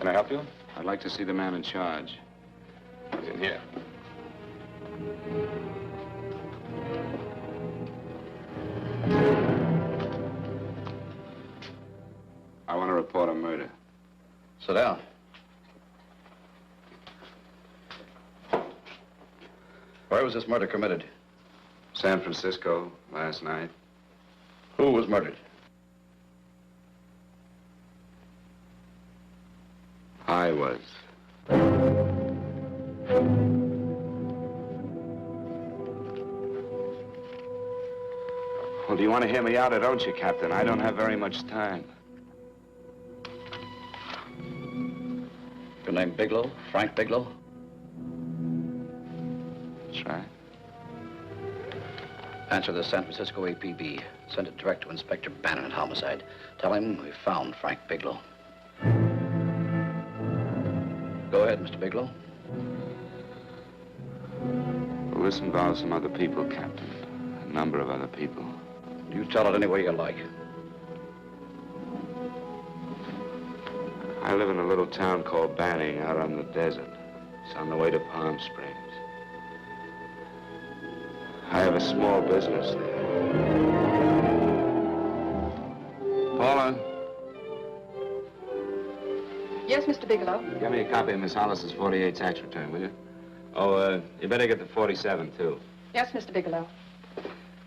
Can I help you? I'd like to see the man in charge. He's in here. I want to report a murder. Sit down. Where was this murder committed? San Francisco, last night. Who was murdered? I was. Well, do you want to hear me out or don't you, Captain? I don't have very much time. Your name Bigelow? Frank Bigelow? That's right. Answer the San Francisco APB. Send it direct to Inspector Bannon at Homicide. Tell him we found Frank Bigelow. Go ahead, Mr. Bigelow. Well, this involves some other people, Captain. A number of other people. You tell it any way you like. I live in a little town called Banning out on the desert. It's on the way to Palm Springs. I have a small business there. Paula? Yes, Mr. Bigelow. Give me a copy of Miss Hollis's 48 tax return, will you? Oh, you better get the 47, too. Yes, Mr. Bigelow.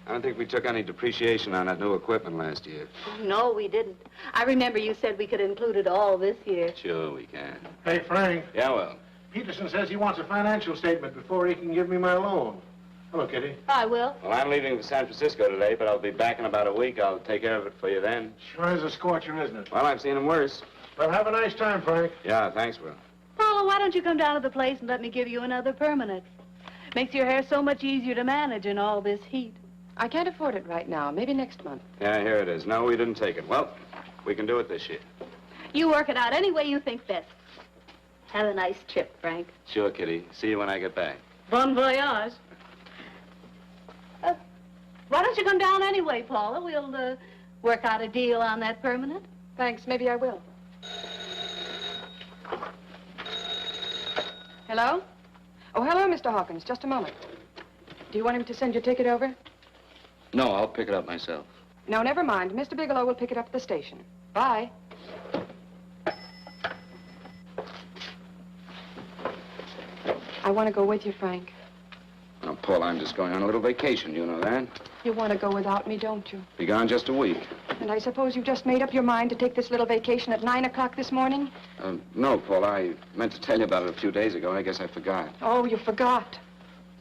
I don't think we took any depreciation on that new equipment last year. No, we didn't. I remember you said we could include it all this year. Sure, we can. Hey, Frank. Yeah, well. Peterson says he wants a financial statement before he can give me my loan. Hello, Kitty. I will. Well, I'm leaving for San Francisco today, but I'll be back in about a week. I'll take care of it for you then. Sure is a scorcher, isn't it? Well, I've seen him worse. Well, have a nice time, Frank. Yeah, thanks, Will. Paula, why don't you come down to the place and let me give you another permanent? Makes your hair so much easier to manage in all this heat. I can't afford it right now. Maybe next month. Yeah, here it is. No, we didn't take it. Well, we can do it this year. You work it out any way you think best. Have a nice trip, Frank. Sure, Kitty. See you when I get back. Bon voyage. Why don't you come down anyway, Paula? We'll work out a deal on that permanent. Thanks. Maybe I will. Hello? Oh, hello, Mr. Hawkins. Just a moment. Do you want him to send your ticket over? No, I'll pick it up myself. No, never mind. Mr. Bigelow will pick it up at the station. Bye. I want to go with you, Frank. Now, Paul, I'm just going on a little vacation. You know that? You want to go without me, don't you? Be gone just a week. And I suppose you just made up your mind to take this little vacation at 9 o'clock this morning? No, Paula. I meant to tell you about it a few days ago. I guess I forgot. Oh, you forgot.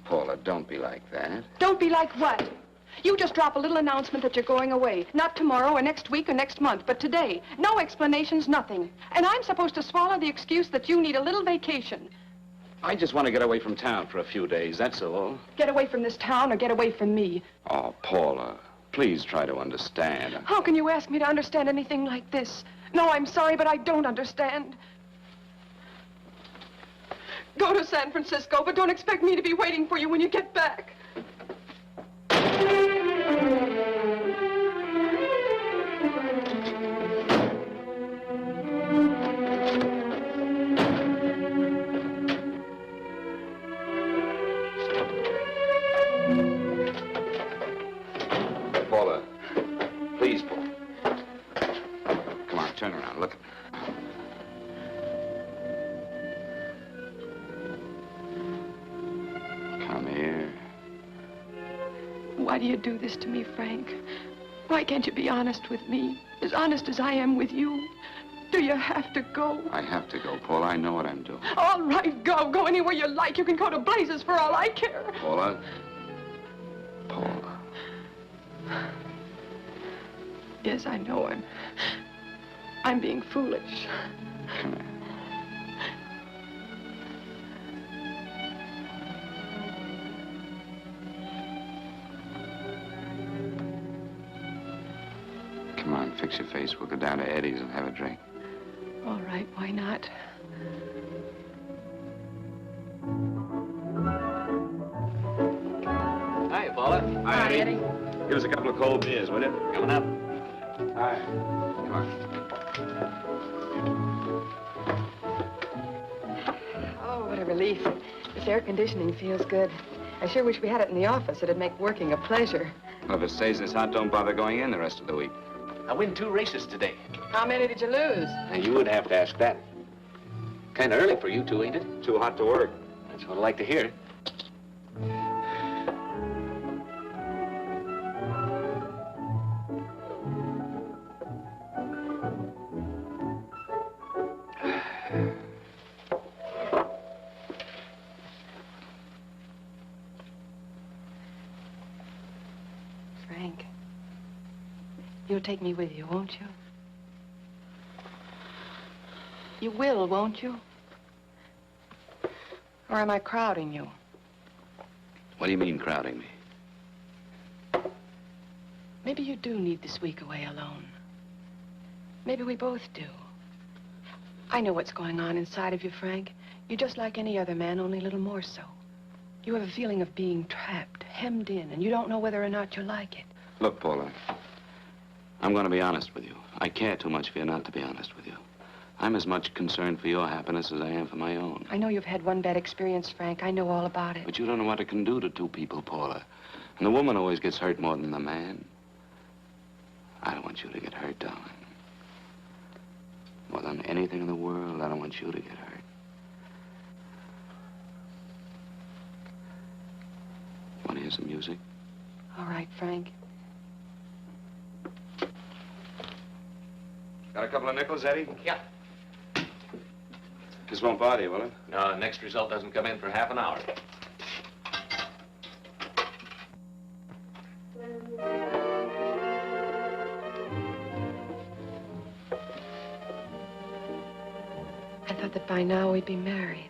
Paula, don't be like that. Don't be like what? You just drop a little announcement that you're going away. Not tomorrow or next week or next month, but today. No explanations, nothing. And I'm supposed to swallow the excuse that you need a little vacation. I just want to get away from town for a few days, that's all. Get away from this town or get away from me. Oh, Paula, please try to understand. How can you ask me to understand anything like this? No, I'm sorry, but I don't understand. Go to San Francisco, but don't expect me to be waiting for you when you get back. Paula, please, Paula. Come on, turn around, look. Come here. Why do you do this to me, Frank? Why can't you be honest with me? As honest as I am with you? Do you have to go? I have to go, Paula. I know what I'm doing. All right, go. Go anywhere you like. You can go to blazes for all I care. Paula. Paula. Yes, I know I'm being foolish. Come here. Come on, fix your face. We'll go down to Eddie's and have a drink. All right, why not? Hi, Paula. Hi, Eddie. Give us a couple of cold beers, will you? Coming up. Hi. Come on. Oh, what a relief. This air conditioning feels good. I sure wish we had it in the office. It'd make working a pleasure. Well, if it stays this hot, don't bother going in the rest of the week. I win 2 races today. How many did you lose? Now, you would have to ask that. Kind of early for you two, ain't it? Too hot to work. That's what I like to hear. Frank, you'll take me with you, won't you? You will, won't you? Or am I crowding you? What do you mean, crowding me? Maybe you do need this week away alone. Maybe we both do. I know what's going on inside of you, Frank. You're just like any other man, only a little more so. You have a feeling of being trapped, hemmed in, and you don't know whether or not you like it. Look, Paula, I'm going to be honest with you. I care too much for you not to be honest with you. I'm as much concerned for your happiness as I am for my own. I know you've had one bad experience, Frank. I know all about it. But you don't know what it can do to two people, Paula. And the woman always gets hurt more than the man. I don't want you to get hurt, darling. More than anything in the world, I don't want you to get hurt. Want to hear some music? All right, Frank. Got a couple of nickels, Eddie? Yeah. This won't bother you, will it? No, next result doesn't come in for half an hour. I thought that by now we'd be married.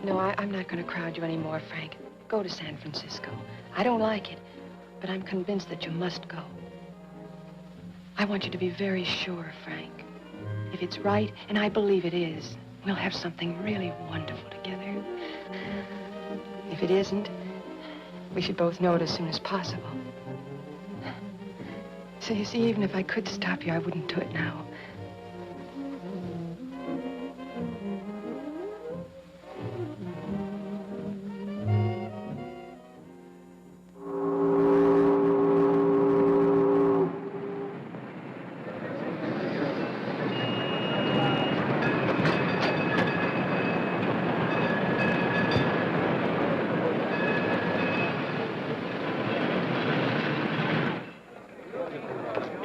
No, I'm not going to crowd you anymore, Frank. Go to San Francisco. I don't like it, but I'm convinced that you must go. I want you to be very sure, Frank. If it's right, and I believe it is, we'll have something really wonderful together. If it isn't, we should both know it as soon as possible. So you see, even if I could stop you, I wouldn't do it now.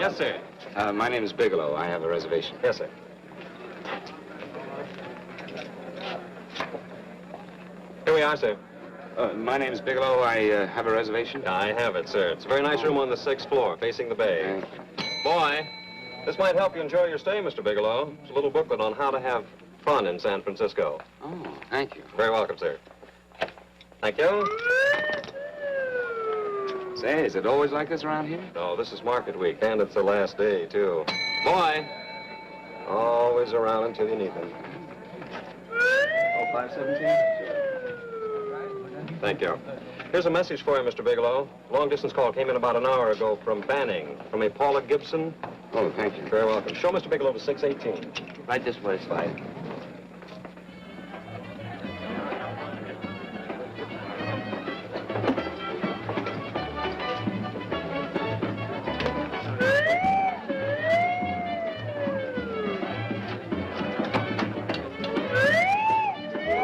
Yes, sir. My name is Bigelow. I have a reservation. Yes, sir. Here we are, sir. My name is Bigelow. I have a reservation. I have it, sir. It's a very nice room on the 6th floor, facing the bay. Boy, this might help you enjoy your stay, Mr. Bigelow. It's a little booklet on how to have fun in San Francisco. Oh, thank you. Very welcome, sir. Thank you. Say, is it always like this around here? No, this is market week, and it's the last day, too. Boy, always around until you need them. Oh, 517? Thank you. Here's a message for you, Mr. Bigelow. Long-distance call came in about an hour ago from Banning, from a Paula Gibson. Oh, thank you. Very welcome. Show Mr. Bigelow to 618. Right this way, Slide.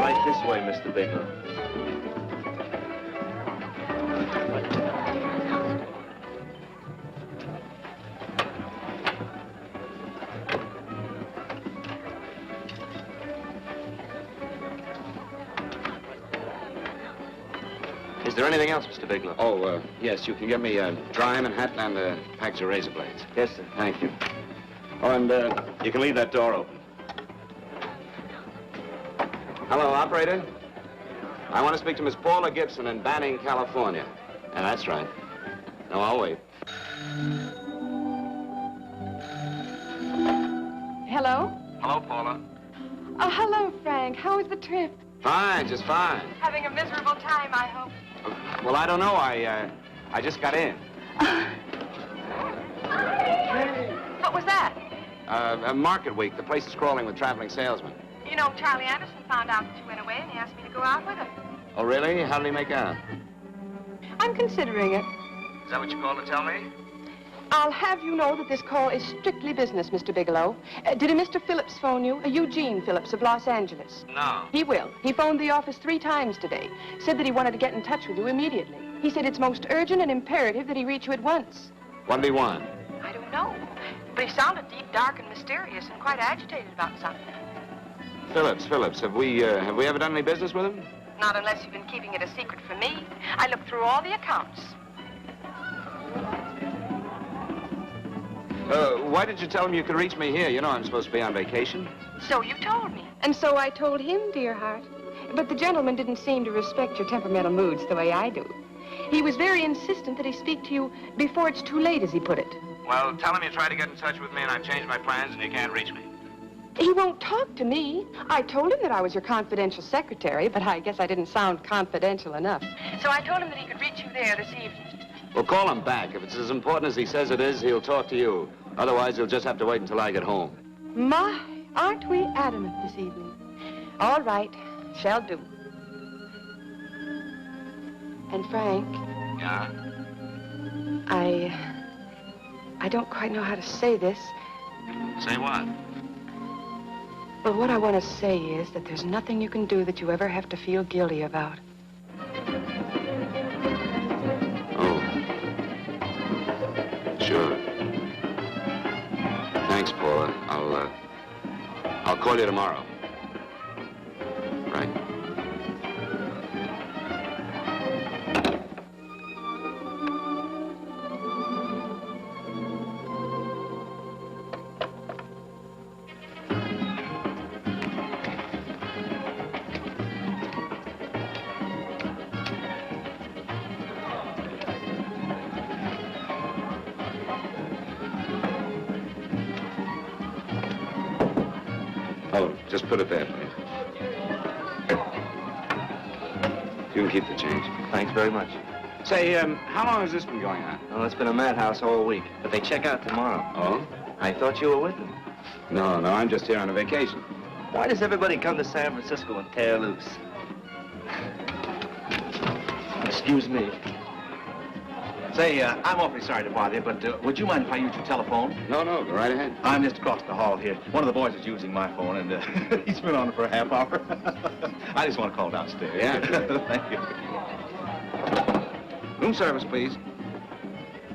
Right this way, Mr. Bigelow. Is there anything else, Mr. Bigelow? Oh, yes, you can get me a dry Manhattan and a package of razor blades. Yes, sir. Thank you. Oh, and you can leave that door open. Hello, operator. I want to speak to Miss Paula Gibson in Banning, California. Yeah, that's right. No, I'll wait. Hello? Hello, Paula. Oh, hello, Frank. How was the trip? Fine, just fine. Having a miserable time, I hope. Well, I don't know. I just got in. What was that? Market week. The place is crawling with traveling salesmen. You know, Charlie Anderson found out that you went away, and he asked me to go out with him. Oh, really? How did he make out? I'm considering it. Is that what you called to tell me? I'll have you know that this call is strictly business, Mr. Bigelow. Did a Mr. Phillips phone you? Eugene Phillips of Los Angeles. No. He will. He phoned the office 3 times today. Said that he wanted to get in touch with you immediately. He said it's most urgent and imperative that he reach you at once. What did he want? I don't know. But he sounded deep, dark, and mysterious, and quite agitated about something. Phillips. Have we ever done any business with him? Not unless you've been keeping it a secret from me. I looked through all the accounts. Why did you tell him you could reach me here? You know I'm supposed to be on vacation. So you told me. And so I told him, dear heart. But the gentleman didn't seem to respect your temperamental moods the way I do. He was very insistent that he speak to you before it's too late, as he put it. Well, tell him you tried to get in touch with me and I've changed my plans and you can't reach me. He won't talk to me. I told him that I was your confidential secretary, but I guess I didn't sound confidential enough. So I told him that he could reach you there this evening. Well, call him back. If it's as important as he says it is, he'll talk to you. Otherwise, he'll just have to wait until I get home. My, aren't we adamant this evening? All right, shall do. And Frank, Yeah? I don't quite know how to say this. Say what? But what I want to say is that there's nothing you can do that you ever have to feel guilty about. Oh. Sure. Thanks, Paula. I'll call you tomorrow. Right. Oh, just put it there, please. You can keep the change. Thanks very much. Say, how long has this been going on? Well, it's been a madhouse all week, but they check out tomorrow. Oh? I thought you were with them. No, I'm just here on a vacation. Why does everybody come to San Francisco and tear loose? Excuse me. Say, I'm awfully sorry to bother you, but would you mind if I use your telephone? No, go right ahead. I'm just across the hall here. One of the boys is using my phone, and he's been on it for a half hour. I just want to call downstairs. Yeah. Thank you. Room service, please.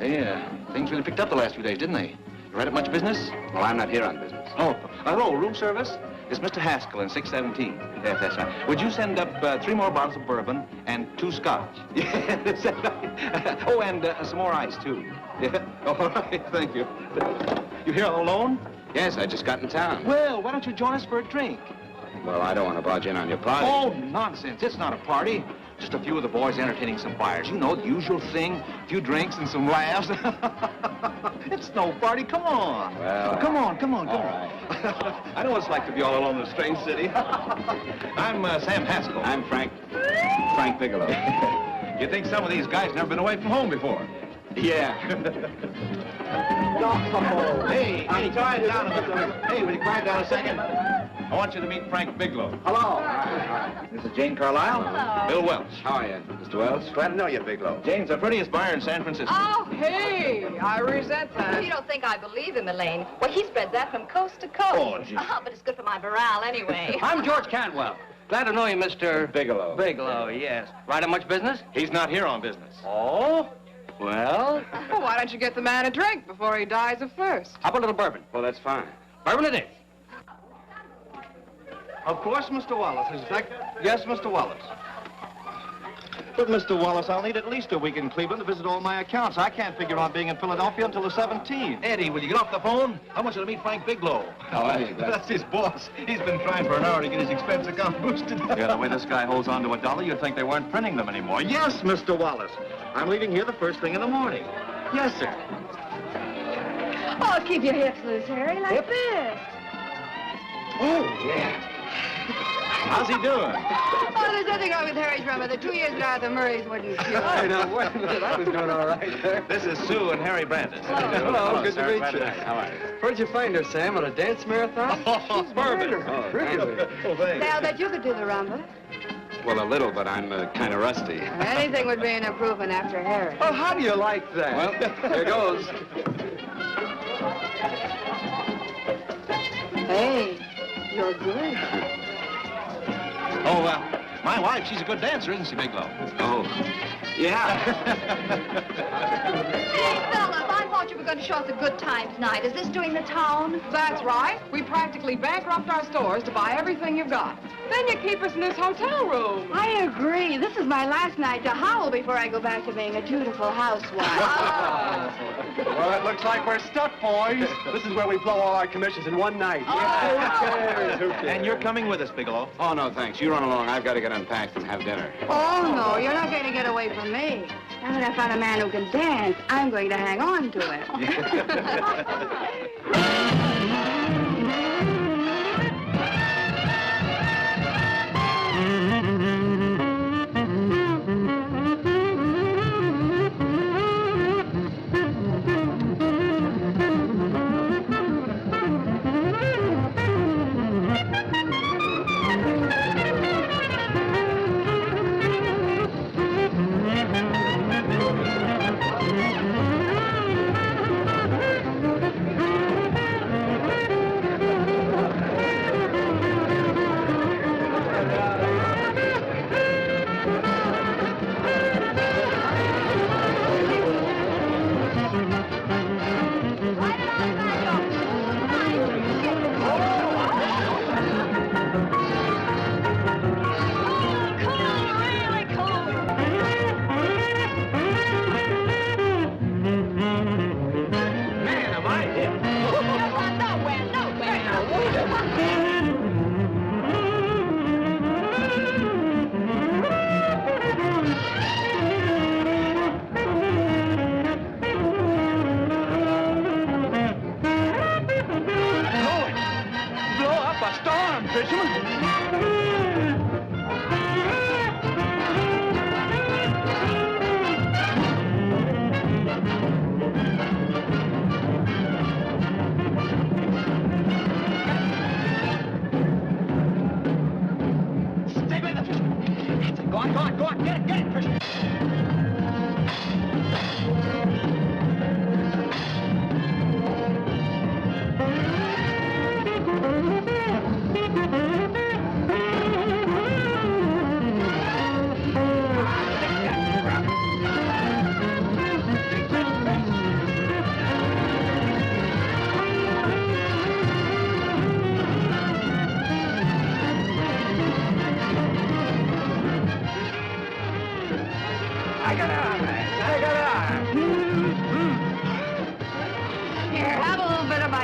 Yeah, things really picked up the last few days, didn't they? You right at much business? Well, I'm not here on business. Oh, hello, room service? It's Mr. Haskell in 617. Yes, that's right. Would you send up 3 more bottles of bourbon and 2 scotch? Yes, that's right. Oh, and some more ice, too. Yeah. All right, thank you. You here all alone? Yes, I just got in town. Well, why don't you join us for a drink? Well, I don't want to barge in on your party. Oh, nonsense. It's not a party. Just a few of the boys entertaining some buyers. You know, the usual thing. A few drinks and some laughs. It's no party. Come on. Well, come on. all right. I know what it's like to be all alone in a strange city. I'm Sam Haskell. I'm Frank Bigelow. You think some of these guys never been away from home before? Yeah. Hey, quiet down a minute. Hey, will you quiet down a second? I want you to meet Frank Bigelow. Hello. This is Jane Carlisle. Hello. Bill Welch. How are you, Mr. Wells? Glad to know you, Bigelow. Jane's the prettiest buyer in San Francisco. Oh, hey, I resent that. You don't think I believe him, Elaine? Well, he spreads that from coast to coast. Oh, gee. But it's good for my morale anyway. I'm George Cantwell. Glad to know you, Mr. Bigelow. Bigelow, yes. Right on much business? He's not here on business. Oh? Well, Well, why don't you get the man a drink before he dies of thirst? how about a little bourbon? Well, that's fine. Bourbon it is. Of course, Mr. Wallace. Yes, Mr. Wallace. But, Mr. Wallace, I'll need at least a week in Cleveland to visit all my accounts. I can't figure on being in Philadelphia until the 17th. Eddie, will you get off the phone? I want you to meet Frank Bigelow. Oh, hey, That's his boss. He's been trying for an hour to get his expense account boosted. Yeah, the way this guy holds on to a dollar, you'd think they weren't printing them anymore. Yes, Mr. Wallace. I'm leaving here the first thing in the morning. Yes, sir. Oh, keep your hips loose, Harry, like this. Oh, yeah. How's he doing? Oh, there's nothing wrong with Harry's rummer. The 2 years at Arthur Murray's wouldn't cure. I know. Wait a minute. I was doing all right. This is Sue and Harry Brandis. Hello, good to sir. meet Glad you. How are you? Where'd you find her, Sam? At a dance marathon? Oh, perfect. Oh, Really? Oh, thanks. Say, I'll bet you could do the rumba. Well, a little, but I'm kind of rusty. Anything would be an improvement after Harry. Oh, how do you like that? Well, here goes. Hey, you're good. Oh, my wife, she's a good dancer, isn't she, Bigelow? Oh, yeah. Hey, fellas, I thought you were going to show us a good time tonight. Is this doing the town? That's right. We practically bankrupt our stores to buy everything you've got. Then you keep us in this hotel room. I agree. This is my last night to howl before I go back to being a dutiful housewife. Well, it looks like we're stuck, boys. This is where we blow all our commissions in one night. And you're coming with us, Bigelow. Oh, no, thanks. You run along. I've got to get unpacked and have dinner. Oh, no, you're not going to get away from me. Now that I found a man who can dance, I'm going to hang on to it.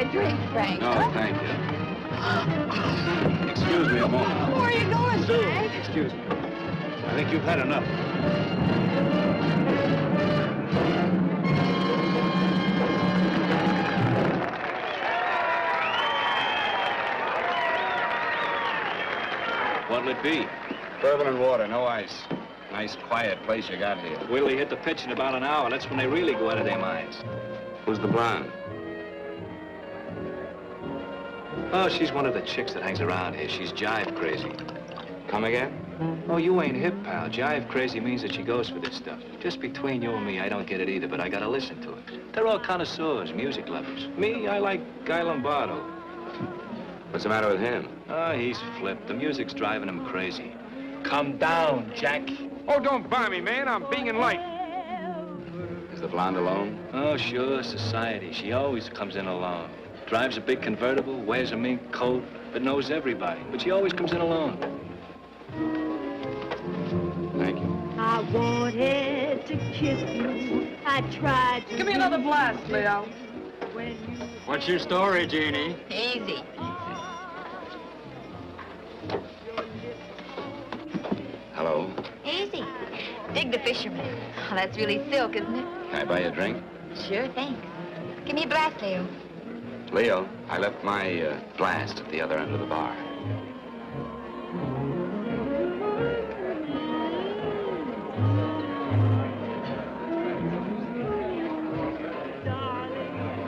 my drink, Frank. No, thank you. Excuse me a moment. Where are you going, Frank? Excuse me. I think you've had enough. What'll it be? Bourbon and water, no ice. Nice, quiet place you got here. We'll hit the pitch in about an hour. That's when they really go out of their minds. Who's the blonde? Oh, she's one of the chicks that hangs around here. She's jive crazy. Come again? Oh, you ain't hip, pal. Jive crazy means that she goes for this stuff. Just between you and me, I don't get it either, but I gotta listen to it. They're all connoisseurs, music lovers. Me, I like Guy Lombardo. What's the matter with him? Oh, he's flipped. The music's driving him crazy. Come down, Jack. Oh, don't buy me, man. I'm being light. Is the blonde alone? Oh, sure, society. She always comes in alone. Drives a big convertible, wears a mink coat, but knows everybody. But she always comes in alone. Thank you. I wanted to kiss you. I tried to... Give me another blast, Leo. What's your story, Jeannie? Easy. Hello. Easy. Dig the fisherman. Oh, that's really silk, isn't it? Can I buy you a drink? Sure, thanks. Give me a blast, Leo. Leo, I left my blast at the other end of the bar.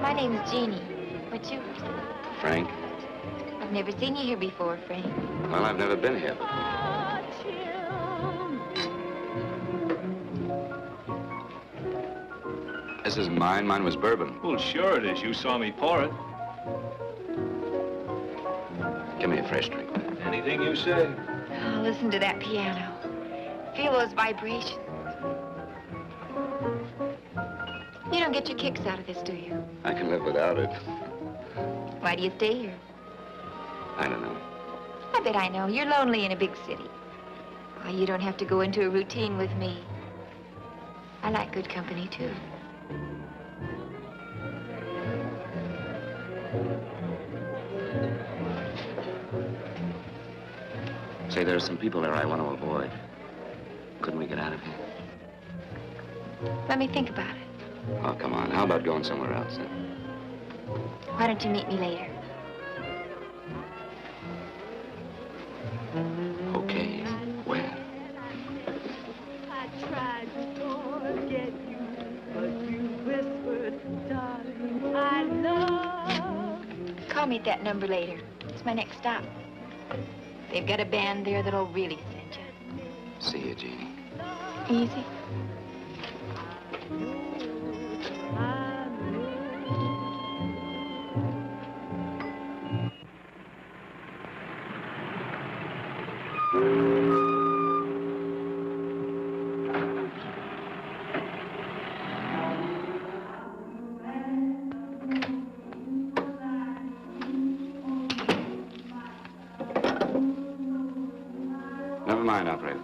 My name's Jeannie. What's yours? Frank? I've never seen you here before, Frank. Well, I've never been here before. This isn't mine. Mine was bourbon. Well, sure it is. You saw me pour it. Give me a fresh drink. Anything you say. Oh, listen to that piano. Feel those vibrations. You don't get your kicks out of this, do you? I can live without it. Why do you stay here? I don't know. I bet I know. You're lonely in a big city. Oh, you don't have to go into a routine with me. I like good company, too. Say, there are some people there I want to avoid. Couldn't we get out of here? Let me think about it. Oh, come on. How about going somewhere else? Huh? Why don't you meet me later? Okay. Where? I tried to forget you, but you whispered, darling, I love you. Call me at that number later. It's my next stop. They've got a band there that'll really send you. See you, Jeannie. Easy. Never mind, operator.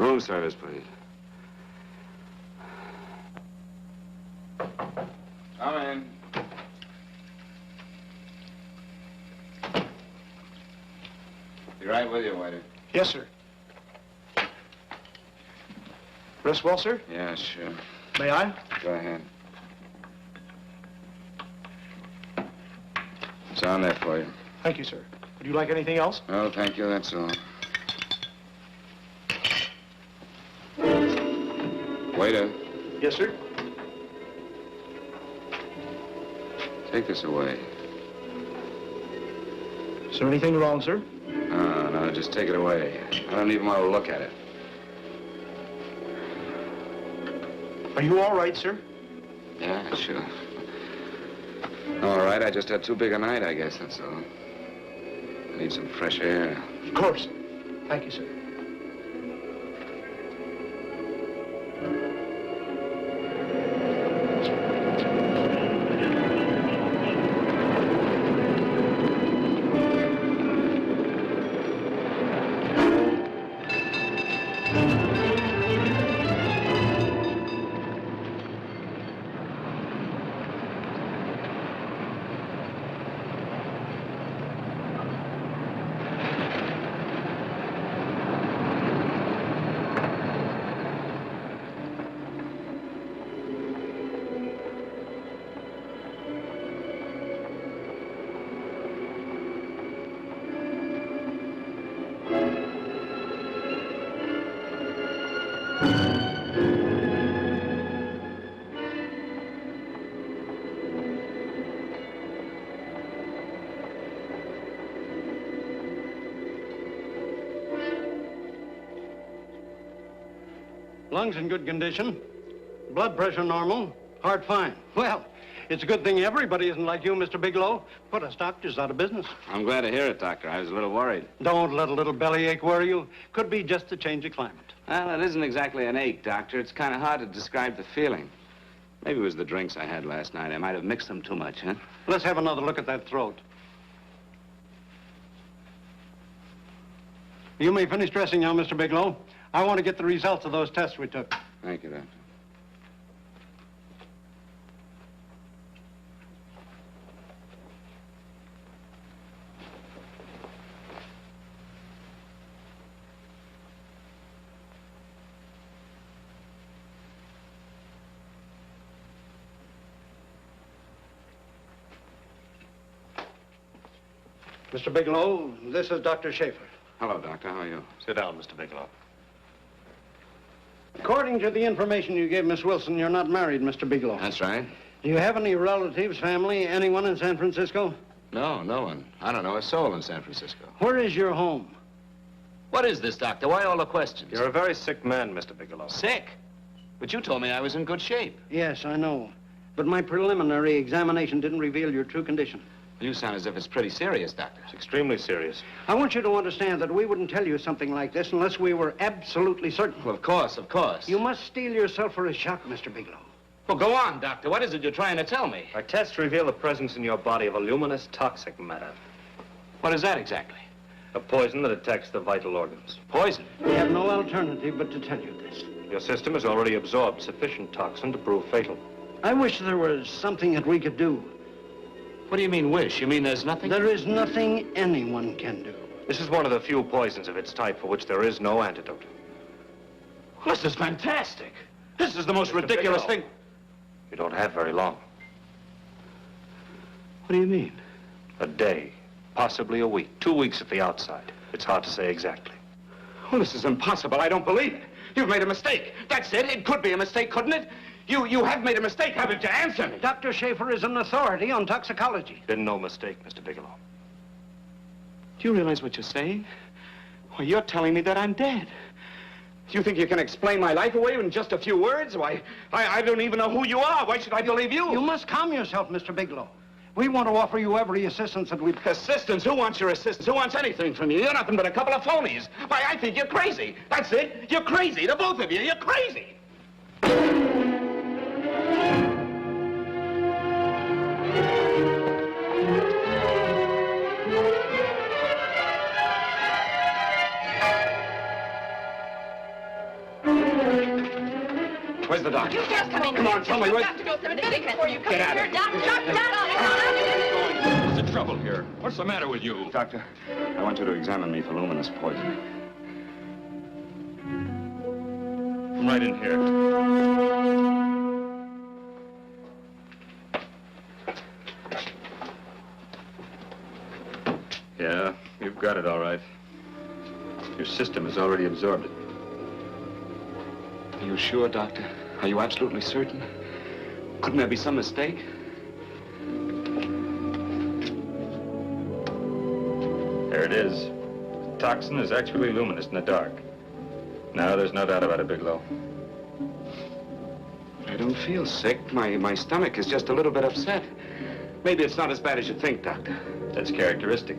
Room service, please. Come in. Be right with you, waiter. Yes, sir. Rest well, sir? Yeah, sure. May I? Go ahead. It's on there for you. Thank you, sir. Would you like anything else? No, thank you, that's all. Waiter, Yes, sir. take this away. Is there anything wrong, sir? No, just take it away. I don't even want to look at it. Are you all right, sir? Yeah, sure. All right, I just had too big a night, I guess, that's all. I need some fresh air. Of course. Thank you, sir. Lungs in good condition. Blood pressure normal. Heart fine. Well, it's a good thing everybody isn't like you, Mr. Bigelow. Put us doctors out of business. I'm glad to hear it, Doctor. I was a little worried. Don't let a little bellyache worry you. Could be just a change of climate. Well, it isn't exactly an ache, Doctor. It's kind of hard to describe the feeling. Maybe it was the drinks I had last night. I might have mixed them too much, huh? Let's have another look at that throat. You may finish dressing now, Mr. Bigelow. I want to get the results of those tests we took. Thank you, Doctor. Mr. Bigelow, this is Dr. Schaefer. Hello, Doctor. How are you? Sit down, Mr. Bigelow. According to the information you gave Miss Wilson, you're not married, Mr. Bigelow. That's right. Do you have any relatives, family, anyone in San Francisco? No, no one. I don't know a soul in San Francisco. Where is your home? What is this, Doctor? Why all the questions? You're a very sick man, Mr. Bigelow. Sick? But you told me I was in good shape. Yes, I know. But my preliminary examination didn't reveal your true condition. You sound as if it's pretty serious, Doctor. It's extremely serious. I want you to understand that we wouldn't tell you something like this unless we were absolutely certain. Well, of course, of course. You must steel yourself for a shock, Mr. Bigelow. Well, go on, Doctor. What is it you're trying to tell me? Our tests reveal the presence in your body of a luminous toxic matter. What is that exactly? A poison that attacks the vital organs. Poison? We have no alternative but to tell you this. Your system has already absorbed sufficient toxin to prove fatal. I wish there was something that we could do. What do you mean, wish? You mean there's nothing? There is nothing anyone can do. This is one of the few poisons of its type for which there is no antidote. Well, this is fantastic. This is the most ridiculous thing. You don't have very long. What do you mean? A day, possibly a week, 2 weeks at the outside. It's hard to say exactly. Well, this is impossible. I don't believe it. You've made a mistake. That's it. It could be a mistake, couldn't it? You have made a mistake, haven't you? Answer me. Dr. Schaefer is an authority on toxicology. Been no mistake, Mr. Bigelow. Do you realize what you're saying? Well, you're telling me that I'm dead. Do you think you can explain my life away in just a few words? Why, I don't even know who you are. Why should I believe you? You must calm yourself, Mr. Bigelow. We want to offer you every assistance that we... Assistance? Who wants your assistance? Who wants anything from you? You're nothing but a couple of phonies. Why, I think you're crazy. That's it. You're crazy, the both of you. You're crazy. Where's the doctor? You just come in. Come on, tell me where... You have to go through this before you come Get out here. of Doctor, here. doctor. What's the trouble here? What's the matter with you? Doctor, I want you to examine me for luminous poison. Come right in here. Yeah, you've got it all right. Your system has already absorbed it. Are you sure, Doctor? Are you absolutely certain? Couldn't there be some mistake? There it is. The toxin is actually luminous in the dark. No, there's no doubt about it, Bigelow. I don't feel sick. My stomach is just a little bit upset. Maybe it's not as bad as you think, Doctor. That's characteristic.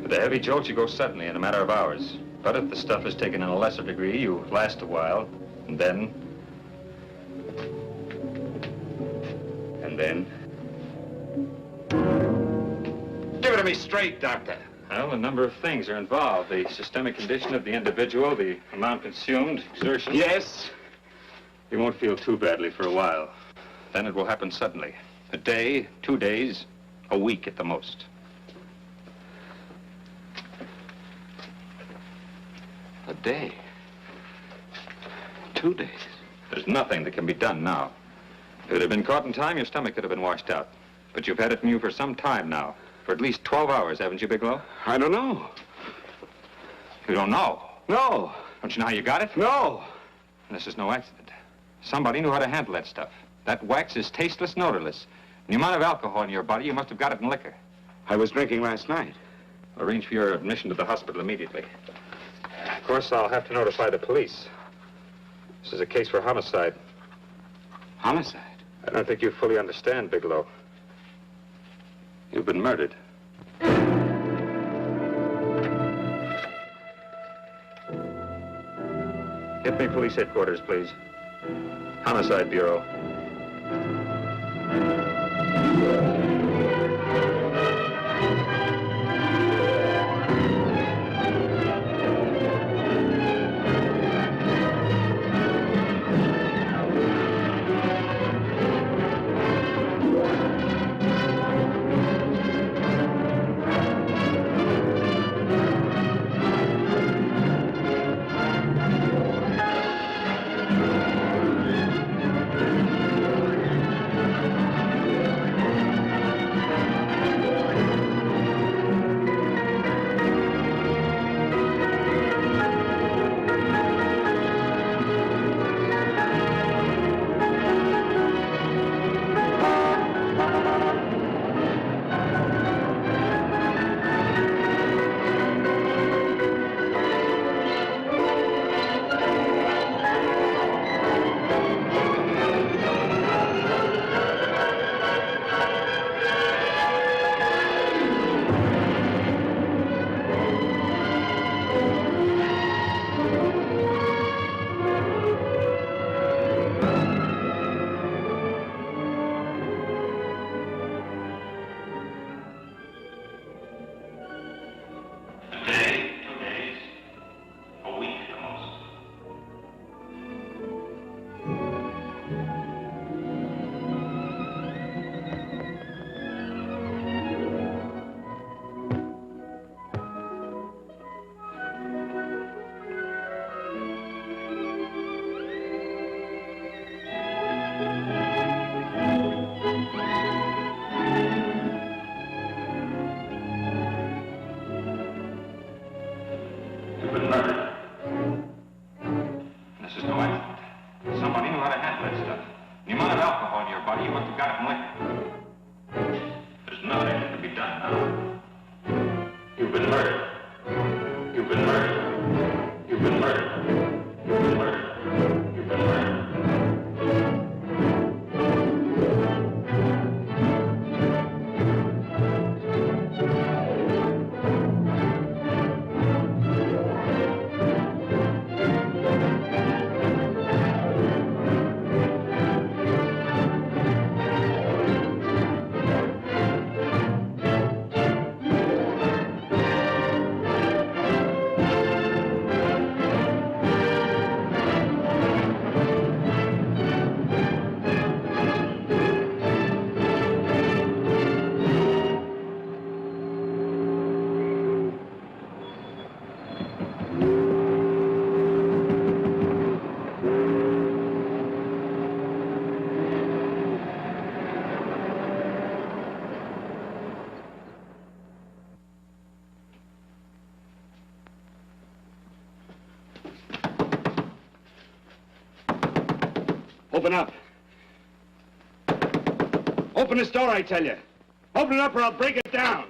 With a heavy jolt, you go suddenly in a matter of hours. But if the stuff is taken in a lesser degree, you last a while, and then... Give it to me straight, Doctor. Well, a number of things are involved. The systemic condition of the individual, the amount consumed, exertion. Yes? You won't feel too badly for a while. Then it will happen suddenly. A day, 2 days, a week at the most. A day. 2 days. There's nothing that can be done now. If it had been caught in time, your stomach could have been washed out. But you've had it in you for some time now. For at least 12 hours, haven't you, Bigelow? I don't know. You don't know? No. Don't you know how you got it? No. This is no accident. Somebody knew how to handle that stuff. That wax is tasteless and odorless. And the amount of alcohol in your body, you must have got it in liquor. I was drinking last night. I'll arrange for your admission to the hospital immediately. Of course, I'll have to notify the police. This is a case for homicide. Homicide? I don't think you fully understand, Bigelow. You've been murdered. Get me police headquarters, please. Homicide Bureau. Open up. Open this door, I tell you. Open it up or I'll break it down.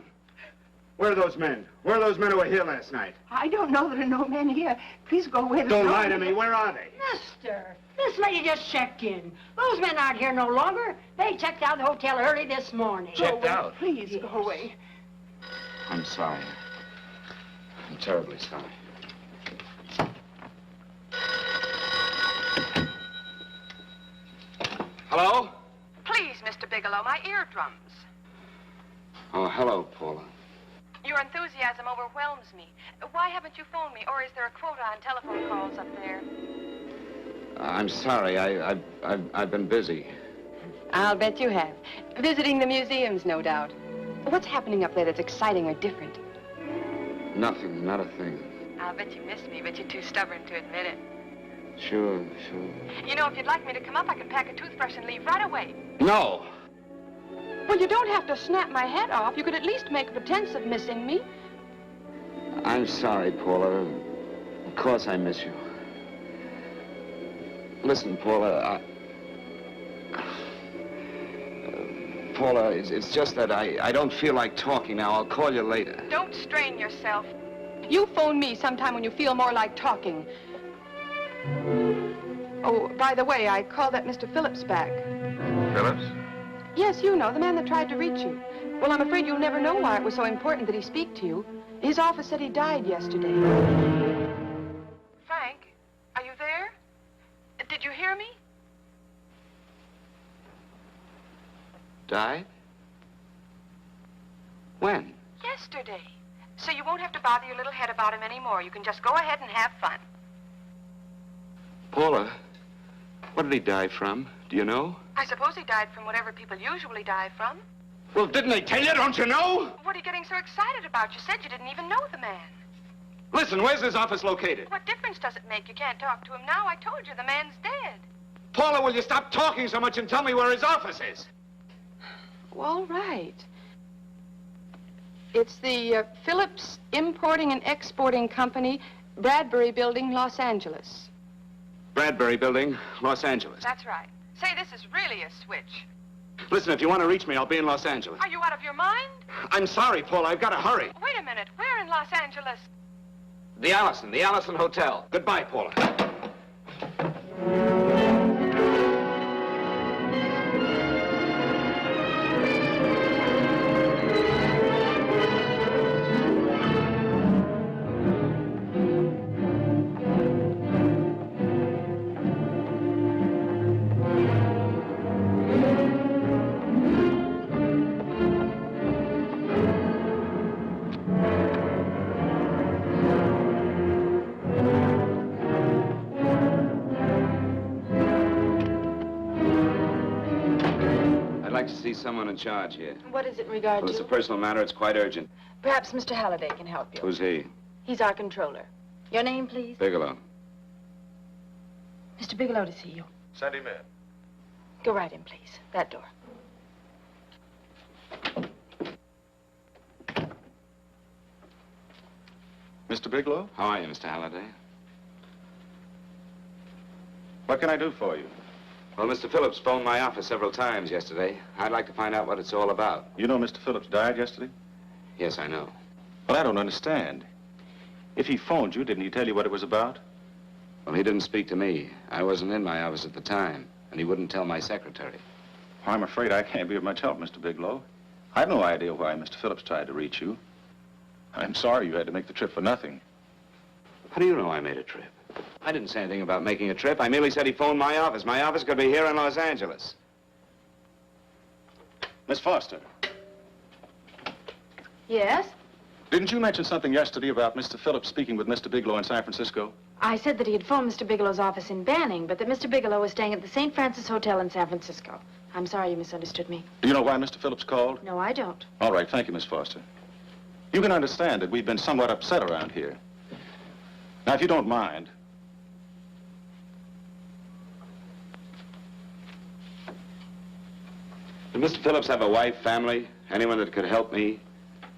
Where are those men? Where are those men who were here last night? I don't know. There are no men here. Please go away. Don't lie to me. Where are they? Mister, this lady just checked in. Those men aren't here no longer. They checked out of the hotel early this morning. Checked out? Please go away. I'm sorry. I'm terribly sorry. Hello? Please, Mr. Bigelow, my eardrums. Oh, hello, Paula. Your enthusiasm overwhelms me. Why haven't you phoned me, or is there a quota on telephone calls up there? I'm sorry. I've been busy. I'll bet you have. Visiting the museums, no doubt. What's happening up there that's exciting or different? Nothing, not a thing. I'll bet you miss me, but you're too stubborn to admit it. Sure. You know, if you'd like me to come up, I can pack a toothbrush and leave right away. No! Well, you don't have to snap my head off. You could at least make a pretense of missing me. I'm sorry, Paula. Of course I miss you. Listen, Paula, Paula, it's just that I don't feel like talking now. I'll call you later. Don't strain yourself. You phone me sometime when you feel more like talking. Oh, by the way, I called that Mr. Phillips back. Phillips? Yes, you know, the man that tried to reach you. Well, I'm afraid you'll never know why it was so important that he speak to you. His office said he died yesterday. Frank, are you there? Did you hear me? Died? When? Yesterday. So you won't have to bother your little head about him anymore. You can just go ahead and have fun. Paula, what did he die from? Do you know? I suppose he died from whatever people usually die from. Well, didn't they tell you? Don't you know? What are you getting so excited about? You said you didn't even know the man. Listen, where's his office located? What difference does it make? You can't talk to him now. I told you the man's dead. Paula, will you stop talking so much and tell me where his office is? All right. It's the Phillips Importing and Exporting Company, Bradbury Building, Los Angeles. Bradbury Building, Los Angeles. That's right. Say, this is really a switch. Listen, if you want to reach me, I'll be in Los Angeles. Are you out of your mind? I'm sorry, Paula. I've got to hurry. Wait a minute. Where in Los Angeles? The Allison Hotel. Goodbye, Paula. See someone in charge here. What is it in regard Well, it's to? a personal matter. It's quite urgent. Perhaps Mr. Halliday can help you. Who's he? He's our controller. Your name, please? Bigelow. Mr. Bigelow to see you. Send him in. Go right in, please. That door. Mr. Bigelow? How are you, Mr. Halliday? What can I do for you? Well, Mr. Phillips phoned my office several times yesterday. I'd like to find out what it's all about. You know Mr. Phillips died yesterday? Yes, I know. Well, I don't understand. If he phoned you, didn't he tell you what it was about? Well, he didn't speak to me. I wasn't in my office at the time, and he wouldn't tell my secretary. Well, I'm afraid I can't be of much help, Mr. Bigelow. I've no idea why Mr. Phillips tried to reach you. I'm sorry you had to make the trip for nothing. How do you know I made a trip? I didn't say anything about making a trip. I merely said he phoned my office. My office could be here in Los Angeles. Miss Foster, Yes? didn't you mention something yesterday about Mr. Phillips speaking with Mr. Bigelow in San Francisco? I said that he had phoned Mr. Bigelow's office in Banning, but that Mr. Bigelow was staying at the St. Francis Hotel in San Francisco. I'm sorry you misunderstood me. Do you know why Mr. Phillips called? No, I don't. All right, thank you, Miss Foster. You can understand that we've been somewhat upset around here. Now, if you don't mind, Did Mr. Phillips have a wife, family, anyone that could help me?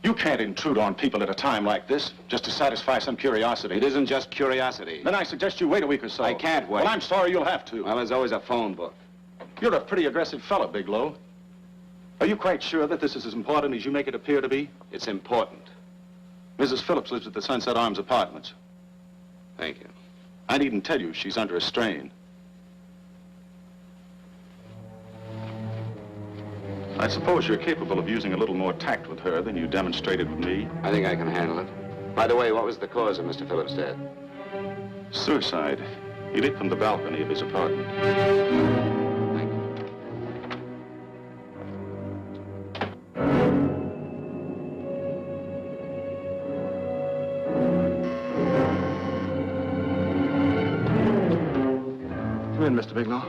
You can't intrude on people at a time like this just to satisfy some curiosity. It isn't just curiosity. Then I suggest you wait a week or so. I can't wait. Well, I'm sorry you'll have to. Well, there's always a phone book. You're a pretty aggressive fellow, Bigelow. Are you quite sure that this is as important as you make it appear to be? It's important. Mrs. Phillips lives at the Sunset Arms Apartments. Thank you. I needn't tell you she's under a strain. I suppose you're capable of using a little more tact with her than you demonstrated with me. I think I can handle it. By the way, what was the cause of Mr. Phillips' death? Suicide. He leaped from the balcony of his apartment. Come in, Mr. Bigelow.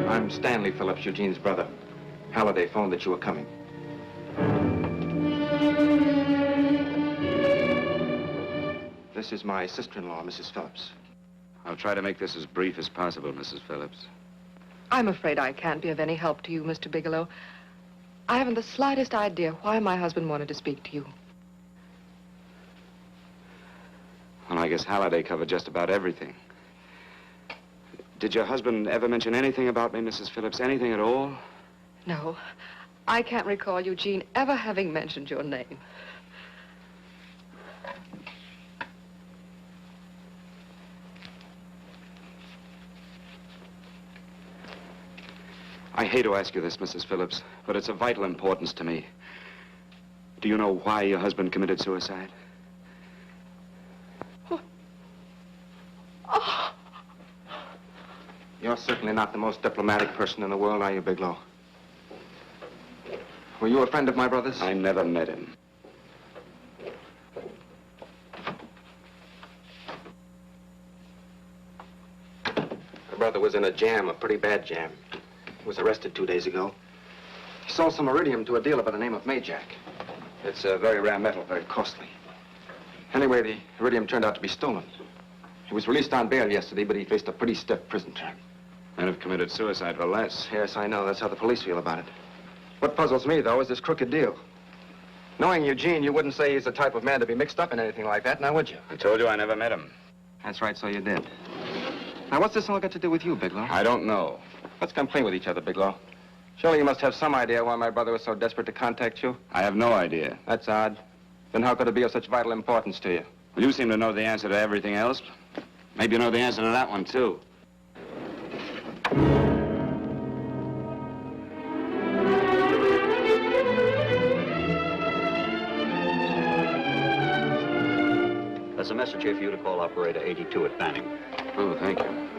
I'm Stanley Phillips, Eugene's brother. Halliday phoned that you were coming. This is my sister-in-law, Mrs. Phillips. I'll try to make this as brief as possible, Mrs. Phillips. I'm afraid I can't be of any help to you, Mr. Bigelow. I haven't the slightest idea why my husband wanted to speak to you. Well, I guess Halliday covered just about everything. Did your husband ever mention anything about me, Mrs. Phillips? Anything at all? No, I can't recall Eugene ever having mentioned your name. I hate to ask you this, Mrs. Phillips, but it's of vital importance to me. Do you know why your husband committed suicide? Oh. You're certainly not the most diplomatic person in the world, are you, Bigelow? Were you a friend of my brother's? I never met him. My brother was in a jam, a pretty bad jam. He was arrested 2 days ago. He sold some iridium to a dealer by the name of Majak. It's a very rare metal, very costly. Anyway, the iridium turned out to be stolen. He was released on bail yesterday, but he faced a pretty stiff prison term. And have committed suicide for less. Yes, I know. That's how the police feel about it. What puzzles me, though, is this crooked deal. Knowing Eugene, you wouldn't say he's the type of man to be mixed up in anything like that, now would you? I told you I never met him. That's right, so you did. Now, what's this all got to do with you, Bigelow? I don't know. Let's come clean with each other, Bigelow. Surely you must have some idea why my brother was so desperate to contact you. I have no idea. That's odd. Then how could it be of such vital importance to you? Well, you seem to know the answer to everything else. Maybe you know the answer to that one, too. There's a message here for you to call operator 82 at Banning. Oh, thank you.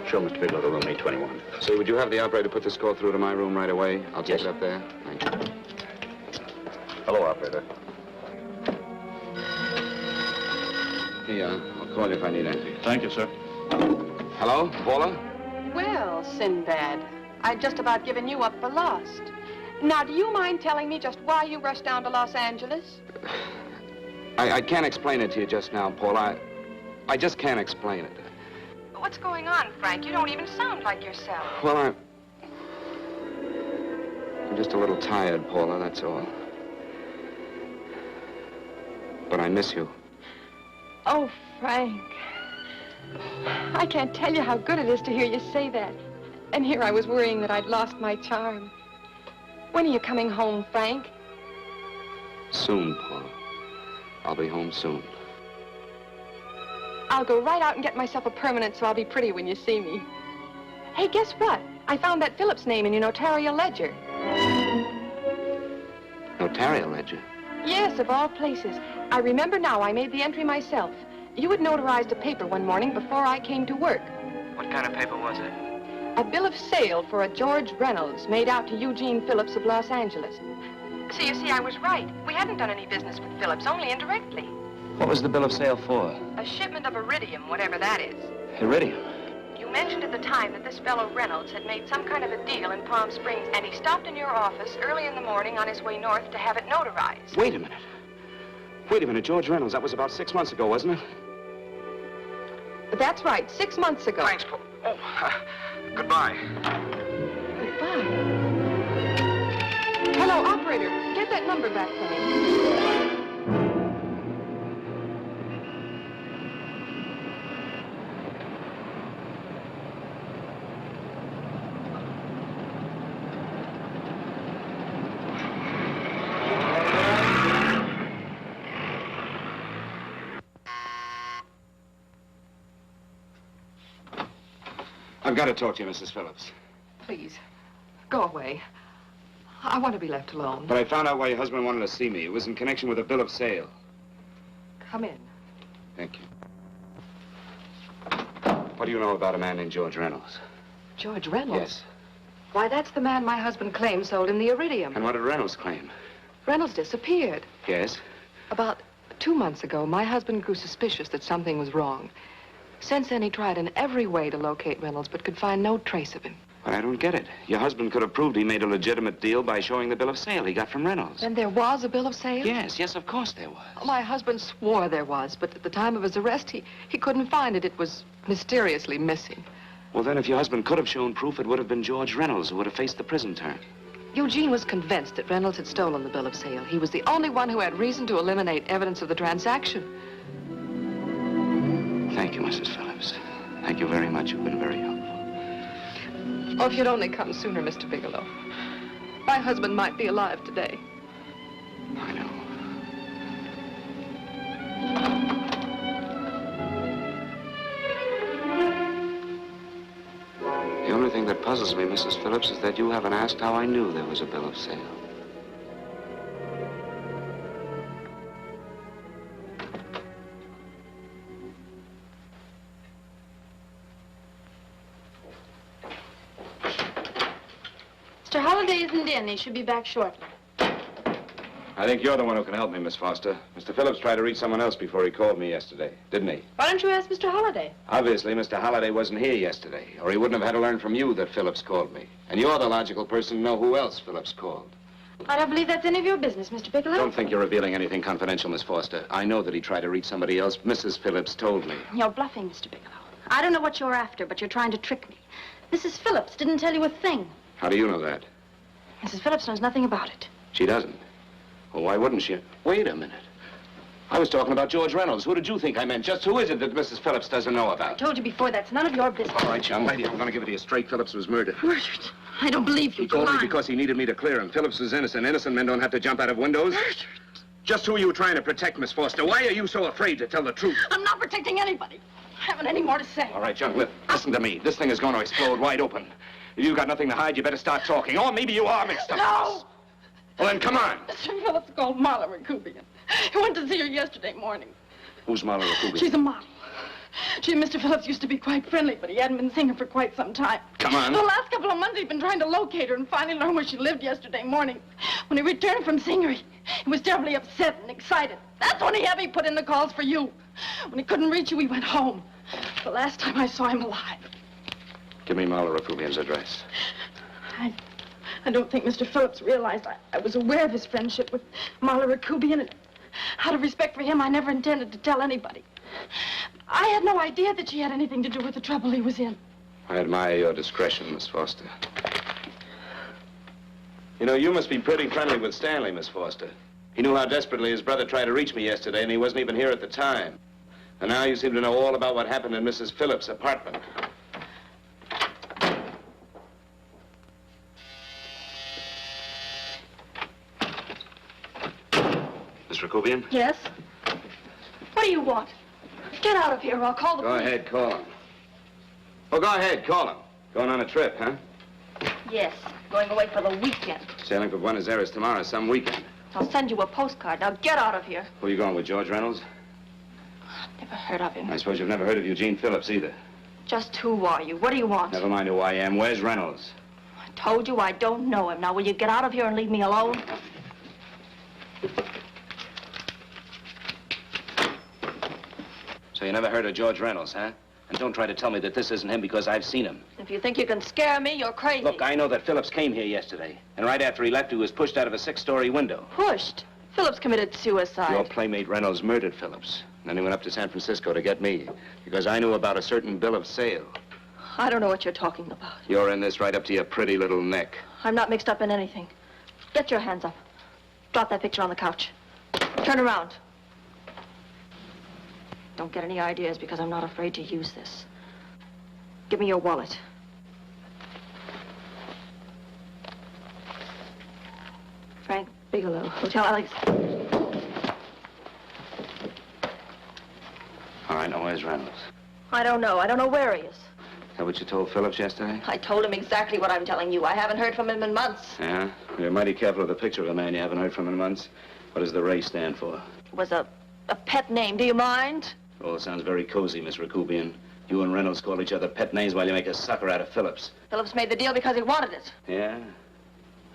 Show Mr. Bigelow to room 821. So would you have the operator put this call through to my room right away? I'll take it up there. Thank you. Hello, operator. Here you are. I'll call you if I need anything. Thank you, sir. Hello, Paula? Well, Sinbad, I'd just about given you up for lost. Now, do you mind telling me just why you rushed down to Los Angeles? I can't explain it to you just now, Paula. I just can't explain it. What's going on, Frank? You don't even sound like yourself. Well, I'm just a little tired, Paula, that's all. But I miss you. Oh, Frank. I can't tell you how good it is to hear you say that. And here I was worrying that I'd lost my charm. When are you coming home, Frank? Soon, Paula. I'll be home soon. I'll go right out and get myself a permanent so I'll be pretty when you see me. Hey, guess what? I found that Phillips name in your notarial ledger. Notarial ledger? Yes, of all places. I remember now I made the entry myself. You had notarized a paper one morning before I came to work. What kind of paper was it? A bill of sale for a George Reynolds made out to Eugene Phillips of Los Angeles. So you see, I was right. We hadn't done any business with Phillips, only indirectly. What was the bill of sale for? A shipment of iridium, whatever that is. Iridium? You mentioned at the time that this fellow Reynolds had made some kind of a deal in Palm Springs, and he stopped in your office early in the morning on his way north to have it notarized. Wait a minute. Wait a minute, George Reynolds. That was about 6 months ago, wasn't it? That's right, 6 months ago. Thanks, Paul. Oh, goodbye. Hello, operator. Get that number back for me. I've got to talk to you, Mrs. Phillips. Please, go away. I want to be left alone. But I found out why your husband wanted to see me. It was in connection with a bill of sale. Come in. Thank you. What do you know about a man named George Reynolds? George Reynolds? Yes. Why, that's the man my husband claimed sold him the iridium. And what did Reynolds claim? Reynolds disappeared. Yes? About 2 months ago, my husband grew suspicious that something was wrong. Since then, he tried in every way to locate Reynolds, but could find no trace of him. But I don't get it. Your husband could have proved he made a legitimate deal by showing the bill of sale he got from Reynolds. Then there was a bill of sale? Yes, of course there was. My husband swore there was, but at the time of his arrest, he couldn't find it. It was mysteriously missing. Well, then, if your husband could have shown proof, it would have been George Reynolds who would have faced the prison term. Eugene was convinced that Reynolds had stolen the bill of sale. He was the only one who had reason to eliminate evidence of the transaction. Thank you, Mrs. Phillips. Thank you very much. You've been very helpful. Oh, if you'd only come sooner, Mr. Bigelow. My husband might be alive today. I know. The only thing that puzzles me, Mrs. Phillips, is that you haven't asked how I knew there was a bill of sale. Mr. Holliday isn't in. He should be back shortly. I think you're the one who can help me, Miss Foster. Mr. Phillips tried to reach someone else before he called me yesterday, didn't he? Why don't you ask Mr. Holliday? Obviously, Mr. Holliday wasn't here yesterday, or he wouldn't have had to learn from you that Phillips called me. And you're the logical person to know who else Phillips called. I don't believe that's any of your business, Mr. Bigelow. Don't think you're revealing anything confidential, Miss Foster. I know that he tried to reach somebody else. Mrs. Phillips told me. You're bluffing, Mr. Bigelow. I don't know what you're after, but you're trying to trick me. Mrs. Phillips didn't tell you a thing. How do you know that? Mrs. Phillips knows nothing about it. She doesn't. Well, why wouldn't she? Wait a minute. I was talking about George Reynolds. Who did you think I meant? Just who is it that Mrs. Phillips doesn't know I about? told you before, that's none of your business. All right, young lady, I'm going to give it to you straight. Phillips was murdered. Murdered? I don't believe you. He told me because he needed me to clear him. Phillips was innocent. Innocent men don't have to jump out of windows. Murdered? Just who are you trying to protect, Miss Foster? Why are you so afraid to tell the truth? I'm not protecting anybody. I haven't any more to say. All right, young lady, listen to me. This thing is going to explode wide open. If you've got nothing to hide, you better start talking. Or maybe you are mixed up. No! Well, then, come on. Mr. Phillips called Marla Rakubian. He went to see her yesterday morning. Who's Marla Rakubian? She's a model. She and Mr. Phillips used to be quite friendly, but he hadn't been seeing her for quite some time. Come on. The last couple of months, he'd been trying to locate her and finally learned where she lived yesterday morning. When he returned from seeing her, he was terribly upset and excited. That's when he had me put in the calls for you. When he couldn't reach you, he went home. The last time I saw him alive. Give me Marla Rakubian's address. I don't think Mr. Phillips realized I was aware of his friendship with Marla Rakubian, and out of respect for him, I never intended to tell anybody. I had no idea that she had anything to do with the trouble he was in. I admire your discretion, Miss Foster. You know, you must be pretty friendly with Stanley, Miss Foster. He knew how desperately his brother tried to reach me yesterday, and he wasn't even here at the time. And now you seem to know all about what happened in Mrs. Phillips' apartment. Miss Rakubian? Yes? What do you want? Get out of here or I'll call the Go police. ahead, call him. Oh, go ahead, call him. Going on a trip, huh? Yes, going away for the weekend. Sailing for Buenos Aires tomorrow, some weekend. I'll send you a postcard. Now get out of here. Who are you going with, George Reynolds? Never heard of him. I suppose you've never heard of Eugene Phillips either. Just who are you? What do you want? Never mind who I am. Where's Reynolds? I told you I don't know him. Now will you get out of here and leave me alone? So you never heard of George Reynolds, huh? And don't try to tell me that this isn't him because I've seen him. If you think you can scare me, you're crazy. Look, I know that Phillips came here yesterday. And right after he left, he was pushed out of a 6-story window. Pushed? Phillips committed suicide. Your playmate Reynolds murdered Phillips. And then he went up to San Francisco to get me. Because I knew about a certain bill of sale. I don't know what you're talking about. You're in this right up to your pretty little neck. I'm not mixed up in anything. Get your hands up. Drop that picture on the couch. Turn around. Don't get any ideas because I'm not afraid to use this. Give me your wallet. Frank Bigelow, Hotel Alex. All right, now where's Reynolds? I don't know. I don't know where he is. Is that what you told Phillips yesterday? I told him exactly what I'm telling you. I haven't heard from him in months. Yeah? You're mighty careful of the picture of a man you haven't heard from in months. What does the Ray stand for? It was a pet name. Do you mind? Oh, it sounds very cozy, Miss Rakubian. You and Reynolds call each other pet names while you make a sucker out of Phillips. Phillips made the deal because he wanted it. Yeah?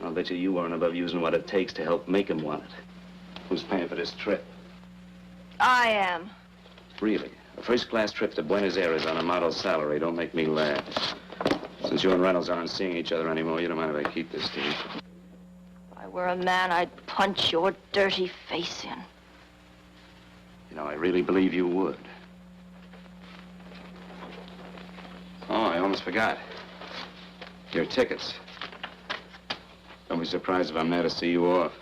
I'll bet you weren't above using what it takes to help make him want it. Who's paying for this trip? I am. Really? A first-class trip to Buenos Aires on a model salary. Don't make me laugh. Since you and Reynolds aren't seeing each other anymore, you don't mind if I keep this, do you? If I were a man, I'd punch your dirty face in. You know, I really believe you would. Oh, I almost forgot. Your tickets. Don't be surprised if I'm there to see you off.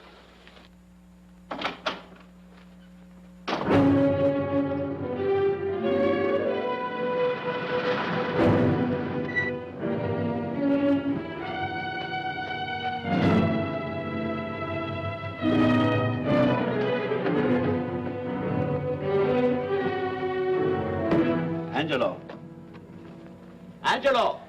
Angelo. Angelo!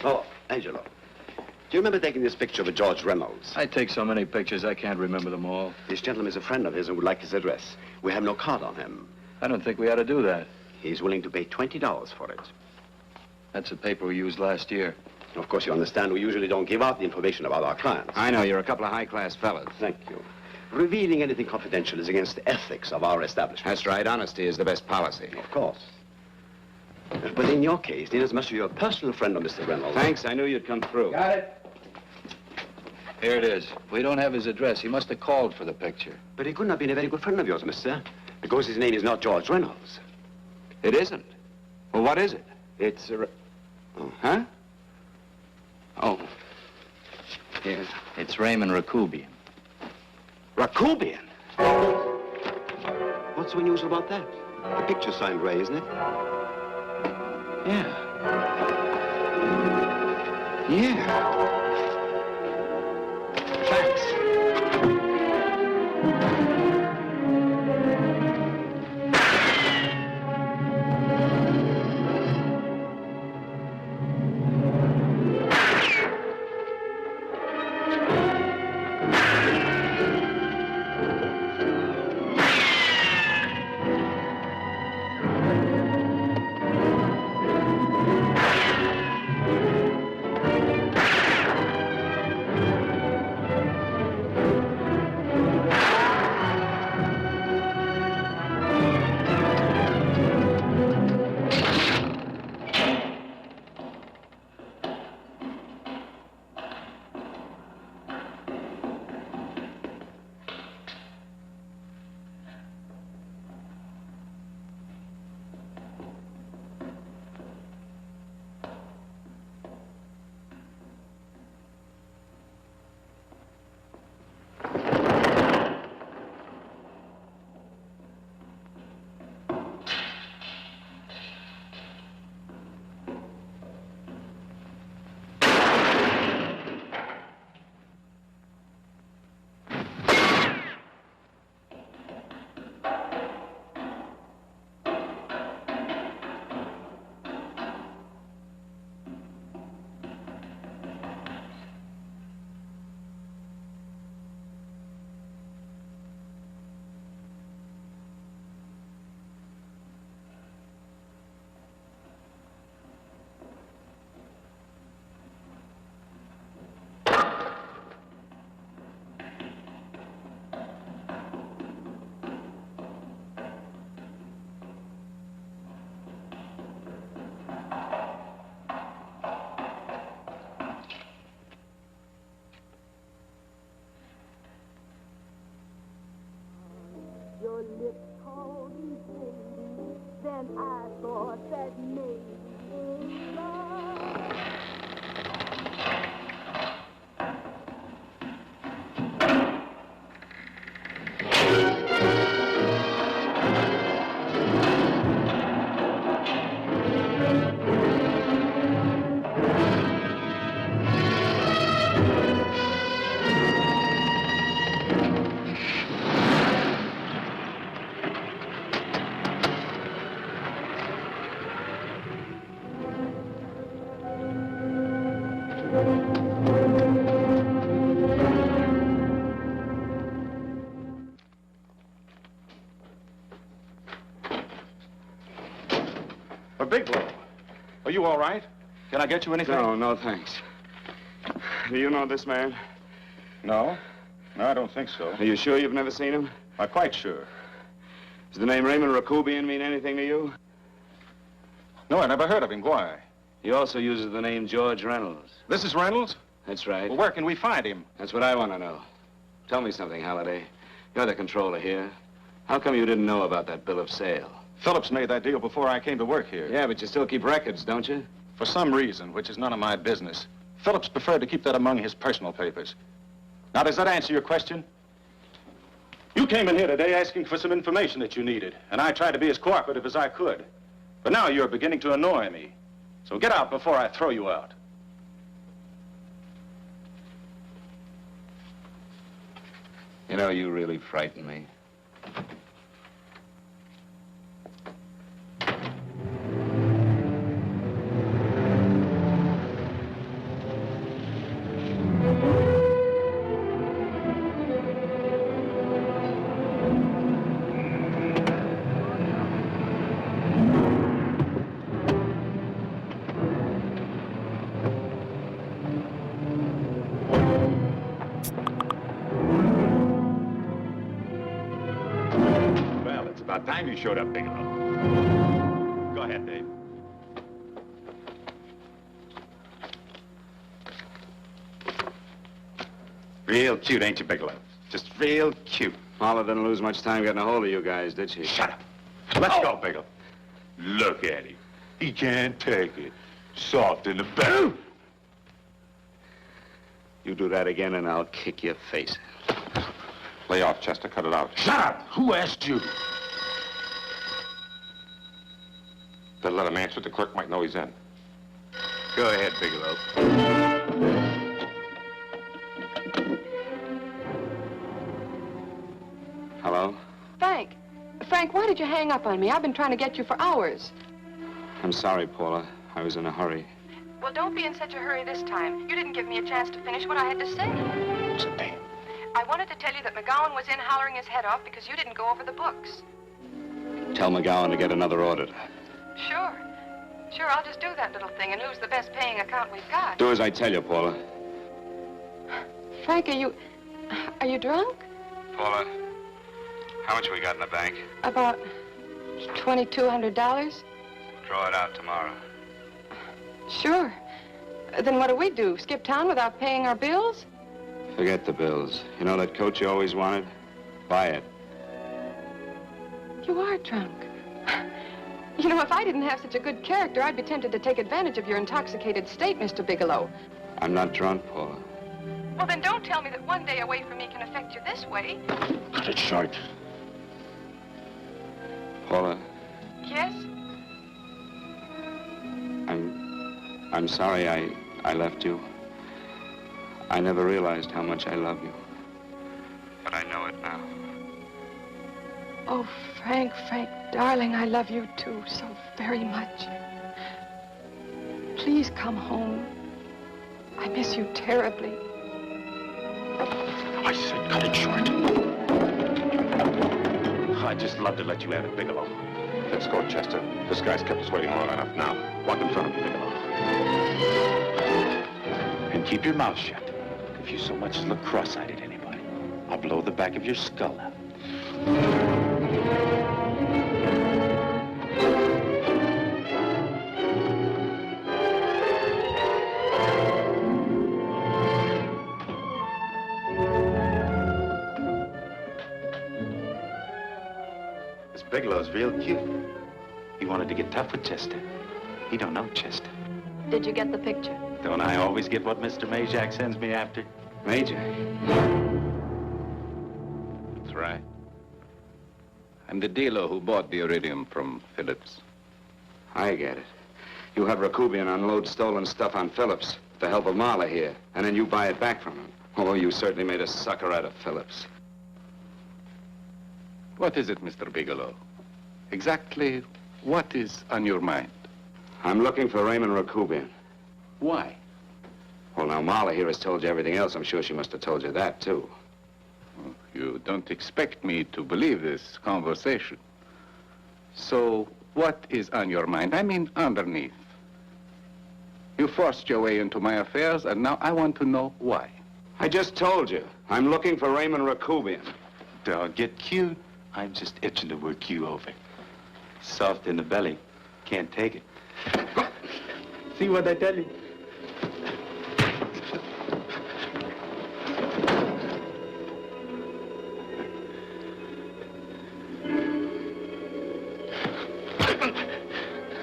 Oh, Angelo. Do you remember taking this picture of George Reynolds? I take so many pictures, I can't remember them all. This gentleman is a friend of his and would like his address. We have no card on him. I don't think we ought to do that. He's willing to pay $20 for it. That's the paper we used last year. Of course, you understand we usually don't give out the information about our clients. I know, you're a couple of high-class fellas. Thank you. Revealing anything confidential is against the ethics of our establishment. That's right. Honesty is the best policy. Of course. But in your case, inasmuch as you're a personal friend of Mr. Reynolds... Thanks. I knew you'd come through. Got it. Here it is. We don't have his address. He must have called for the picture. But he couldn't have been a very good friend of yours, mister, because his name is not George Reynolds. It isn't? Well, what is it? It's a... Oh. Huh? Oh. Here. It's Raymond Rakubian. Rakubian? What's so unusual about that? The picture's signed Ray, isn't it? Yeah. Yeah. Thanks. Your lips called me baby, then I thought that maybe love. you all right? Can I get you anything? No, thanks. Do you know this man? No. No, I don't think so. Are you sure you've never seen him? I'm quite sure. Does the name Raymond Rakubian mean anything to you? No, I never heard of him. Why? He also uses the name George Reynolds. This is Reynolds? That's right. Well, where can we find him? That's what I want to know. Tell me something, Halliday. You're the controller here. How come you didn't know about that bill of sale? Phillips made that deal before I came to work here. Yeah, but you still keep records, don't you? For some reason, which is none of my business, Phillips preferred to keep that among his personal papers. Now, does that answer your question? You came in here today asking for some information that you needed, and I tried to be as cooperative as I could. But now you're beginning to annoy me. So get out before I throw you out. You know, you really frighten me. About time you showed up, Bigelow. Go ahead, Dave. Real cute, ain't you, Bigelow? Just real cute. Paula didn't lose much time getting a hold of you guys, did she? Shut up. Let's go, Bigelow. Look at him. He can't take it. Soft in the back. You do that again and I'll kick your face. Lay off, Chester. Cut it out. Shut up! Who asked you? Better let him answer. The clerk might know he's in. Go ahead, Bigelow. Hello? Frank. Frank, why did you hang up on me? I've been trying to get you for hours. I'm sorry, Paula. I was in a hurry. Well, don't be in such a hurry this time. You didn't give me a chance to finish what I had to say. What's the name? I wanted to tell you that McGowan was in hollering his head off because you didn't go over the books. Tell McGowan to get another auditor. Sure. Sure, I'll just do that little thing and who's the best paying account we've got. Do as I tell you, Paula. Frank, are you drunk? Paula, how much we got in the bank? About $2,200. Draw it out tomorrow. Sure. Then what do? Skip town without paying our bills? Forget the bills. You know that coat you always wanted? Buy it. You are drunk. You know, if I didn't have such a good character, I'd be tempted to take advantage of your intoxicated state, Mr. Bigelow. I'm not drunk, Paula. Well, then don't tell me that one day away from me can affect you this way. Cut it short. Paula, Yes? I'm sorry I left you. I never realized how much I love you. But I know it now. Oh, Frank, darling, I love you too so very much. Please come home. I miss you terribly. I said cut it short. I'd just love to let you have it, Bigelow. Let's go, Chester. This guy's kept us waiting long enough now. Walk in front of me, Bigelow. And keep your mouth shut. If you so much as look cross-eyed at anybody, I'll blow the back of your skull out. This Bigelow's real cute. He wanted to get tough with Chester. He don't know Chester. Did you get the picture? Don't I always get what Mr. Majak sends me after? Major? That's right. I'm the dealer who bought the iridium from Phillips. I get it. You have Rakubian unload stolen stuff on Phillips with the help of Marla here, and then you buy it back from him. Oh, you certainly made a sucker out of Phillips. What is it, Mr. Bigelow? Exactly what is on your mind? I'm looking for Raymond Rakubian. Why? Well, now, Marla here has told you everything else. I'm sure she must have told you that, too. You don't expect me to believe this conversation. So, what is on your mind? I mean, underneath. You forced your way into my affairs, and now I want to know why. I just told you. I'm looking for Raymond Rakubian. Don't get cute. I'm just itching to work you over. Soft in the belly. Can't take it. See what I tell you?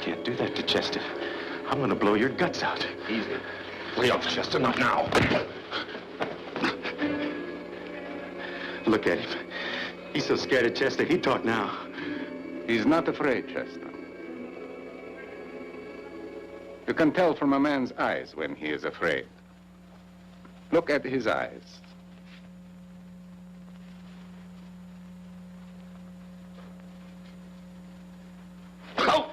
Can't do that to Chester. I'm gonna blow your guts out. Easy. Lay off, Chester, not now. Look at him. He's so scared of Chester, he talk now. He's not afraid, Chester. You can tell from a man's eyes when he is afraid. Look at his eyes. Oh!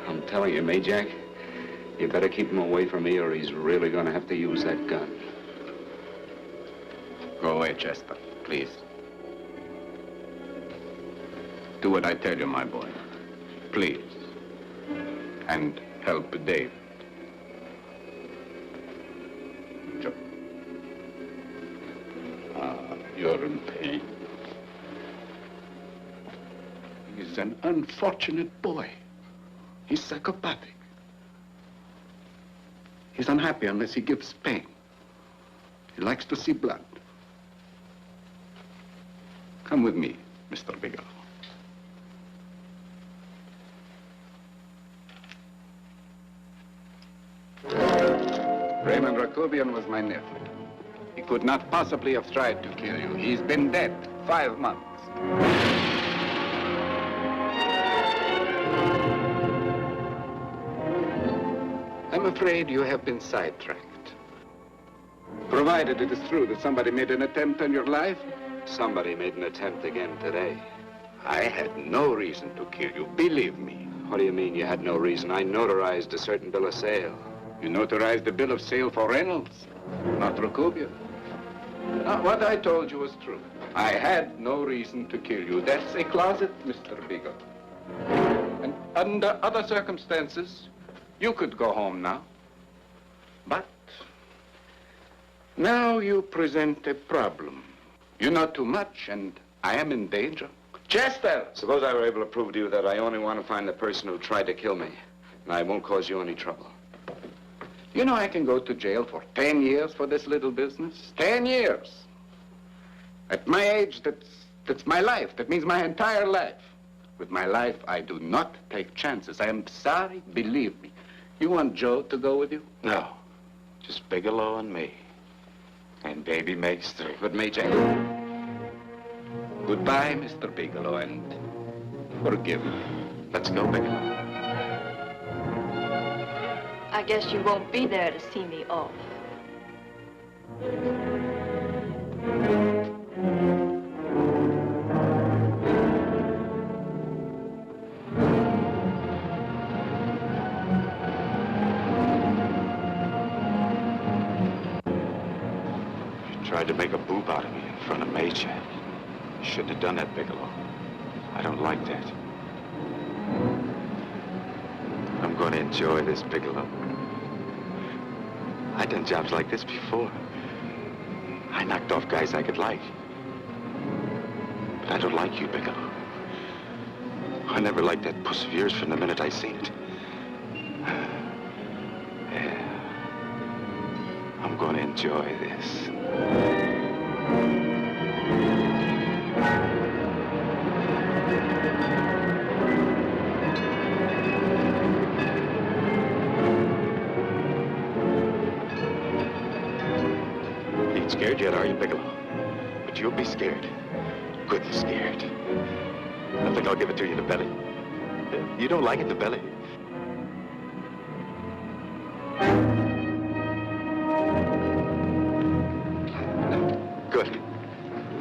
I'm telling you, Majak, you better keep him away from me or he's really gonna have to use that gun. Go away, Chester, please. Do what I tell you, my boy. Please. And help Dave. Joe. You're in pain. He's an unfortunate boy. He's psychopathic. He's unhappy unless he gives pain. He likes to see blood. Come with me, Mr. Bigelow. Raymond Rakubian was my nephew. He could not possibly have tried to kill you. He's been dead 5 months. I'm afraid you have been sidetracked. Provided it is true that somebody made an attempt on your life. Somebody made an attempt again today. I had no reason to kill you, believe me. What do you mean you had no reason? I notarized a certain bill of sale. You notarized the bill of sale for Reynolds, not Rakubian. Now, what I told you was true. I had no reason to kill you. That's a closet, Mr. Bigelow. And under other circumstances, you could go home now. But now you present a problem. You know too much, and I am in danger. Chester! Suppose I were able to prove to you that I only want to find the person who tried to kill me, and I won't cause you any trouble. You know I can go to jail for 10 years for this little business. 10 years. At my age, that's my life. That means my entire life. With my life, I do not take chances. I am sorry, believe me. You want Joe to go with you? No. Just Bigelow and me. And baby makes 3. But Major... Goodbye, Mr. Bigelow, and forgive me. Let's go, Bigelow. I guess you won't be there to see me off. You tried to make a boob out of me in front of Major. You shouldn't have done that, Bigelow. I don't like that. I'm going to enjoy this, Bigelow. I've done jobs like this before. I knocked off guys I could like. But I don't like you, Bigelow. I never liked that puss of yours from the minute I seen it. Yeah. I'm going to enjoy this. Scared yet, are you, Bigelow? But you'll be scared. Good and scared. I think I'll give it to you in the belly. You don't like it in the belly? Good.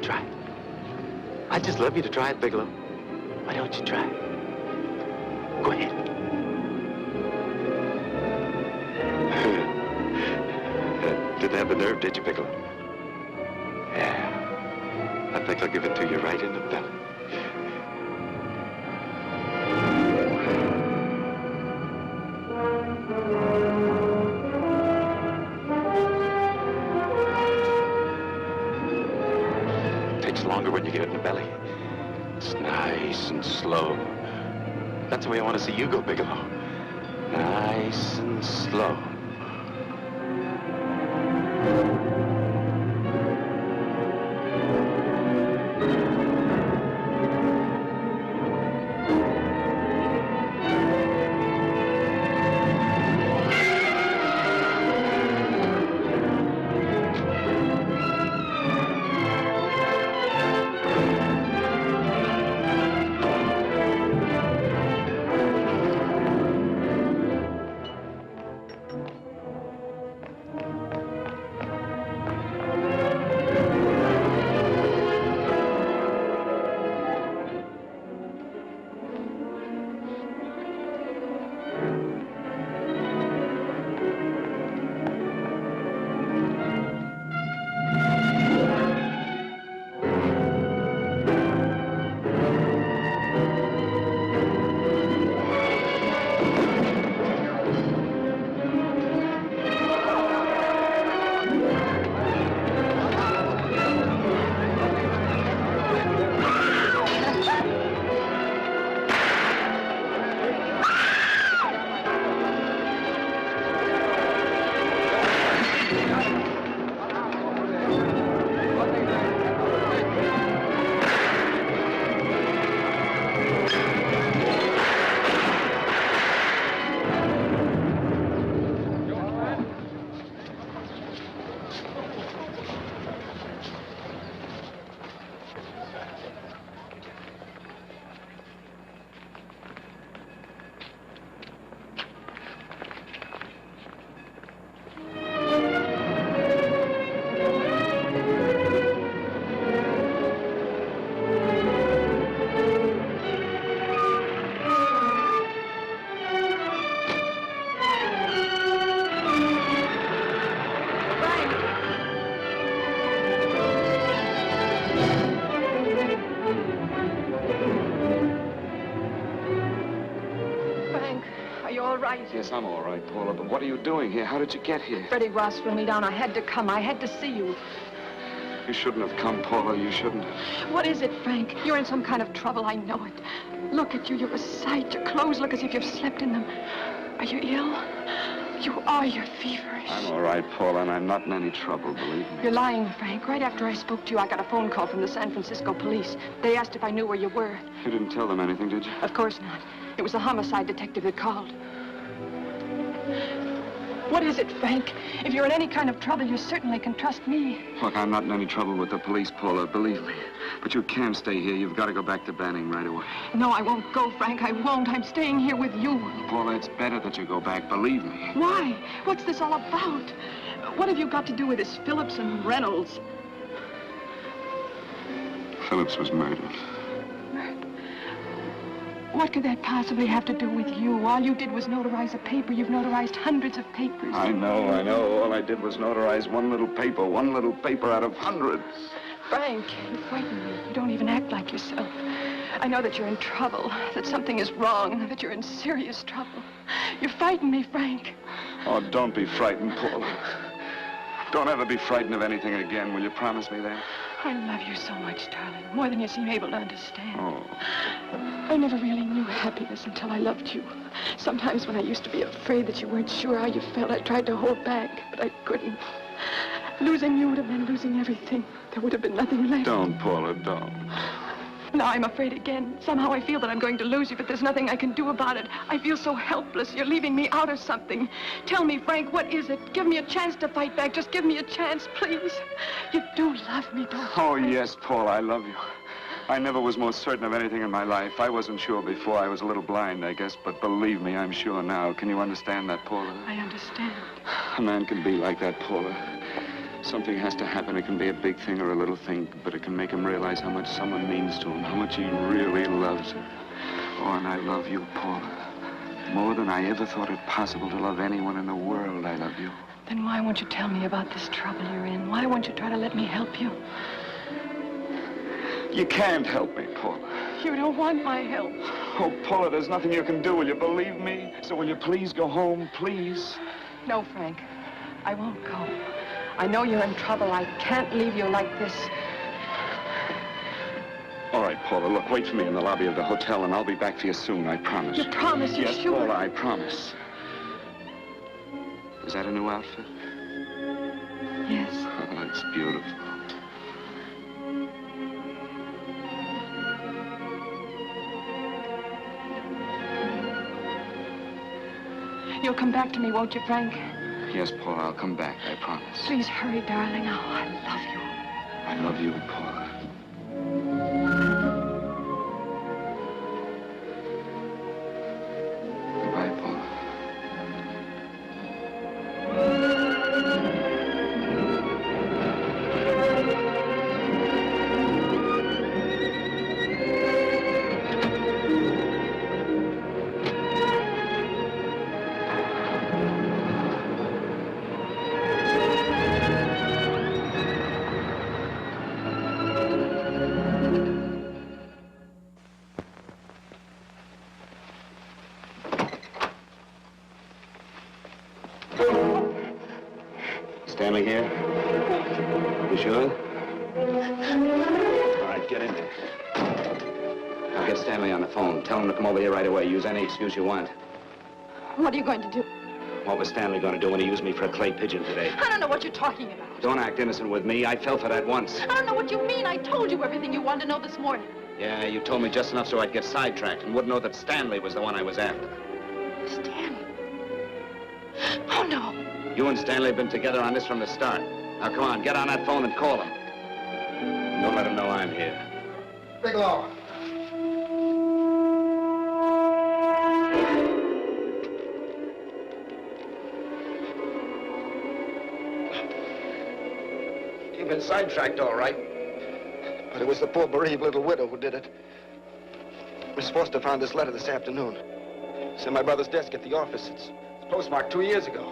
Try it. I'd just love you to try it, Bigelow. Why don't you try it? Go ahead. Didn't have the nerve, did you, Bigelow? Yeah. I think I'll give it to you right in the belly. longer when you get it in the belly. It's nice and slow. That's the way I want to see you go, Bigelow. Nice and slow. Yes, I'm all right, Paula, but what are you doing here? How did you get here? Freddie Ross threw me down. I had to come. I had to see you. You shouldn't have come, Paula. You shouldn't have. What is it, Frank? You're in some kind of trouble. I know it. Look at you. You're a sight. Your clothes look as if you've slept in them. Are you ill? You are. You're feverish. I'm all right, Paula, and I'm not in any trouble, believe me. You're lying, Frank. Right after I spoke to you, I got a phone call from the San Francisco police. They asked if I knew where you were. You didn't tell them anything, did you? Of course not. It was the homicide detective that called. What is it, Frank? If you're in any kind of trouble, you certainly can trust me. Look, I'm not in any trouble with the police, Paula, believe me. But you can't stay here. You've got to go back to Banning right away. No, I won't go, Frank. I won't. I'm staying here with you. Paula, it's better that you go back, believe me. Why? What's this all about? What have you got to do with this Phillips and Reynolds? Phillips was murdered. What could that possibly have to do with you? All you did was notarize a paper. You've notarized hundreds of papers. I know. All I did was notarize one little paper out of hundreds. Frank, you frighten me. You don't even act like yourself. I know that you're in trouble, that something is wrong, that you're in serious trouble. You frighten me, Frank. Oh, don't be frightened, Paula. Don't ever be frightened of anything again. Will you promise me that? I love you so much, darling. More than you seem able to understand. Oh. I never really knew happiness until I loved you. Sometimes when I used to be afraid that you weren't sure how you felt, I tried to hold back, but I couldn't. Losing you would have meant losing everything. There would have been nothing left. Don't, Paula, don't. Now I'm afraid again. Somehow I feel that I'm going to lose you, but there's nothing I can do about it. I feel so helpless. You're leaving me out of something. Tell me, Frank, what is it? Give me a chance to fight back. Just give me a chance, please. You do love me, don't you? Oh, yes, Paula, I love you. I never was more certain of anything in my life. I wasn't sure before. I was a little blind, I guess, but believe me, I'm sure now. Can you understand that, Paula? I understand. A man can be like that, Paula. Something has to happen. It can be a big thing or a little thing, but it can make him realize how much someone means to him, how much he really loves her. Oh, and I love you, Paula. More than I ever thought it possible to love anyone in the world, I love you. Then why won't you tell me about this trouble you're in? Why won't you try to let me help you? You can't help me, Paula. You don't want my help. Oh, Paula, there's nothing you can do. Will you believe me? So will you please go home, please? No, Frank. I won't go. I know you're in trouble. I can't leave you like this. Paula, look, wait for me in the lobby of the hotel, and I'll be back for you soon, I promise. You promise? You're yes, sure? Paula, I promise. Is that a new outfit? Yes. Oh, it's beautiful. You'll come back to me, won't you, Frank? Yes, Paula, I'll come back, I promise. Please hurry, darling. Oh, I love you. I love you, Paula. Goodbye, Paula. Stanley here? You sure? All right, get in there. Now get Stanley on the phone. Tell him to come over here right away. Use any excuse you want. What are you going to do? What was Stanley going to do when he used me for a clay pigeon today? I don't know what you're talking about. Don't act innocent with me. I fell for that once. I don't know what you mean. I told you everything you wanted to know this morning. Yeah, you told me just enough so I'd get sidetracked and wouldn't know that Stanley was the one I was after. Stanley? Oh, no. You and Stanley have been together on this from the start. Now, come on, get on that phone and call him. Don't let him know I'm here. Bigelow. You've been sidetracked, all right. But it was the poor bereaved little widow who did it. Miss Foster found this letter this afternoon. It's in my brother's desk at the office. It's postmarked 2 years ago.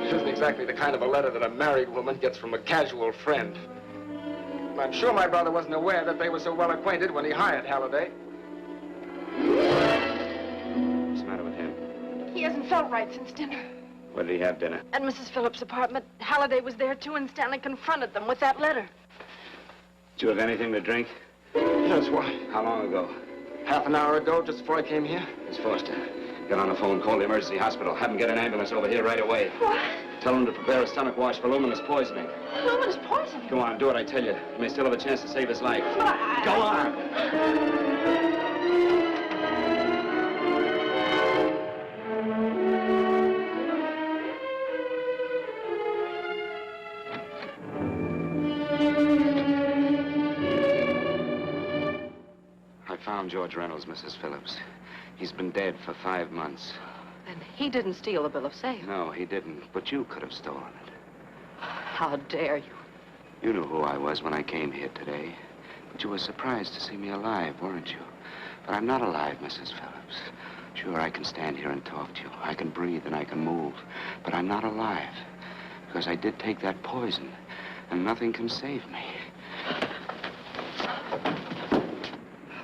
It isn't exactly the kind of a letter that a married woman gets from a casual friend. I'm sure my brother wasn't aware that they were so well acquainted when he hired Halliday. What's the matter with him? He hasn't felt right since dinner. Where did he have dinner? At Mrs. Phillips' apartment, Halliday was there, too, and Stanley confronted them with that letter. Did you have anything to drink? Yes, why? How long ago? Half an hour ago, just before I came here. Miss Foster, get on the phone, call the emergency hospital. Have them get an ambulance over here right away. What? Tell them to prepare a stomach wash for luminous poisoning. Luminous poisoning? Go on, do what I tell you. You may still have a chance to save his life. Go on! I found George Reynolds, Mrs. Phillips. He's been dead for 5 months. And he didn't steal the bill of sale. No, he didn't. But you could have stolen it. How dare you? You knew who I was when I came here today. But you were surprised to see me alive, weren't you? But I'm not alive, Mrs. Phillips. Sure, I can stand here and talk to you. I can breathe and I can move. But I'm not alive. Because I did take that poison. And nothing can save me.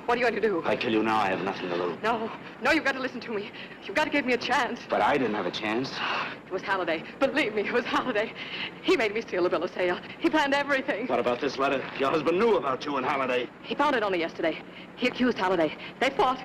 What are you going to do? If I kill you now, I have nothing to lose. No, you've got to listen to me. You've got to give me a chance. But I didn't have a chance. It was Halliday. Believe me, it was Halliday. He made me steal the bill of sale. He planned everything. What about this letter? Your husband knew about you and Halliday. He found it only yesterday. He accused Halliday. They fought,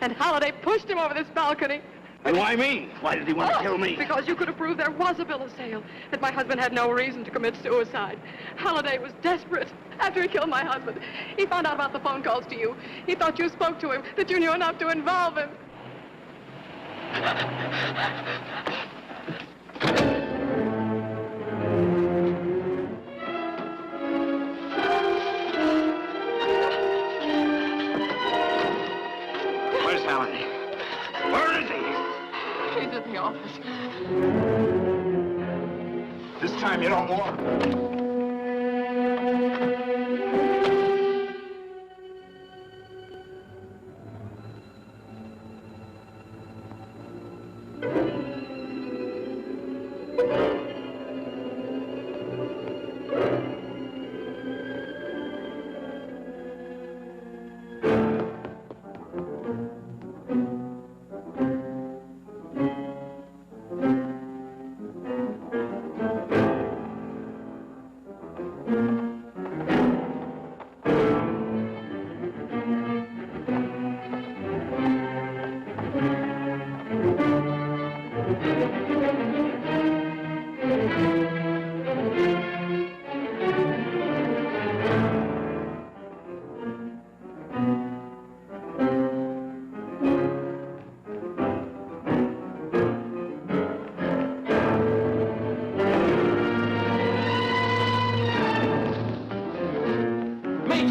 and Halliday pushed him over this balcony. And why me? Why did he want to kill me? Because you could have proved there was a bill of sale, that my husband had no reason to commit suicide. Halliday was desperate. After he killed my husband, he found out about the phone calls to you. He thought you spoke to him, that you knew enough to involve him. Where's Halliday? Where is he? He's at the office. This time you don't want.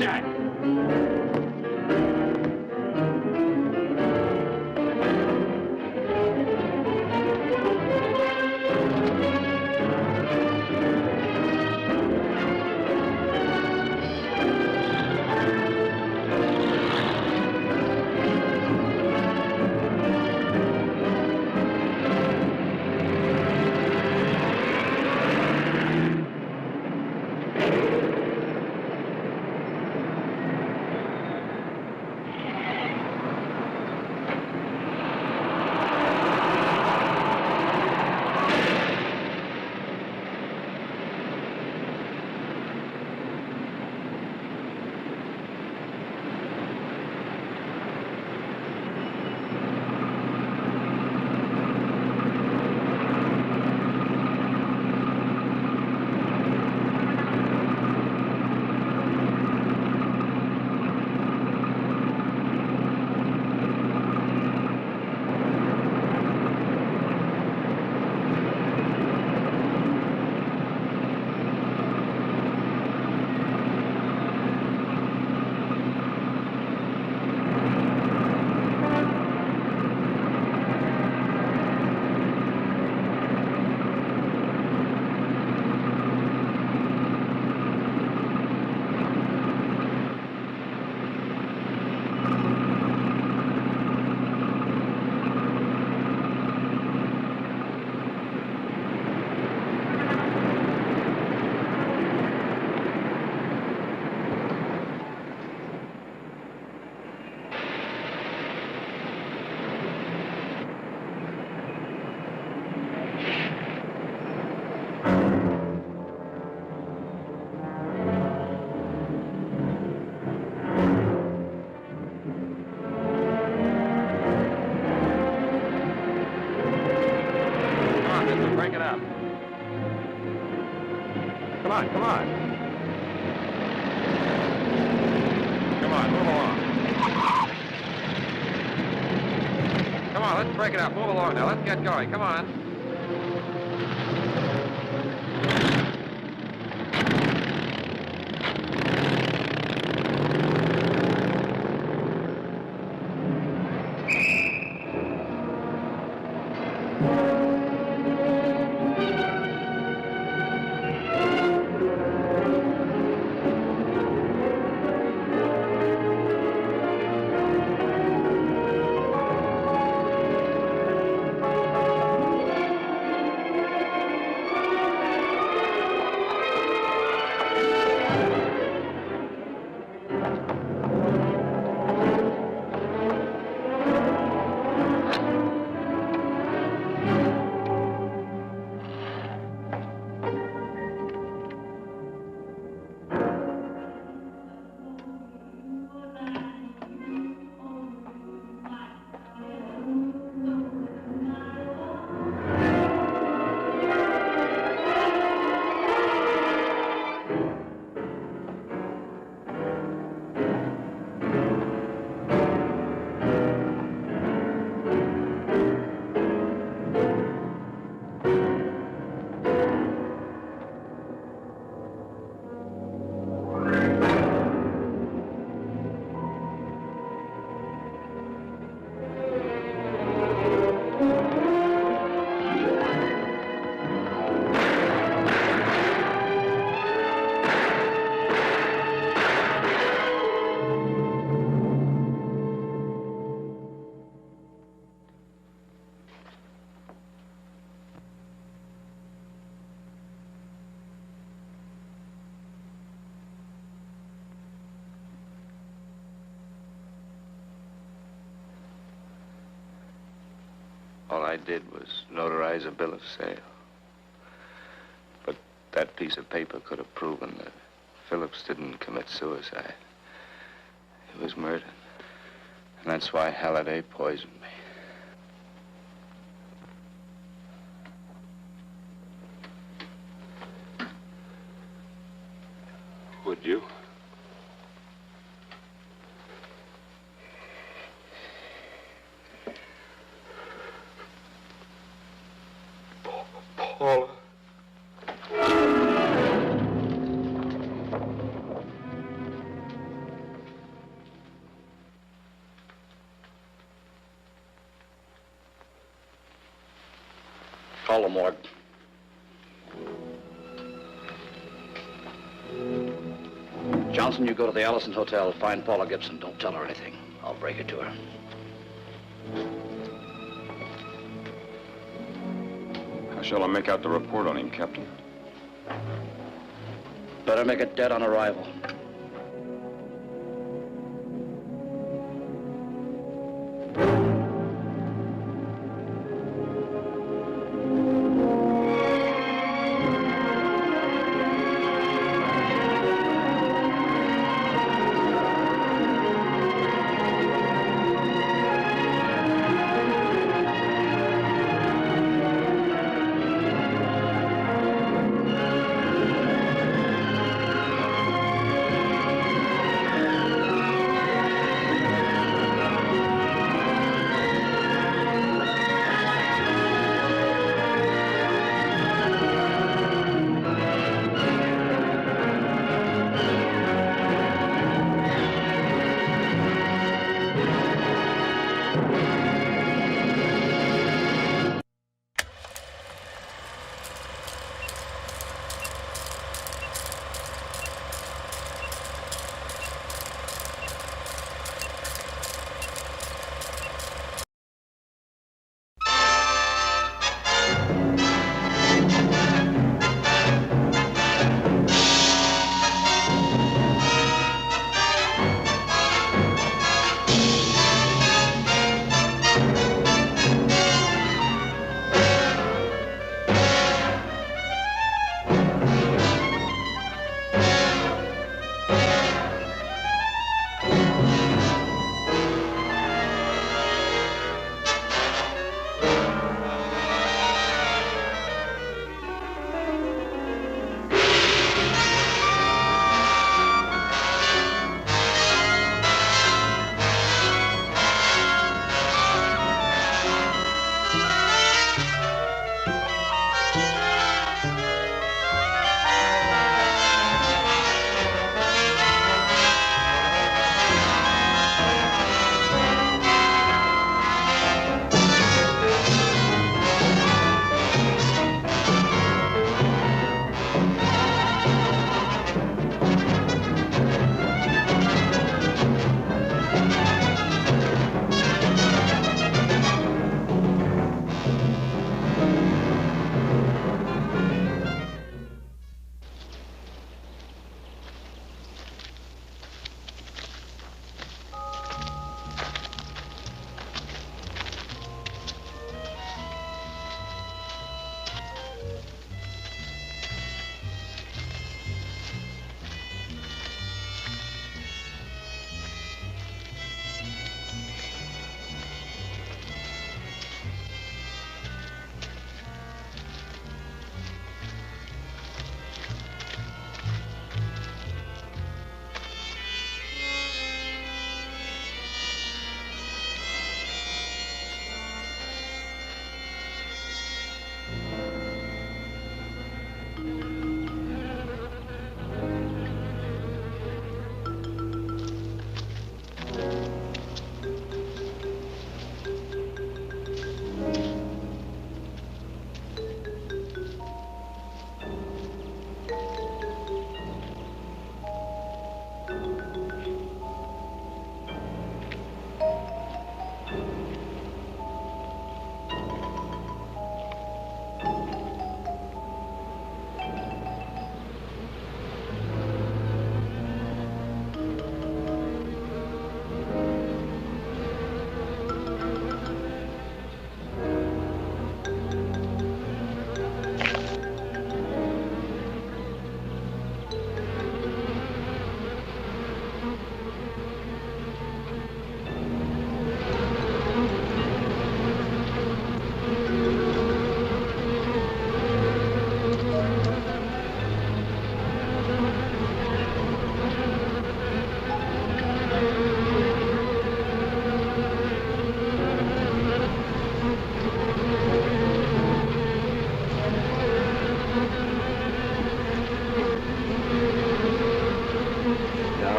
Jack! Come on, come on. Come on, move along. Come on, let's break it up. Move along now. Let's get going. Come on. All I did was notarize a bill of sale. But that piece of paper could have proven that Phillips didn't commit suicide. He was murdered. And that's why Halliday poisoned me. Would you? Paula. Apollo morgue. Johnson, you go to the Allison Hotel, find Paula Gibson. Don't tell her anything. I'll break it to her. How shall I make out the report on him, Captain? Better make it dead on arrival.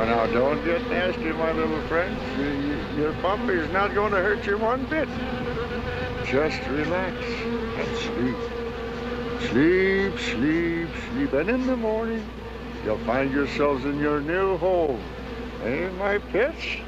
Now, don't get nasty, my little friend. Your puppy is not going to hurt you one bit. Just relax and sleep. Sleep, sleep, sleep. And in the morning, you'll find yourselves in your new home. Ain't my pitch?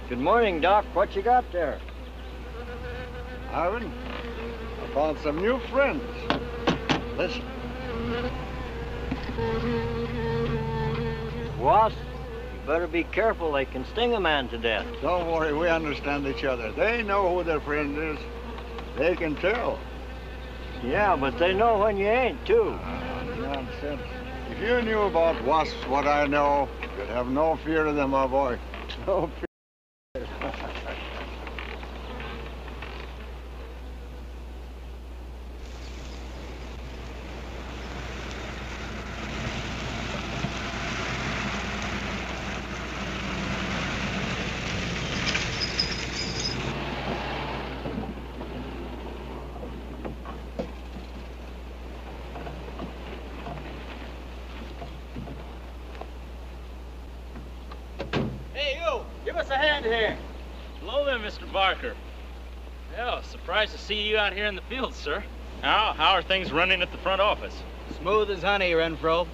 Good morning, Doc. What you got there? Ivan, I found some new friends. Listen. Wasps? You better be careful. They can sting a man to death. Don't worry, we understand each other. They know who their friend is. They can tell. Yeah, but they know when you ain't, too. Nonsense. If you knew about wasps what I know, you'd have no fear of them, my boy. No fear. Barker. Yeah, surprised to see you out here in the field, sir. How are things running at the front office? Smooth as honey, Renfro.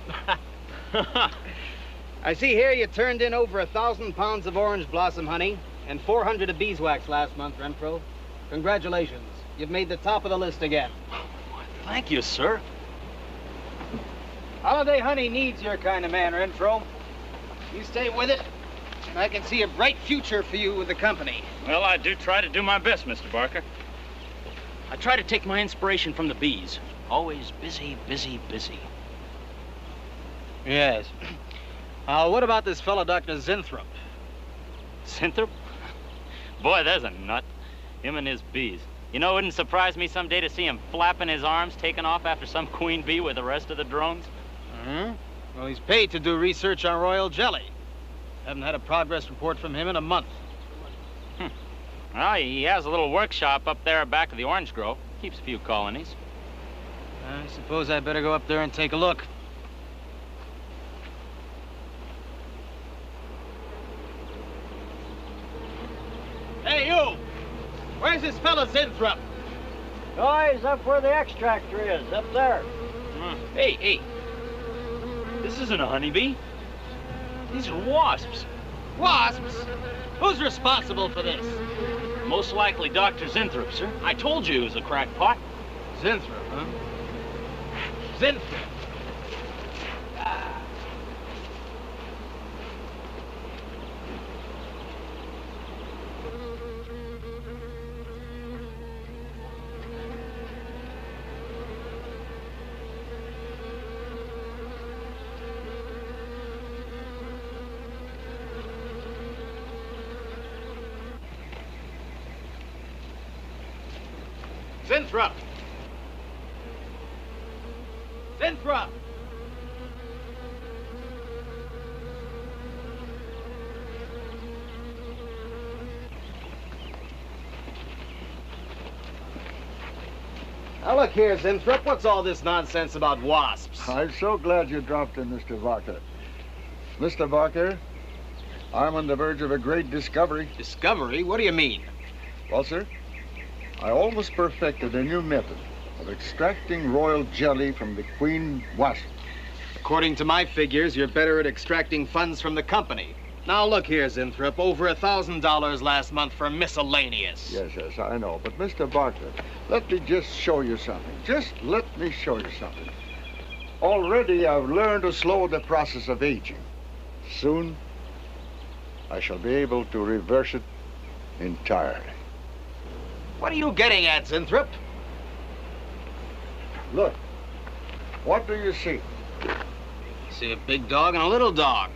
I see here you turned in over 1,000 pounds of orange blossom honey and 400 of beeswax last month, Renfro. Congratulations. You've made the top of the list again. Thank you, sir. Holiday honey needs your kind of man, Renfro. You stay with it, and I can see a bright future for you with the company. Well, I do try to do my best, Mr. Barker. I try to take my inspiration from the bees. Always busy, busy, busy. Yes. What about this fellow, Dr. Zinthrop? Zinthrop? Boy, there's a nut. Him and his bees. You know, it wouldn't surprise me someday to see him flapping his arms, taking off after some queen bee with the rest of the drones. Well, he's paid to do research on royal jelly. Haven't had a progress report from him in a month. Well, he has a little workshop up there back of the orange grove. Keeps a few colonies. I suppose I better go up there and take a look. Hey, you! Where's this fella Zinthrop? Oh, he's up where the extractor is, up there. Hey. This isn't a honeybee. These are wasps. Wasps? Who's responsible for this? Most likely Dr. Zinthrop, sir. I told you he was a crackpot. Zinthrop, huh? Zinthrop. Zinthrop! Zinthrop! Now look here, Zinthrop, what's all this nonsense about wasps? I'm so glad you dropped in, Mr. Barker. Mr. Barker, I'm on the verge of a great discovery. Discovery? What do you mean? Well, sir, I almost perfected a new method of extracting royal jelly from the queen wasp. According to my figures, you're better at extracting funds from the company. Now look here, Zinthrop, over $1,000 last month for miscellaneous. Yes, I know. But, Mr. Barker, let me just show you something. Just let me show you something. Already I've learned to slow the process of aging. Soon, I shall be able to reverse it entirely. What are you getting at, Zinthrop? Look, what do you see? I see a big dog and a little dog.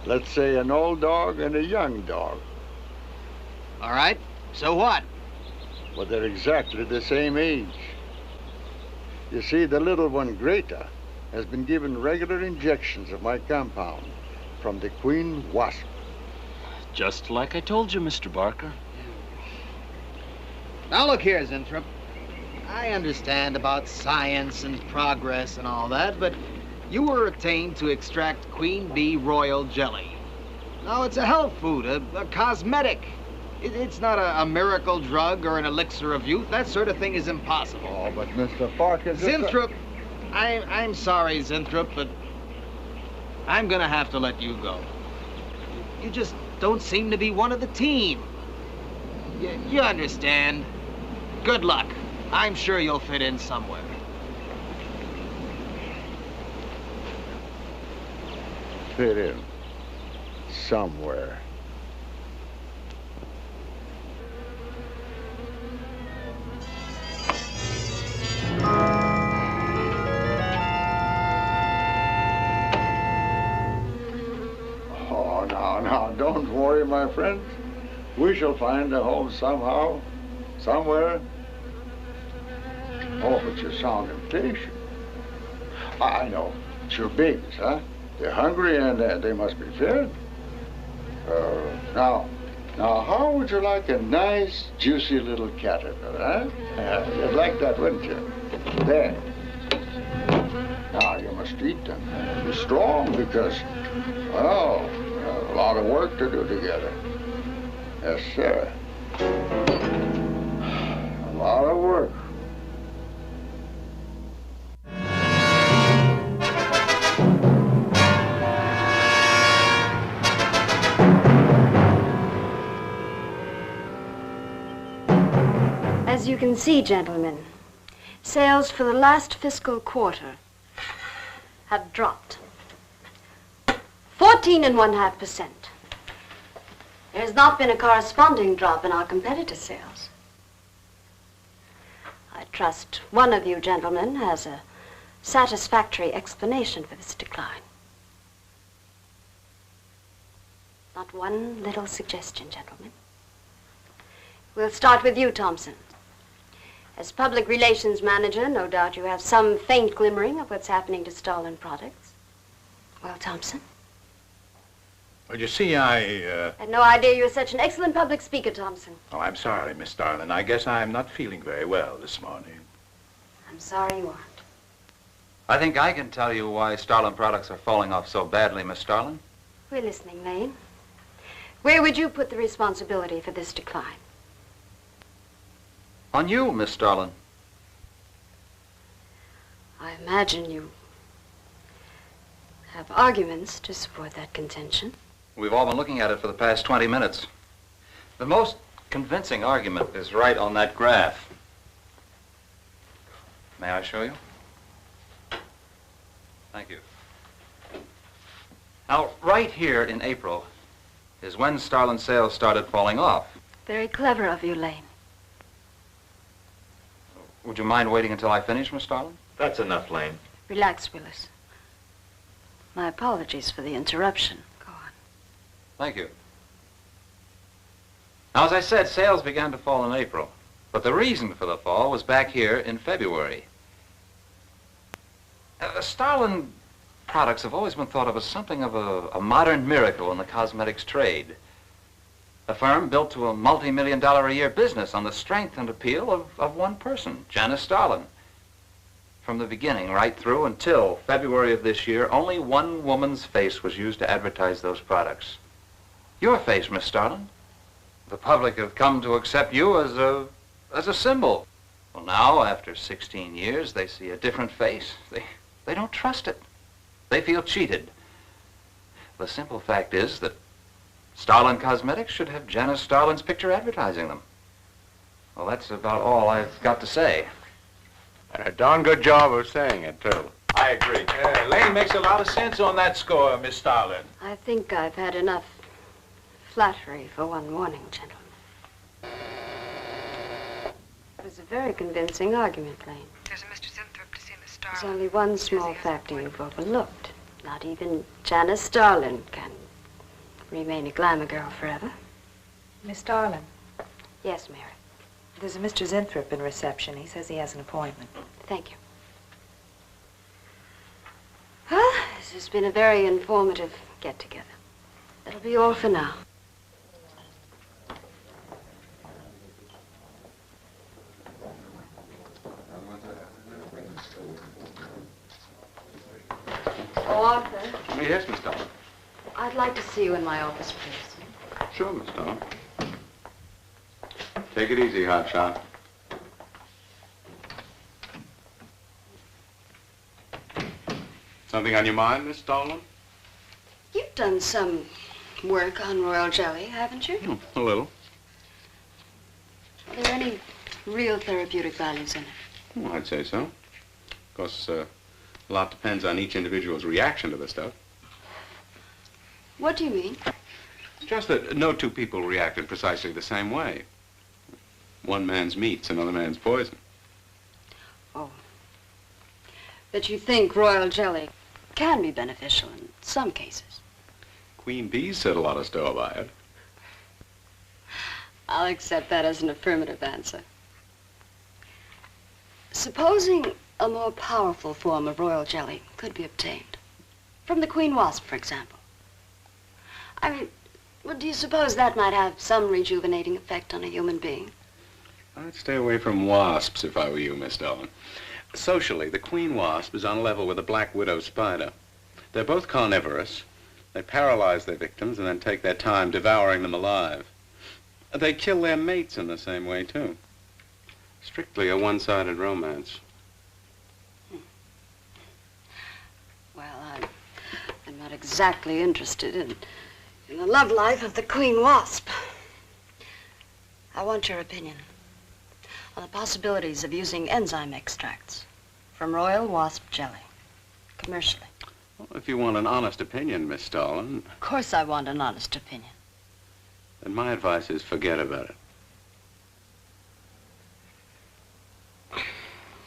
Let's say an old dog and a young dog. All right, so what? Well, they're exactly the same age. You see, the little one, Greta, has been given regular injections of my compound from the queen wasp. Just like I told you, Mr. Barker. Now look here, Zinthrop. I understand about science and progress and all that, but you were attained to extract queen bee royal jelly. Now, it's a health food, a cosmetic. It's not a miracle drug or an elixir of youth. That sort of thing is impossible. Oh, but Mr. Barker... Zinthrop, I'm sorry, Zinthrop, but I'm gonna have to let you go. You just don't seem to be one of the team. You understand. Good luck. I'm sure you'll fit in somewhere. Fit in somewhere. Oh, now, don't worry, my friends. We shall find a home somehow, somewhere. Oh, but you sound impatient. I know. It's your babies, huh? They're hungry and they must be fed. Now, how would you like a nice, juicy little caterpillar, huh? You'd like that, wouldn't you? There. Now, you must eat them. Be strong because, well, we have a lot of work to do together. Yes, sir. A lot of work. As you can see, gentlemen, sales for the last fiscal quarter have dropped 14.5%. There has not been a corresponding drop in our competitor sales. I trust one of you gentlemen has a satisfactory explanation for this decline. Not one little suggestion, gentlemen. We'll start with you, Thompson. As public relations manager, no doubt you have some faint glimmering of what's happening to Starlin Products. Well, Thompson? Well, you see, I had no idea you were such an excellent public speaker, Thompson. Oh, I'm sorry, Miss Starlin. I guess I'm not feeling very well this morning. I'm sorry you aren't. I think I can tell you why Starlin products are falling off so badly, Miss Starlin. We're listening, Lane. Where would you put the responsibility for this decline? On you, Miss Starlin. I imagine you have arguments to support that contention. We've all been looking at it for the past 20 minutes. The most convincing argument is right on that graph. May I show you? Thank you. Now, right here in April is when Starlin sales started falling off. Very clever of you, Lane. Would you mind waiting until I finish, Miss Starlin? That's enough, Lane. Relax, Willis. My apologies for the interruption. Go on. Thank you. Now, as I said, sales began to fall in April. But the reason for the fall was back here in February. Starlin products have always been thought of as something of a modern miracle in the cosmetics trade. A firm built to a multi-million-dollar-a-year business on the strength and appeal of one person, Janice Starlin. From the beginning, right through until February of this year, only one woman's face was used to advertise those products. Your face, Miss Starlin. The public have come to accept you as a symbol. Well, now, after 16 years, they see a different face. They don't trust it. They feel cheated. The simple fact is that Starlin Cosmetics should have Janice Starlin's picture advertising them. Well, that's about all I've got to say. And a darn good job of saying it, too. I agree. Lane makes a lot of sense on that score, Miss Starlin. I think I've had enough flattery for one morning, gentlemen. It was a very convincing argument, Lane. There's a Mr. Zinthrop to see Miss Starlin. There's only one small factor you've overlooked. Not even Janice Starlin can remain a glamour girl forever. Miss Starlin. Yes, Mary. There's a Mr. Zinthrop in reception. He says he has an appointment. Thank you. Well, this has been a very informative get-together. That'll be all for now. Oh, Arthur. Yes, Miss Starlin. I'd like to see you in my office, please. Sure, Miss Starlin. Take it easy, hotshot. Something on your mind, Miss Starlin? You've done some work on royal jelly, haven't you? A little. Are there any real therapeutic values in it? Well, I'd say so. Of course, a lot depends on each individual's reaction to the stuff. What do you mean? Just that no two people react in precisely the same way. One man's meat's another man's poison. Oh. But you think royal jelly can be beneficial in some cases? Queen Bee's set a lot of store by it. I'll accept that as an affirmative answer. Supposing a more powerful form of royal jelly could be obtained. From the queen wasp, for example. I mean, well, do you suppose that might have some rejuvenating effect on a human being? I'd stay away from wasps if I were you, Miss Starlin. Socially, the queen wasp is on a level with the black widow spider. They're both carnivorous. They paralyze their victims and then take their time devouring them alive. They kill their mates in the same way, too. Strictly a one-sided romance. Well, I'm not exactly interested in the love life of the queen wasp. I want your opinion on the possibilities of using enzyme extracts from royal wasp jelly, commercially. Well, if you want an honest opinion, Miss Starlin... Of course I want an honest opinion. Then my advice is forget about it.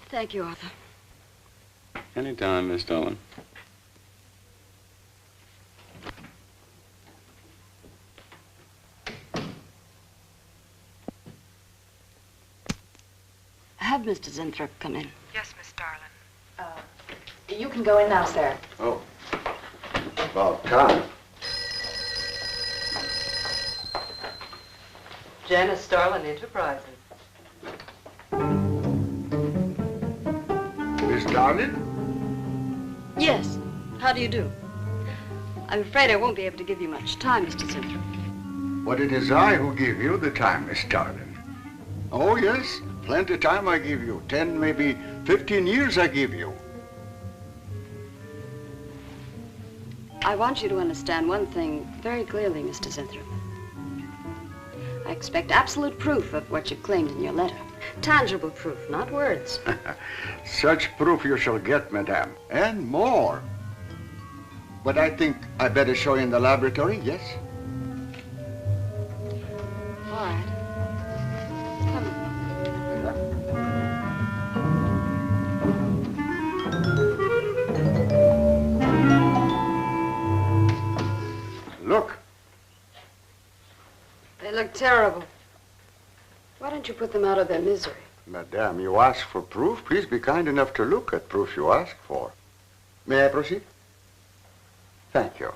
Thank you, Arthur. Anytime, Miss Starlin. Have Mr. Zinthrop come in. Yes, Miss Starlin. You can go in now, sir. Oh. About time. Janice Starlin Enterprises. Miss Starlin? Yes. How do you do? I'm afraid I won't be able to give you much time, Mr. Zinthrop. But it is I who give you the time, Miss Starlin. Oh, yes. Plenty of time I give you. 10, maybe 15 years I give you. I want you to understand one thing very clearly, Mr. Zinthrop. I expect absolute proof of what you claimed in your letter. Tangible proof, not words. Such proof you shall get, madame. And more. But I think I better show you in the laboratory, yes? All right. Look. They look terrible. Why don't don't you put them out of their misery? Madame, you ask for proof. Please be kind enough to look at proof you ask for. May I proceed? Thank you.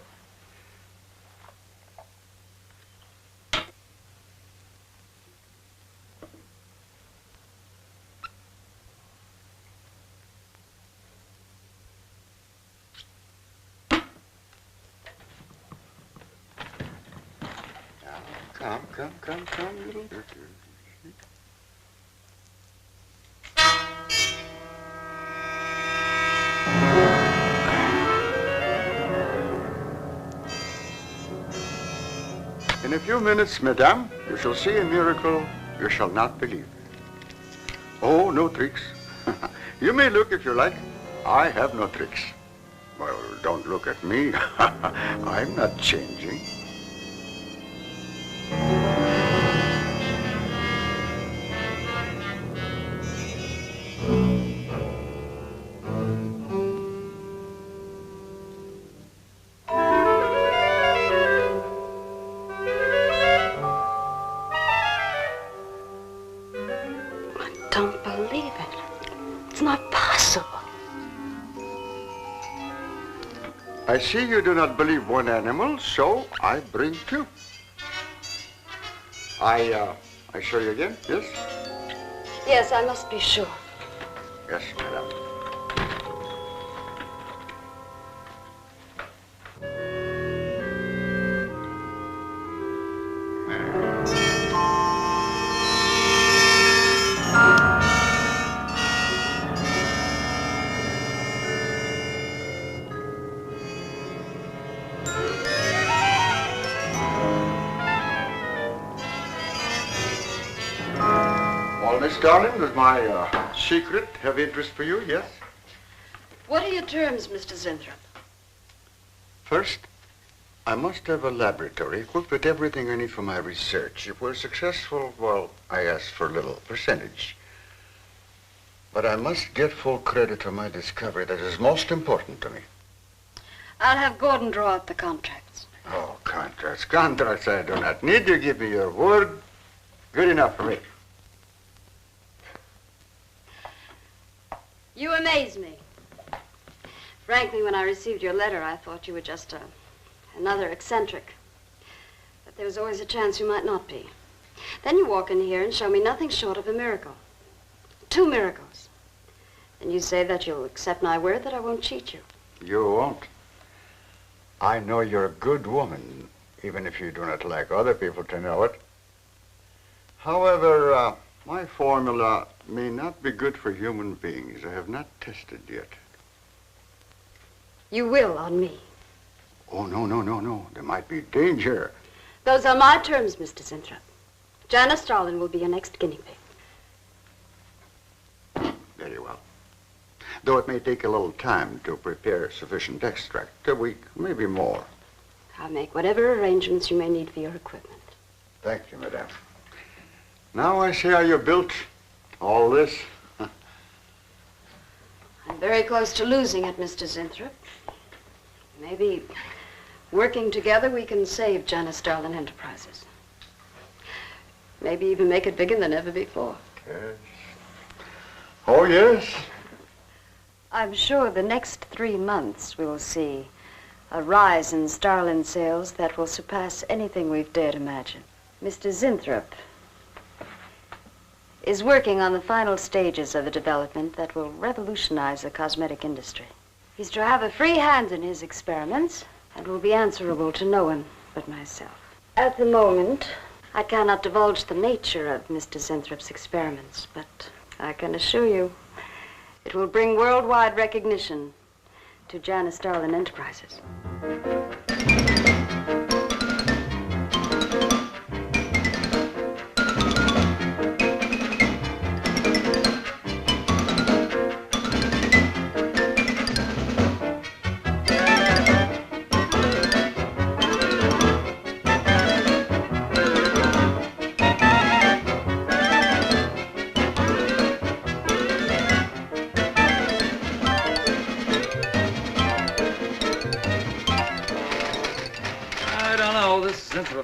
Come, little. In a few minutes, madame, you shall see a miracle you shall not believe. Oh, no tricks. You may look if you like. I have no tricks. Well, don't look at me. I'm not changing. Don't believe it. It's not possible. I see you do not believe one animal, so I bring two. I show you again, yes? Yes, I must be sure. Yes, madame. Miss Darling, does my secret have interest for you, yes? What are your terms, Mr. Zinthrop? First, I must have a laboratory equipped with everything I need for my research. If we're successful, well, I ask for a little percentage. But I must get full credit for my discovery. That is most important to me. I'll have Gordon draw up the contracts. Oh, contracts. Contracts I do not need. You give me your word. Good enough for me. You amaze me. Frankly, when I received your letter, I thought you were just another eccentric. But there was always a chance you might not be. Then you walk in here and show me nothing short of a miracle. 2 miracles. And you say that you'll accept my word that I won't cheat you. You won't. I know you're a good woman, even if you do not like other people to know it. However, my formula may not be good for human beings. I have not tested yet. You will on me. Oh, no. There might be danger. Those are my terms, Mr. Zinthrop. Janice Starlin will be your next guinea pig. Very well. Though it may take a little time to prepare sufficient extract. A week, maybe more. I'll make whatever arrangements you may need for your equipment. Thank you, madame. Now I see how you built all this. I'm very close to losing it, Mr. Zinthrop. Maybe working together we can save Janice Starlin Enterprises. Maybe even make it bigger than ever before. Yes. Oh, yes. I'm sure the next 3 months we will see a rise in Starlin sales that will surpass anything we've dared imagine. Mr. Zinthrop is working on the final stages of a development that will revolutionize the cosmetic industry. He's to have a free hand in his experiments and will be answerable to no one but myself. At the moment, I cannot divulge the nature of Mr. Zinthrop's experiments, but I can assure you it will bring worldwide recognition to Janice Starlin Enterprises.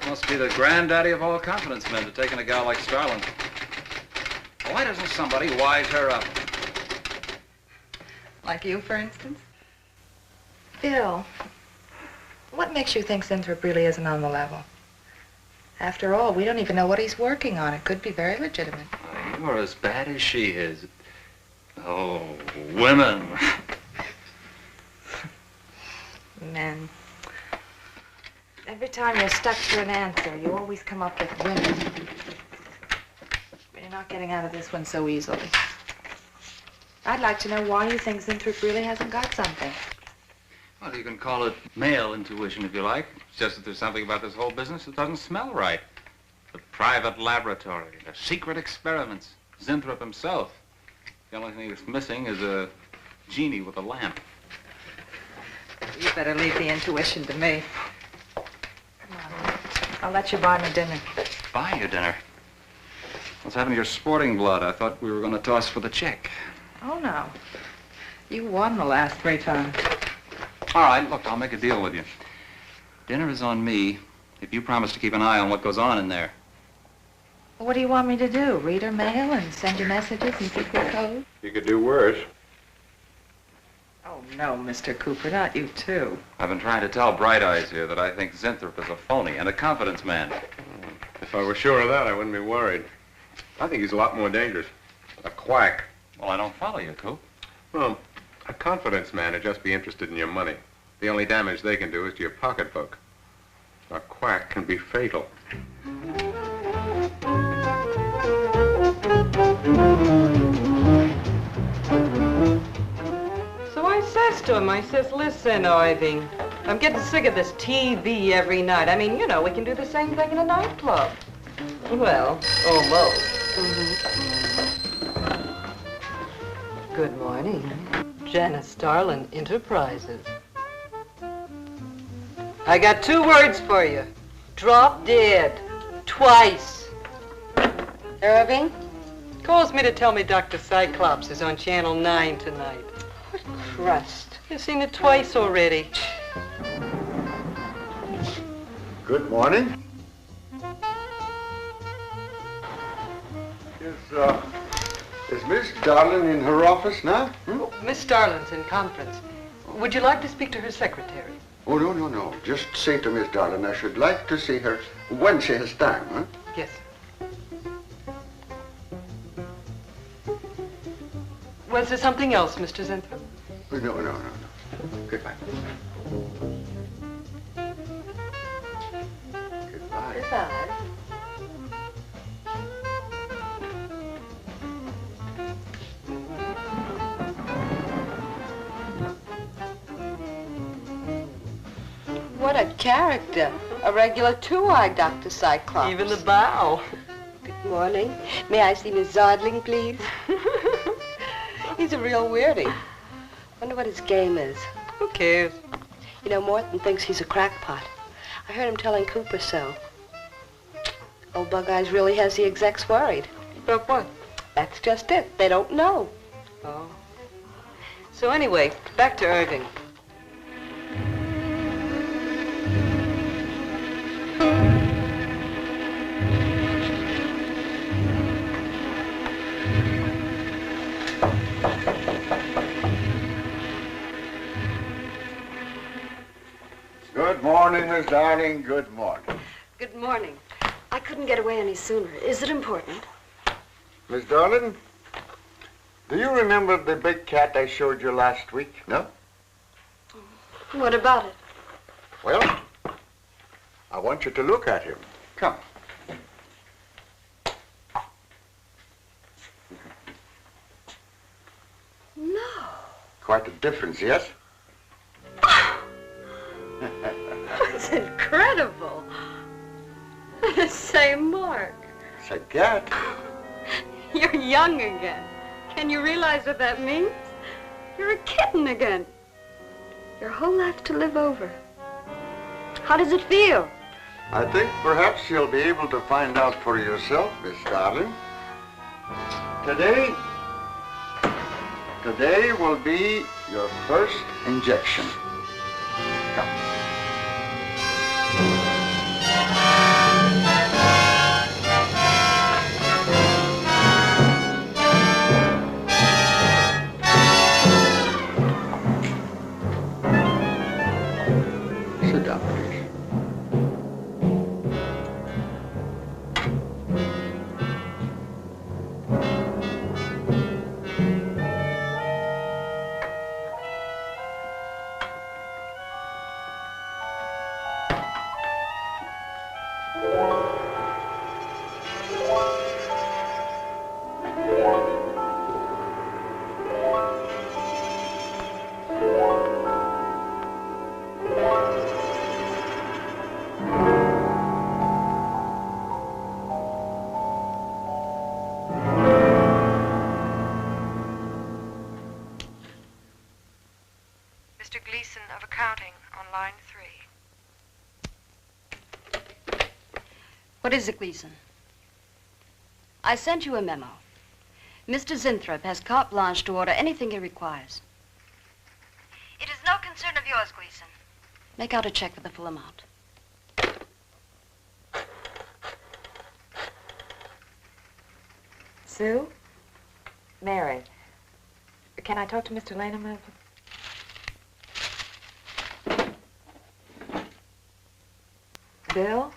Must be the granddaddy of all confidence men to take in a gal like Starlin. Why doesn't somebody wise her up? Like you, for instance? Bill, what makes you think Zinthrop really isn't on the level? After all, we don't even know what he's working on. It could be very legitimate. You're as bad as she is. Oh, women. Men. Every time you're stuck for an answer, you always come up with women. But you're not getting out of this one so easily. I'd like to know why you think Zinthrop really hasn't got something. Well, you can call it male intuition if you like. It's just that there's something about this whole business that doesn't smell right. The private laboratory, the secret experiments, Zinthrop himself. The only thing that's missing is a genie with a lamp. You better leave the intuition to me. Come on. I'll let you buy me dinner. Buy you dinner? What's happened to your sporting blood? I thought we were going to toss for the check. Oh, no. You won the last 3 times. All right, look, I'll make a deal with you. Dinner is on me if you promise to keep an eye on what goes on in there. What do you want me to do? Read her mail and send you messages in secret code? You could do worse. Oh, no, Mr. Cooper, not you, too. I've been trying to tell Bright Eyes here that I think Zinthrop is a phony and a confidence man. If I were sure of that, I wouldn't be worried. I think he's a lot more dangerous. A quack. Well, I don't follow you, Coop. Well, a confidence man would just be interested in your money. The only damage they can do is to your pocketbook. A quack can be fatal. So I says to him, I says, listen, Irving, I'm getting sick of this TV every night. I mean, you know, we can do the same thing in a nightclub. Well, almost. Good morning. Janice Starlin Enterprises. I got 2 words for you. Drop dead. Twice. Irving? Calls me to tell me Dr. Cyclops is on Channel 9 tonight. What crust? You've seen it twice already. Good morning. Is Miss Darlin in her office now? Miss Starlin's in conference. Would you like to speak to her secretary? Oh, no. Just say to Miss Darlin I should like to see her when she has time, huh? Yes. Was there something else, Mr. Zinthrop? No. Goodbye. Goodbye. Goodbye. What a character. A regular 2-eyed Dr. Cyclops. Even the bow. Good morning. May I see Miss Zodling, please? He's a real weirdie. Wonder what his game is. Who cares? You know, Morton thinks he's a crackpot. I heard him telling Cooper so. Old Bug Eyes really has the execs worried. About what? That's just it. They don't know. Oh. So anyway, back to Irving. Good morning, Miss Darling. Good morning. Good morning. I couldn't get away any sooner. Is it important? Miss Darlin, do you remember the big cat I showed you last week? No? What about it? Well, I want you to look at him. Come. No. Quite a difference, yes? It's incredible. The same mark. It's a cat. You're young again. Can you realize what that means? You're a kitten again. Your whole life to live over. How does it feel? I think perhaps you'll be able to find out for yourself, Miss Darling. Today will be your first injection. Come. What is it, Gleason? I sent you a memo. Mr. Zinthrop has carte blanche to order anything he requires. It is no concern of yours, Gleason. Make out a check for the full amount. Sue? Mary, can I talk to Mr. Lane a minute? Bill?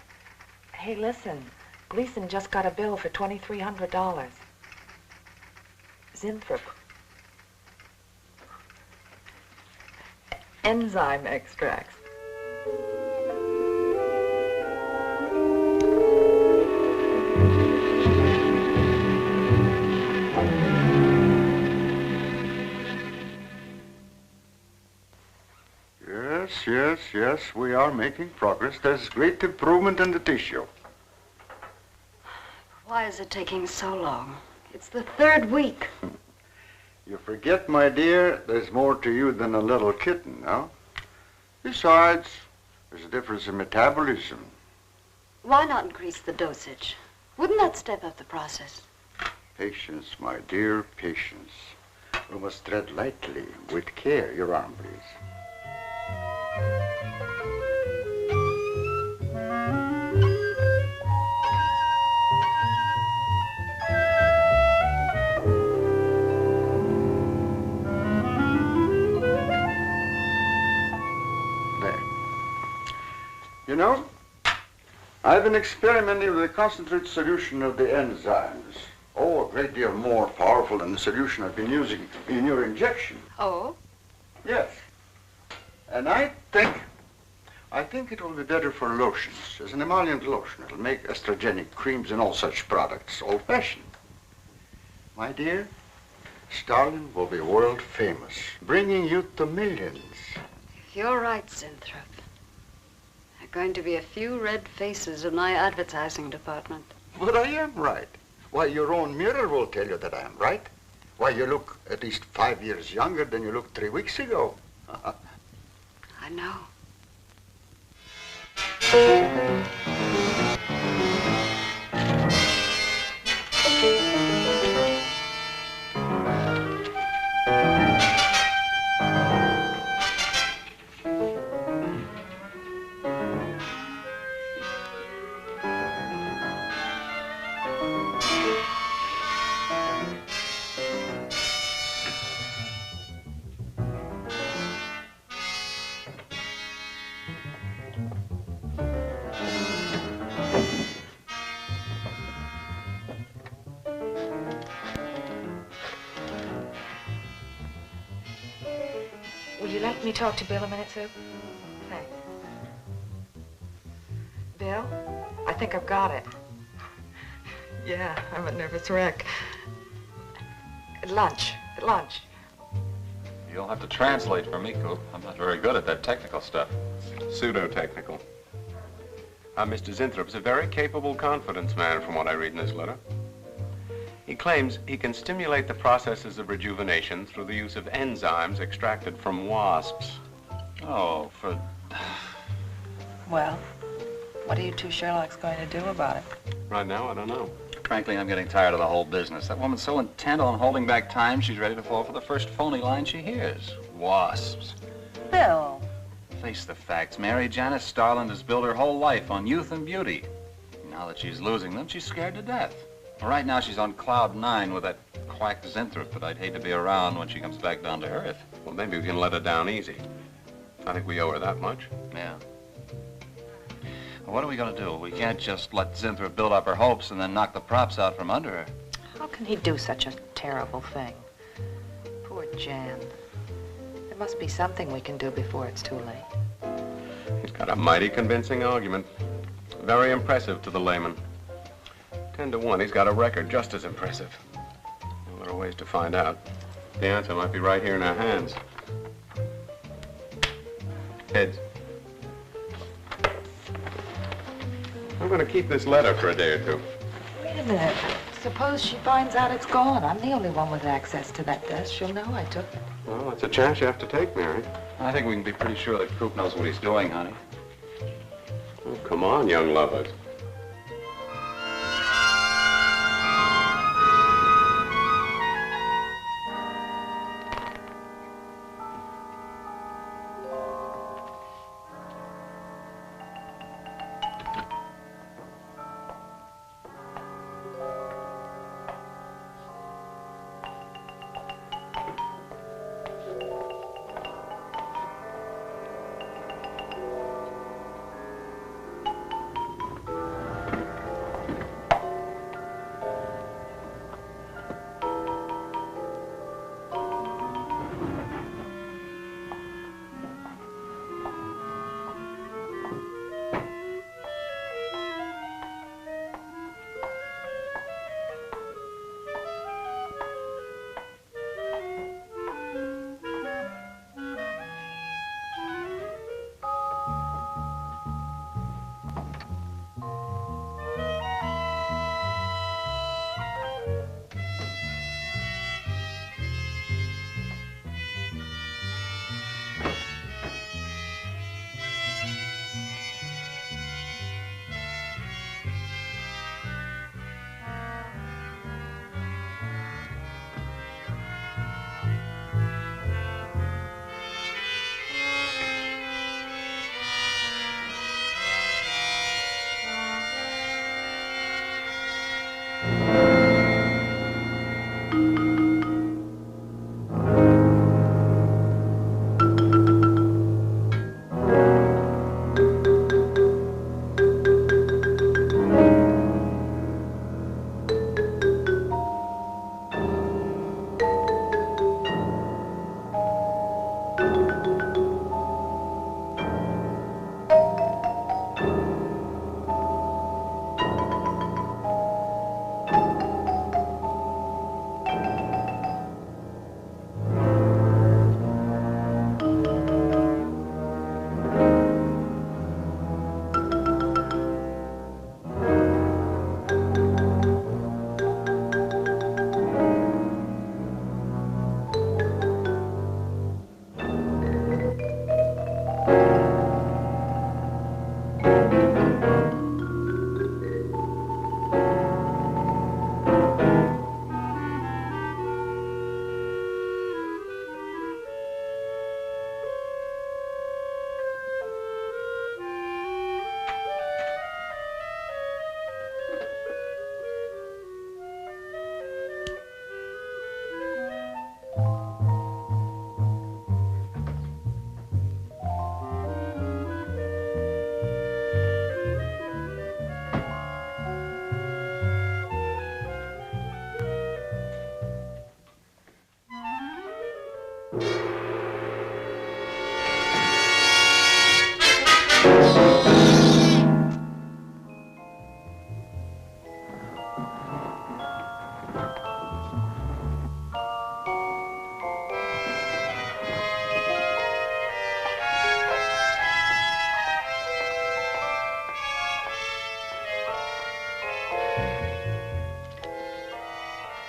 Hey, listen. Gleason just got a bill for $2,300. Zinthrop. Enzyme extracts. Yes, we are making progress. There's great improvement in the tissue. Why is it taking so long? It's the 3rd week. You forget, my dear, there's more to you than a little kitten, no? Besides, there's a difference in metabolism. Why not increase the dosage? Wouldn't that step up the process? Patience, my dear, patience. We must tread lightly, with care. Your arm, please. You know, I've been experimenting with a concentrated solution of the enzymes. Oh, a great deal more powerful than the solution I've been using in your injection. Oh? Yes. And I think it will be better for lotions, as an emollient lotion. It'll make estrogenic creams and all such products old-fashioned. My dear, Stalin will be world famous, bringing you to millions. If you're right, Zinthrop, there are going to be a few red faces in my advertising department. But I am right. Why, your own mirror will tell you that I am right. Why, you look at least 5 years younger than you looked 3 weeks ago. I know. Will you let me talk to Bill a minute, Sue? Thanks. Bill, I think I've got it. Yeah, I'm a nervous wreck. At lunch. You'll have to translate for me, Coop. I'm not very good at that technical stuff. Pseudo-technical. Mr. Zinthrop is a very capable confidence man from what I read in his letter. He claims he can stimulate the processes of rejuvenation through the use of enzymes extracted from wasps. Oh, for... Well, what are you two Sherlocks going to do about it? Right now, I don't know. Frankly, I'm getting tired of the whole business. That woman's so intent on holding back time, she's ready to fall for the first phony line she hears. Wasps. Bill. Face the facts, Mary. Janice Starland has built her whole life on youth and beauty. Now that she's losing them, she's scared to death. Well, right now, she's on cloud 9 with that quack Zinthrop that I'd hate to be around when she comes back down to earth. Well, maybe we can let her down easy. I think we owe her that much. Yeah. Well, what are we going to do? We can't just let Zinthrop build up her hopes and then knock the props out from under her. How can he do such a terrible thing? Poor Jan. There must be something we can do before it's too late. He's got a mighty convincing argument. Very impressive to the layman. 10 to 1, he's got a record just as impressive. Well, there are ways to find out. The answer might be right here in our hands. Heads. I'm going to keep this letter for a day or two. Wait a minute. Suppose she finds out it's gone. I'm the only one with access to that desk. She'll know I took it. Well, that's a chance you have to take, Mary. I think we can be pretty sure that Coop knows what he's doing, honey. Oh, come on, young lovers.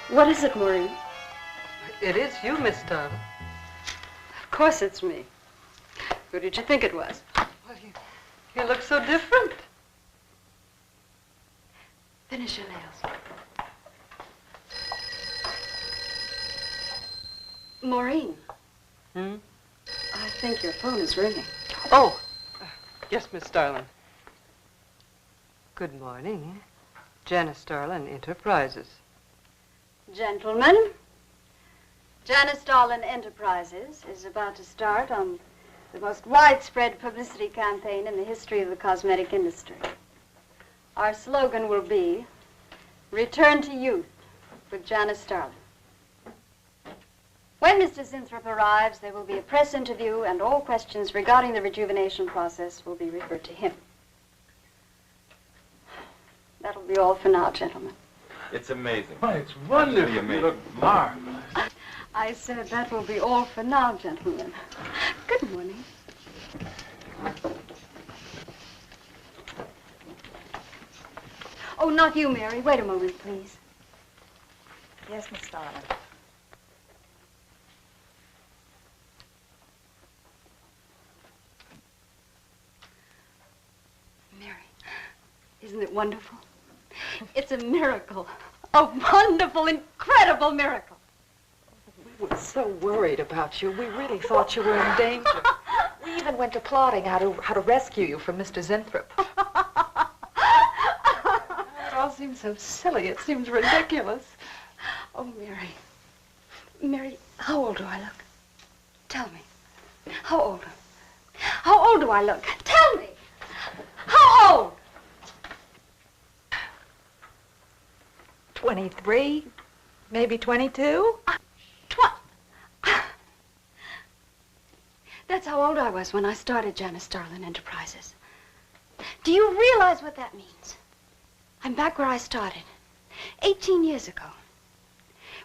What is it, Maureen? It is you, Miss Darling. Of course it's me. Who did you think it was? Well, you look so different. Finish your nails. Maureen. I think your phone is ringing. Oh, yes, Miss Starlin. Good morning. Janice Starlin Enterprises. Gentlemen, Janice Starlin Enterprises is about to start on the most widespread publicity campaign in the history of the cosmetic industry. Our slogan will be, Return to Youth with Janice Starlin. When Mr. Zinthrop arrives, there will be a press interview, and all questions regarding the rejuvenation process will be referred to him. That'll be all for now, gentlemen. It's amazing. Oh, it's wonderful. You look marvelous. I said that will be all for now, gentlemen. Good morning. Oh, not you, Mary. Wait a moment, please. Yes, Miss Starlin. Mary, isn't it wonderful? It's a miracle. A wonderful, incredible miracle. We were so worried about you. We really thought you were in danger. We even went to plotting how to rescue you from Mr. Zinthrop. It all seems so silly. It seems ridiculous. Oh, Mary. Mary, how old do I look? Tell me. How old? How old do I look? Tell me. How old? 23, maybe 22. That's how old I was when I started Janice Starlin Enterprises. Do you realize what that means? I'm back where I started, 18 years ago,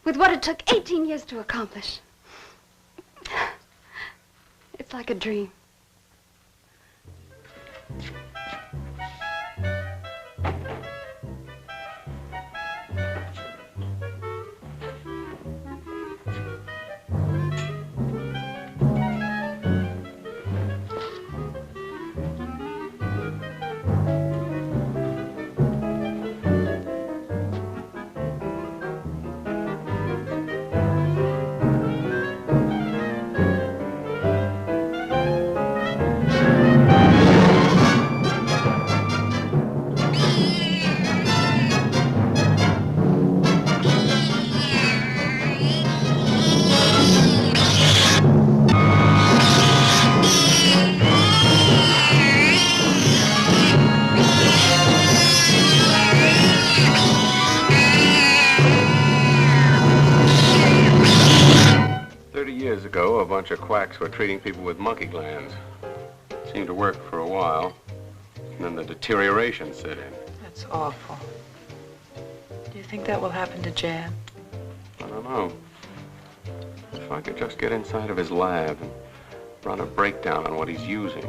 with what it took 18 years to accomplish. It's like a dream. bunch of quacks who are treating people with monkey glands. Seemed to work for a while, and then the deterioration set in. That's awful. Do you think that will happen to Jan? I don't know. If I could just get inside of his lab and run a breakdown on what he's using.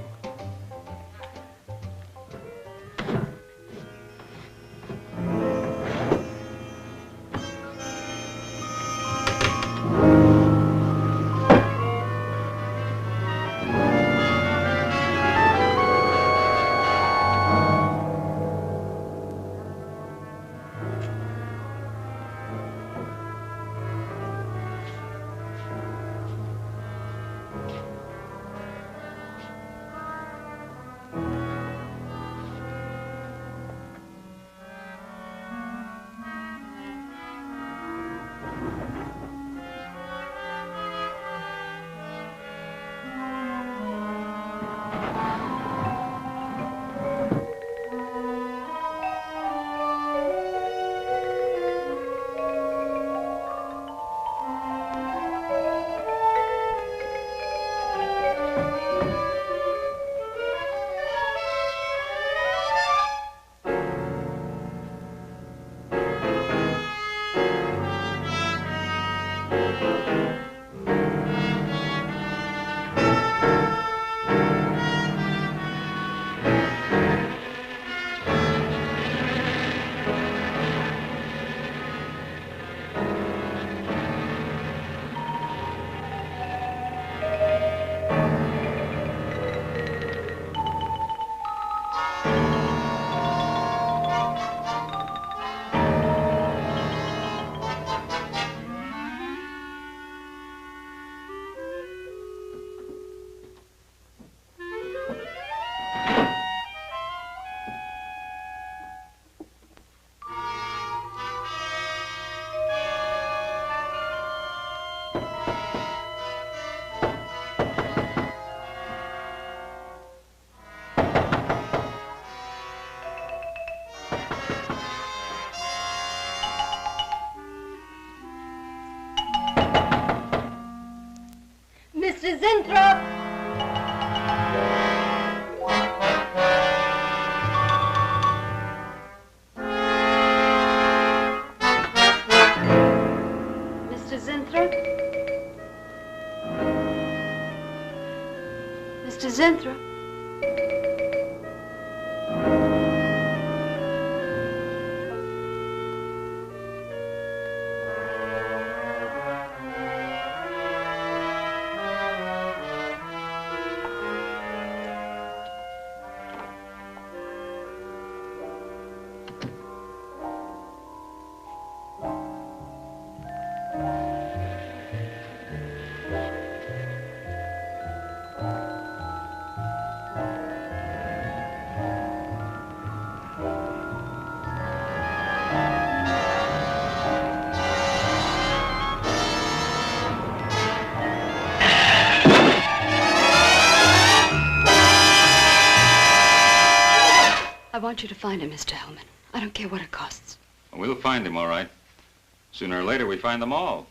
Mr. Zinthrop! Mr. Zinthrop? Mr. Zinthrop? I want you to find him, Mr. Hellman. I don't care what it costs. We'll find him, all right. Sooner or later, we find them all.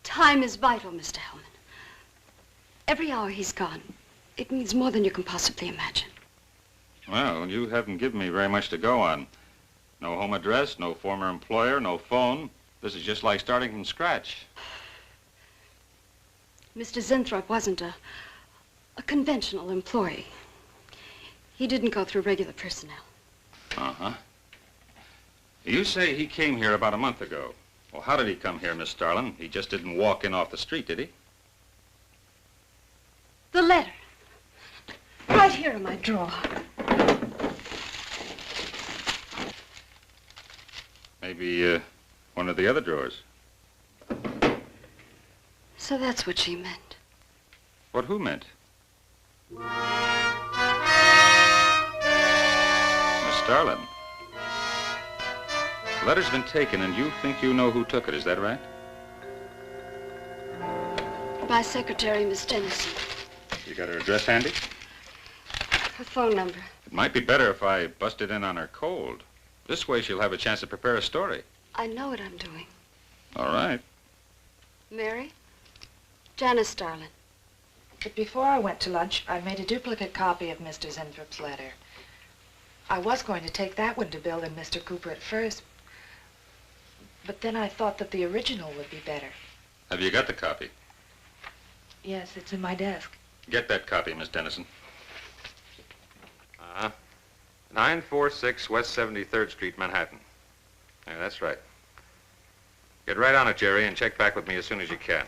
Time is vital, Mr. Hellman. Every hour he's gone, it means more than you can possibly imagine. Well, you haven't given me very much to go on. No home address, no former employer, no phone. This is just like starting from scratch. Mr. Zinthrop wasn't a conventional employee. He didn't go through regular personnel. Uh-huh. You say he came here about a month ago. Well, how did he come here, Miss Starlin? He just didn't walk in off the street, did he? The letter. Right here in my drawer. Maybe, one of the other drawers. So that's what she meant. What who meant? Starlin, the letter's been taken, and you think you know who took it, is that right? My secretary, Miss Dennison. You got her address handy? Her phone number. It might be better if I busted in on her cold. This way she'll have a chance to prepare a story. I know what I'm doing. All right. Mary? Janice Starlin. But before I went to lunch, I made a duplicate copy of Mr. Zinthrop's letter. I was going to take that one to Bill and Mr. Cooper at first, but then I thought that the original would be better. Have you got the copy? Yes, it's in my desk. Get that copy, Miss Dennison. 946 West 73rd Street, Manhattan. Yeah, that's right. Get right on it, Jerry, and check back with me as soon as you can.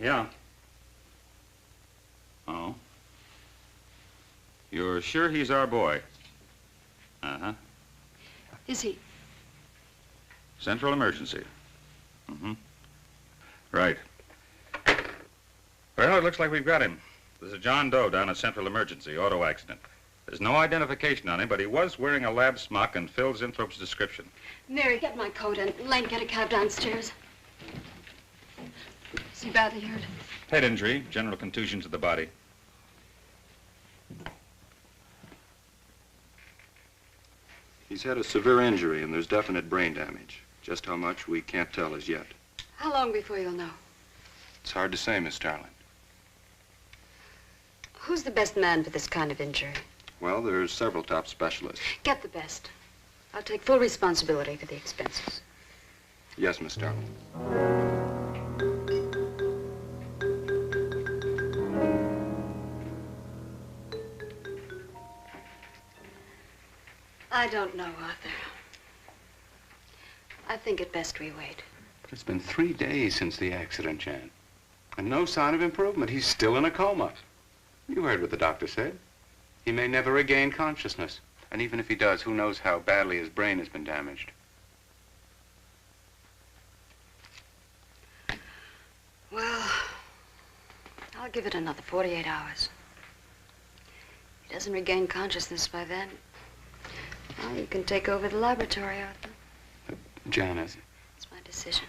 Yeah. Oh. You're sure he's our boy? Uh-huh. Is he? Central emergency. Mm-hmm. Right. Well, it looks like we've got him. There's a John Doe down at Central Emergency, auto accident. There's no identification on him, but he was wearing a lab smock and Phil Zinthrop's description. Mary, get my coat and Lane, get a cab downstairs. Is he badly hurt? Head injury, general contusion to the body. He's had a severe injury and there's definite brain damage. Just how much, we can't tell as yet. How long before you'll know? It's hard to say, Miss Starlin. Who's the best man for this kind of injury? Well, there's several top specialists. Get the best. I'll take full responsibility for the expenses. Yes, Miss Starlin. I don't know, Arthur. I think it best we wait. It's been 3 days since the accident, Jan. And no sign of improvement. He's still in a coma. You heard what the doctor said. He may never regain consciousness. And even if he does, who knows how badly his brain has been damaged. Well, I'll give it another 48 hours. If he doesn't regain consciousness by then, well, you can take over the laboratory, Arthur. Janice. It's my decision.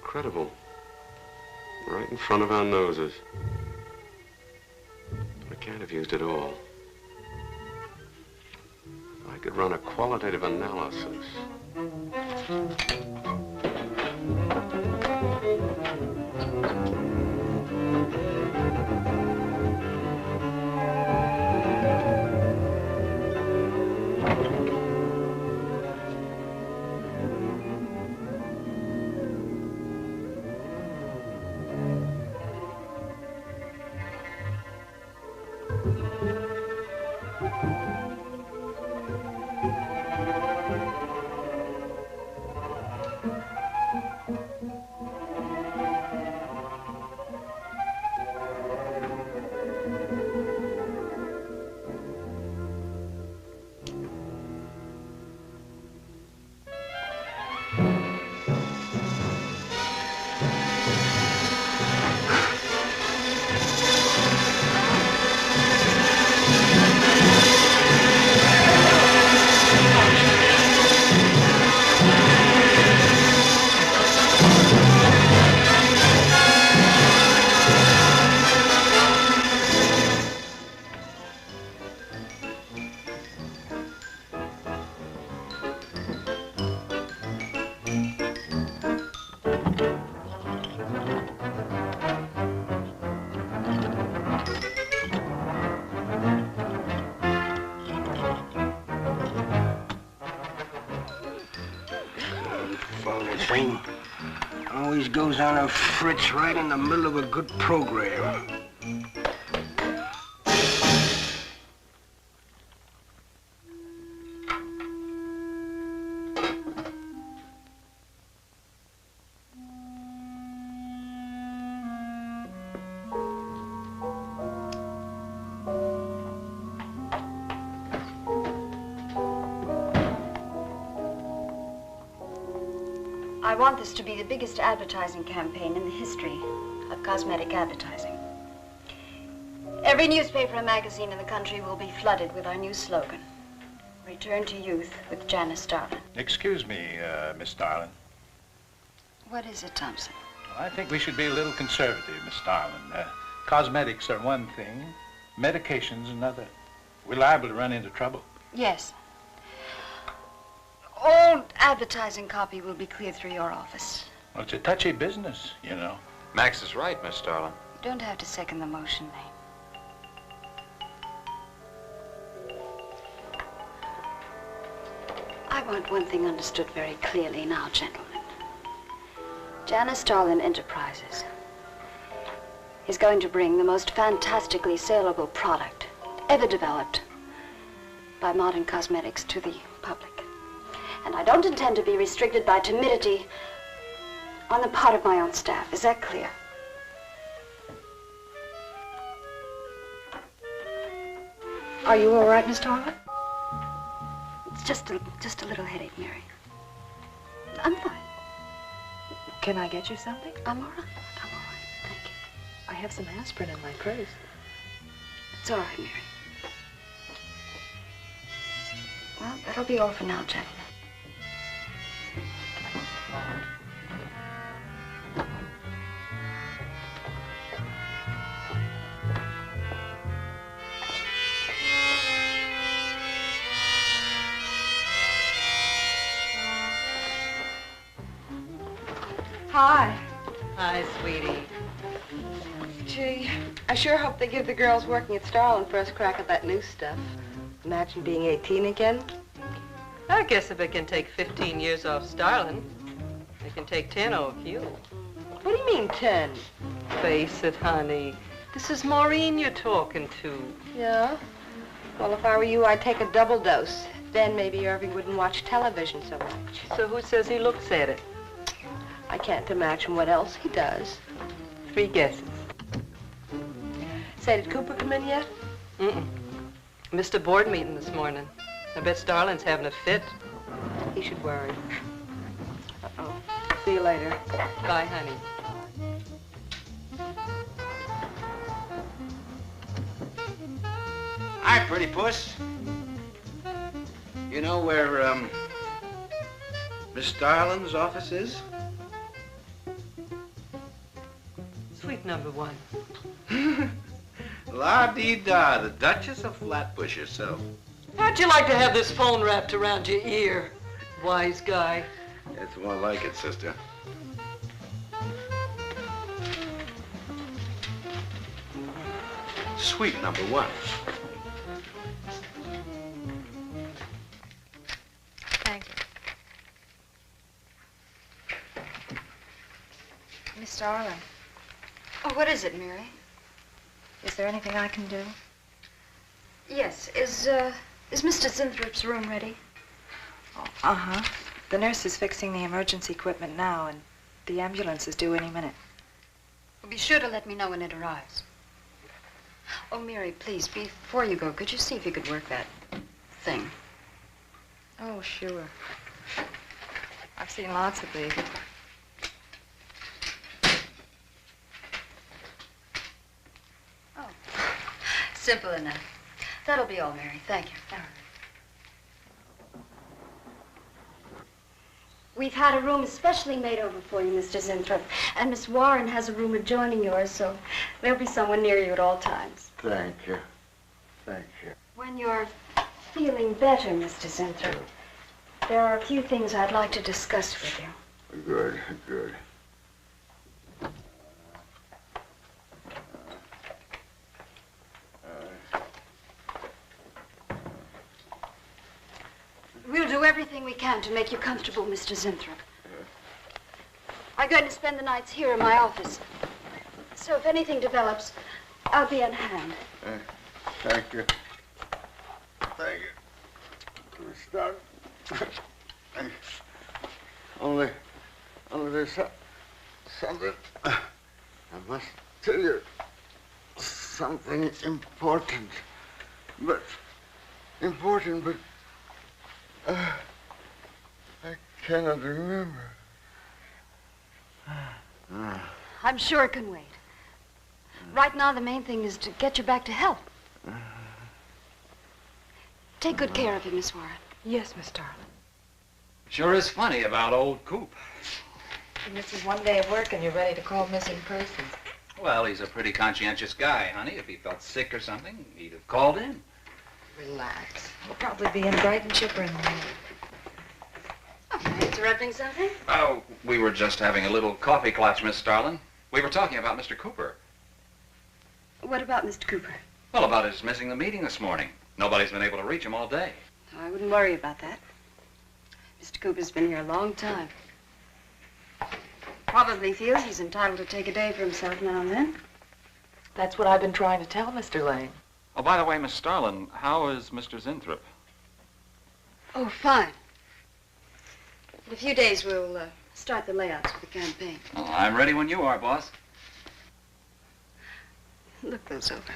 incredible. Right in front of our noses. I can't have used it all. I could run a qualitative analysis. Thing always goes on a fritz right in the middle of a good program. I want this to be the biggest advertising campaign in the history of cosmetic advertising. Every newspaper and magazine in the country will be flooded with our new slogan, Return to Youth with Janice Starlin. Excuse me, Miss Starlin. What is it, Thompson? Well, I think we should be a little conservative, Miss Starlin. Cosmetics are one thing, medications another. We're liable to run into trouble. Yes. All advertising copy will be cleared through your office. Well, it's a touchy business, you know. Max is right, Miss Starlin. You don't have to second the motion, Lane. I want one thing understood very clearly now, gentlemen. Janice Starlin Enterprises is going to bring the most fantastically saleable product ever developed by modern cosmetics to the public. And I don't intend to be restricted by timidity on the part of my own staff. Is that clear? Are you all right, Miss Starlin? It's just a little headache, Mary. I'm fine. Can I get you something? I'm all right. I'm all right. Thank you. I have some aspirin in my purse. It's all right, Mary. Well, that'll be all for now, gentlemen. Hi. Hi, sweetie. Gee, I sure hope they give the girls working at Starlin first crack at that new stuff. Imagine being 18 again. I guess if it can take 15 years off Starlin, it can take 10 off you. What do you mean, 10? Face it, honey. This is Maureen you're talking to. Yeah? Well, if I were you, I'd take a double dose. Then maybe Irving wouldn't watch television so much. So who says he looks at it? I can't imagine what else he does. 3 guesses. Say, did Cooper come in yet? Mm-mm. Missed a board meeting this morning. I bet Starlin's having a fit. He should worry. Uh-oh. See you later. Bye, honey. Hi, pretty puss. You know where, Miss Starlin's office is? sweet number one. La-dee-da, the Duchess of Flatbush herself. How'd you like to have this phone wrapped around your ear, wise guy? It's more like it, sister. Sweet number one. Thank you. Miss Starlin, Oh, what is it, Mary? is there anything I can do? Yes. Is Mr. Zinthrop's room ready? Uh-huh. The nurse is fixing the emergency equipment now, and the ambulance is due any minute. Well, be sure to let me know when it arrives. Oh, Mary, please, before you go, could you see if you could work that thing? Oh, sure. I've seen lots of these. Simple enough. That'll be all, Mary. Thank you. We've had a room especially made over for you, Mr. Zinthrop. And Miss Warren has a room adjoining yours, so there'll be someone near you at all times. Thank you. Thank you. When you're feeling better, Mr. Zinthrop, there are a few things I'd like to discuss with you. Good, good. We'll do everything we can to make you comfortable, Mr. Zinthrop. I'm going to spend the nights here in my office. So if anything develops, I'll be on hand. Thank you. Thank you. Miss Starlin. Only there's something. I must tell you something important. But I cannot remember. I'm sure it can wait. Right now, the main thing is to get you back to health. Take good care of him, Miss Warren. Yes, Miss Darling. Sure is funny about old Coop. You miss his one day of work and you're ready to call missing persons. Well, he's a pretty conscientious guy, honey. If he felt sick or something, he'd have called in. Relax. He'll probably be in bright and chipper in the morning. Am I interrupting something? Oh, we were just having a little coffee clutch, Miss Starlin. We were talking about Mr. Cooper. What about Mr. Cooper? Well, about his missing the meeting this morning. Nobody's been able to reach him all day. I wouldn't worry about that. Mr. Cooper's been here a long time. Probably feels he's entitled to take a day for himself now and then. That's what I've been trying to tell Mr. Lane. Oh, by the way, Miss Starlin, how is Mr. Zinthrop? Oh, fine. In a few days, we'll start the layouts for the campaign. Oh, I'm ready when you are, boss. Look those over.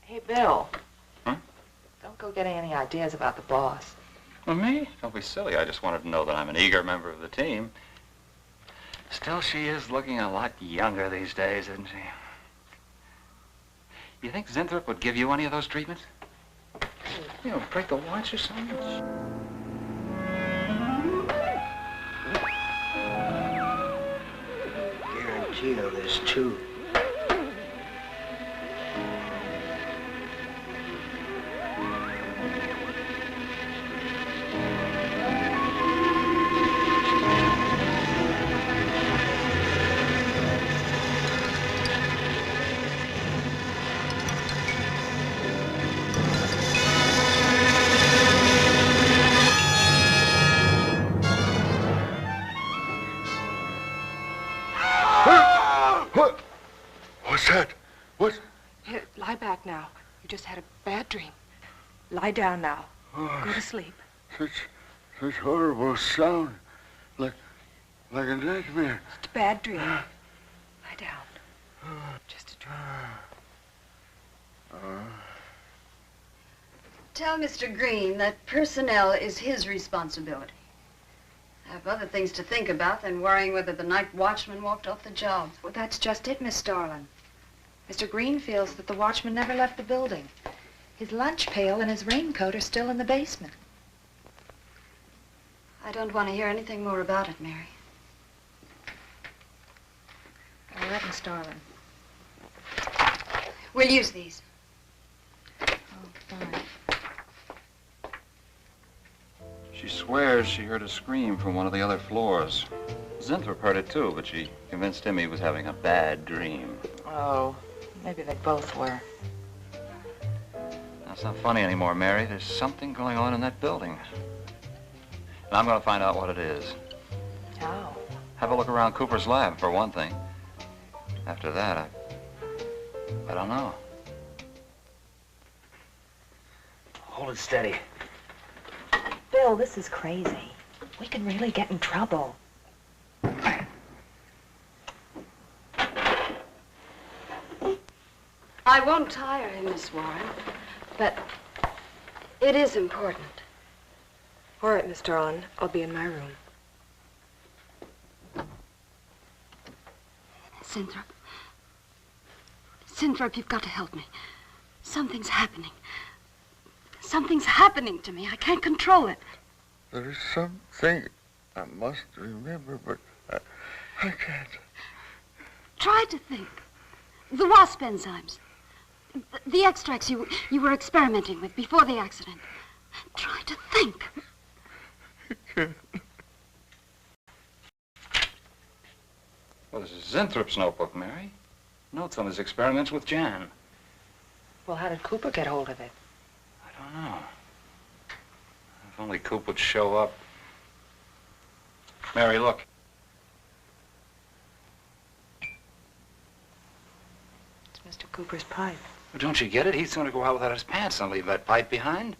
Hey, Bill. Huh? Don't go getting any ideas about the boss. Well, me? Don't be silly. I just wanted to know that I'm an eager member of the team. Still, she is looking a lot younger these days, isn't she? You think Zinthrop would give you any of those treatments? You know, break the watch or something? Guarantee of this, too. Lie back now. You just had a bad dream. Lie down now. Go to sleep. Such horrible sound. Like a nightmare. It's a bad dream. Lie down. Just a dream. Tell Mr. Green that personnel is his responsibility. I have other things to think about than worrying whether the night watchman walked off the job. Well, that's just it, Miss Starlin. Mr. Green feels that the watchman never left the building. His lunch pail and his raincoat are still in the basement. I don't want to hear anything more about it, Mary. They're at Miss Starlin. We'll use these. Oh, fine. She swears she heard a scream from one of the other floors. Zinthrop heard it too, but she convinced him he was having a bad dream. Oh, maybe they both were. That's not funny anymore, Mary. There's something going on in that building. And I'm going to find out what it is. How? Have a look around Cooper's lab, for one thing. After that, I don't know. Hold it steady. Bill, this is crazy. We could really get in trouble. I won't tire him, Miss Warren, but it is important. All right, Miss Starlin. I'll be in my room. Zinthrop. Zinthrop, you've got to help me. Something's happening. Something's happening to me. I can't control it. There is something I must remember, but I can't. Try to think. The wasp enzymes. The extracts you were experimenting with before the accident. Try to think. I can't. Well, this is Zinthrop's notebook, Mary. Notes on his experiments with Jan. Well, how did Cooper get hold of it? I don't know. If only Coop would show up. Mary, look. It's Mr. Cooper's pipe. Well, don't you get it? He'd sooner go out without his pants than leave that pipe behind.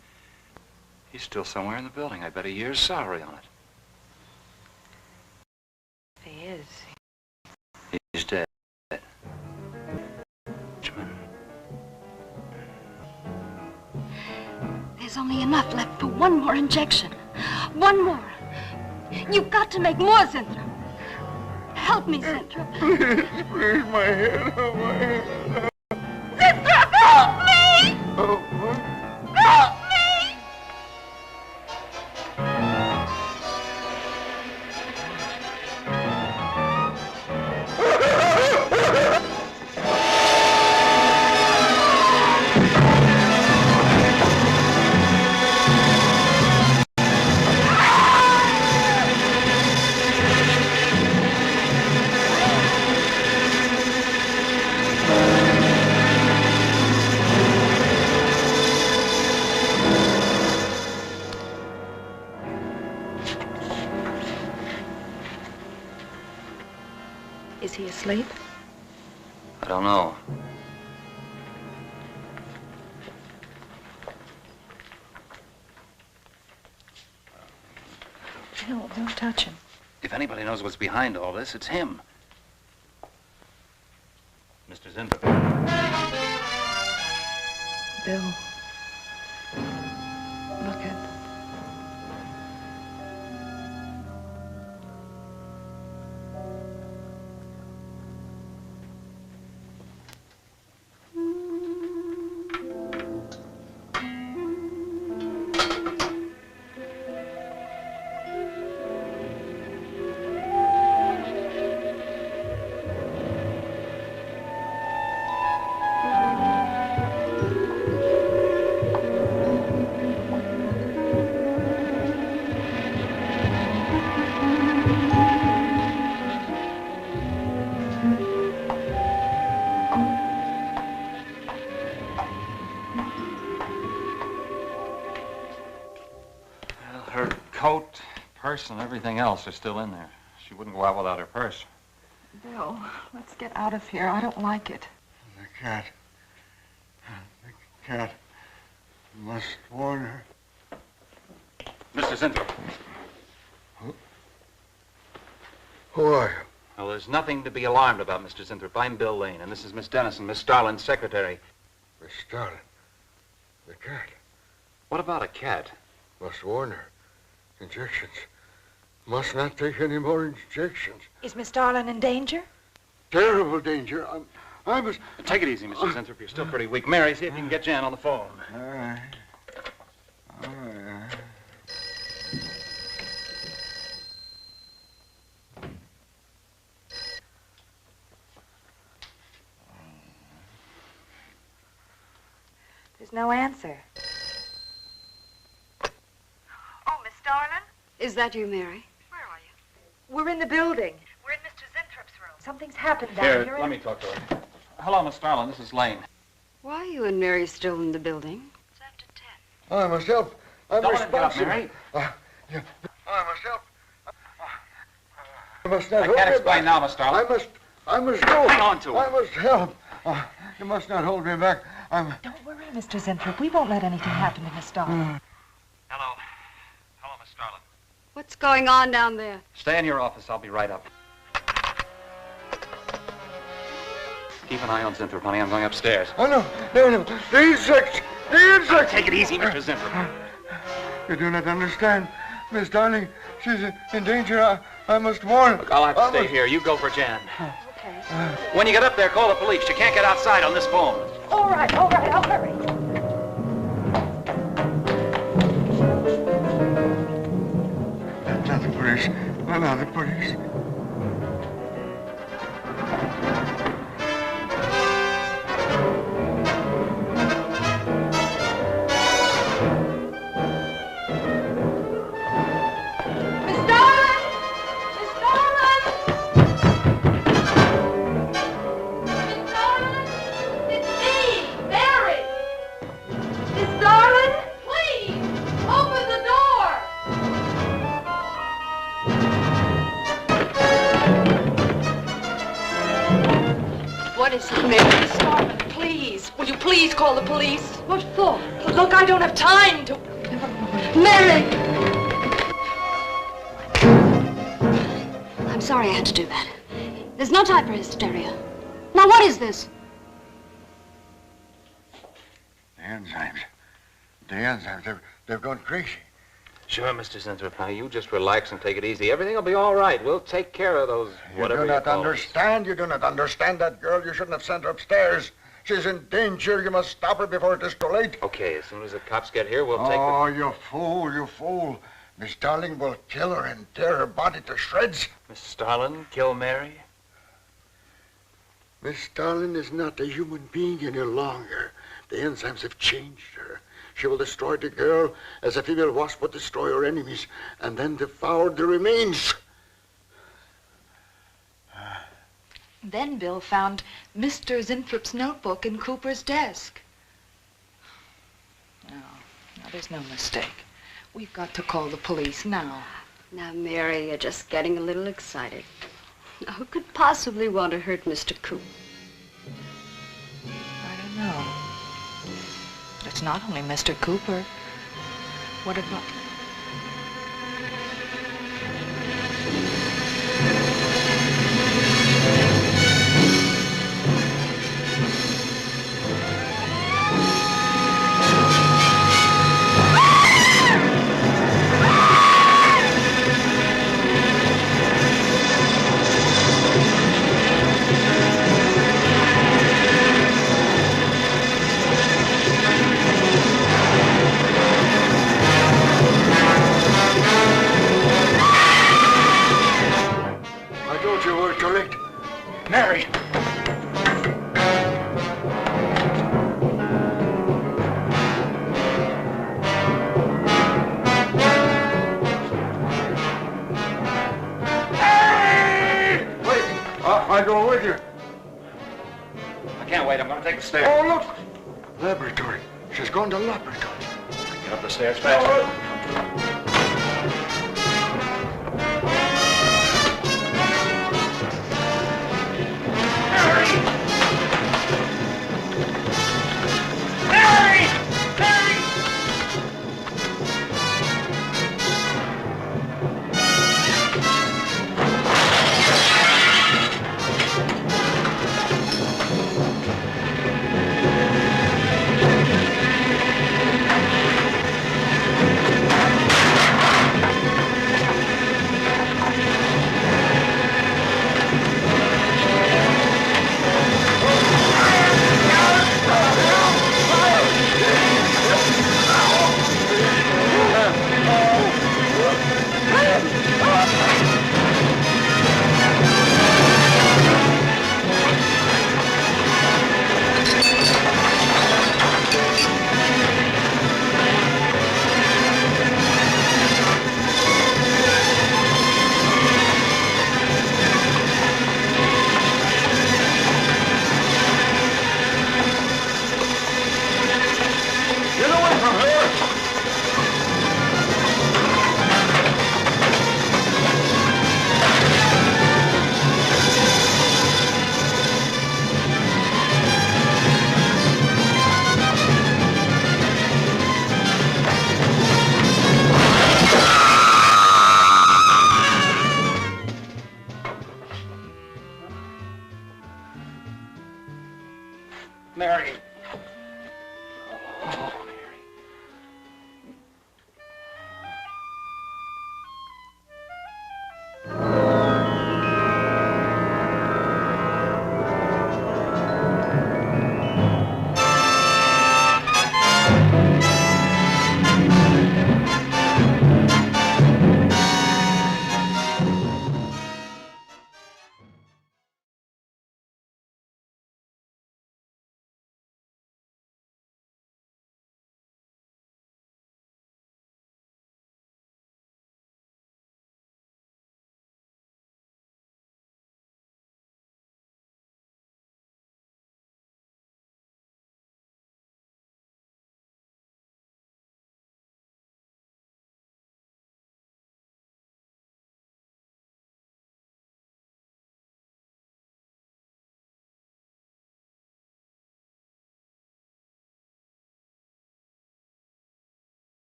He's still somewhere in the building. I bet a year's salary on it. If he is. He's dead. There's only enough left for one more injection. One more. You've got to make more, Zinthrop. Help me, Zinthrop. Please, my head, oh, my head. Zinthrop, help me! Oh, what? Help me! Is he asleep? I don't know. Bill, don't touch him. If anybody knows what's behind all this, it's him. Mr. Zinthrop. Bill. Look at... Her coat, purse, and everything else are still in there. She wouldn't go out without her purse. Bill, let's get out of here. I don't like it. The cat. The cat. Must warn her. Mr. Zinthrop. Who are you? Well, there's nothing to be alarmed about, Mr. Zinthrop. I'm Bill Lane, and this is Miss Dennison, Miss Starlin's secretary. Miss Starlin. The cat. What about a cat? Must warn her. Injections. Must not take any more injections. Is Miss Starlin in danger? Terrible danger. I must... Take it easy, Mr. Zinthrop. You're still pretty weak. Mary, see if you can get Jan on the phone. All right. All right. There's no answer. Oh, Miss Starlin? Is that you, Mary? Where are you? We're in the building. We're in Mr. Zinthrup's room. Something's happened down Here, here. let me talk to her. Hello, Miss Starlin. This is Lane. Why are you and Mary still in the building? I must help. I'm Don't let him get up, responsible. Mary. I must help. I must not I hold can't me explain back. now, Miss Starlin. I must go. Hang on to it. I must help. You must not hold me back. Don't worry, Mr. Zinthrop. We won't let anything happen to Miss Starlin. Hello. Hello, Miss Starlin. What's going on down there? Stay in your office. I'll be right up. Keep an eye on Zinthrop, honey. I'm going upstairs. Oh, no. The insects. The insects. Take it easy, Mr. Zinthrop. You do not understand. Miss Darling, she's in danger. I must warn her. Look, I'll have to stay here. You go for Jan. Okay. When you get up there, call the police. You can't get outside on this phone. All right, I'll hurry. Not the police. Not the police. What is it, Mary? Miss Starlin, please. Will you please call the police? What for? Look, I don't have time to... Mary! I'm sorry I had to do that. There's no time for hysteria. Now, what is this? The enzymes. They've gone crazy. Sure, Mr. Zinthrop. Now, you just relax and take it easy. Everything will be all right. We'll take care of those, whatever You do not call them. understand. You do not understand that girl. You shouldn't have sent her upstairs. She's in danger. You must stop her before it is too late. Okay, as soon as the cops get here, we'll take Oh, you fool. Miss Darling will kill her and tear her body to shreds. Miss Starlin, kill Mary? Miss Darling is not a human being any longer. The enzymes have changed her. She will destroy the girl as a female wasp would destroy her enemies, and then devour the remains. Then Bill found Mr. Zinthrop's notebook in Cooper's desk. No, there's no mistake. We've got to call the police now. Now, Mary, you're just getting a little excited. Now, who could possibly want to hurt Mr. Coop? I don't know. But it's not only Mr. Cooper. What about... Mary! Wait! I go with you. I can't wait. I'm going to take the stairs. Oh, look! Laboratory. She's gone to laboratory. Get up the stairs fast.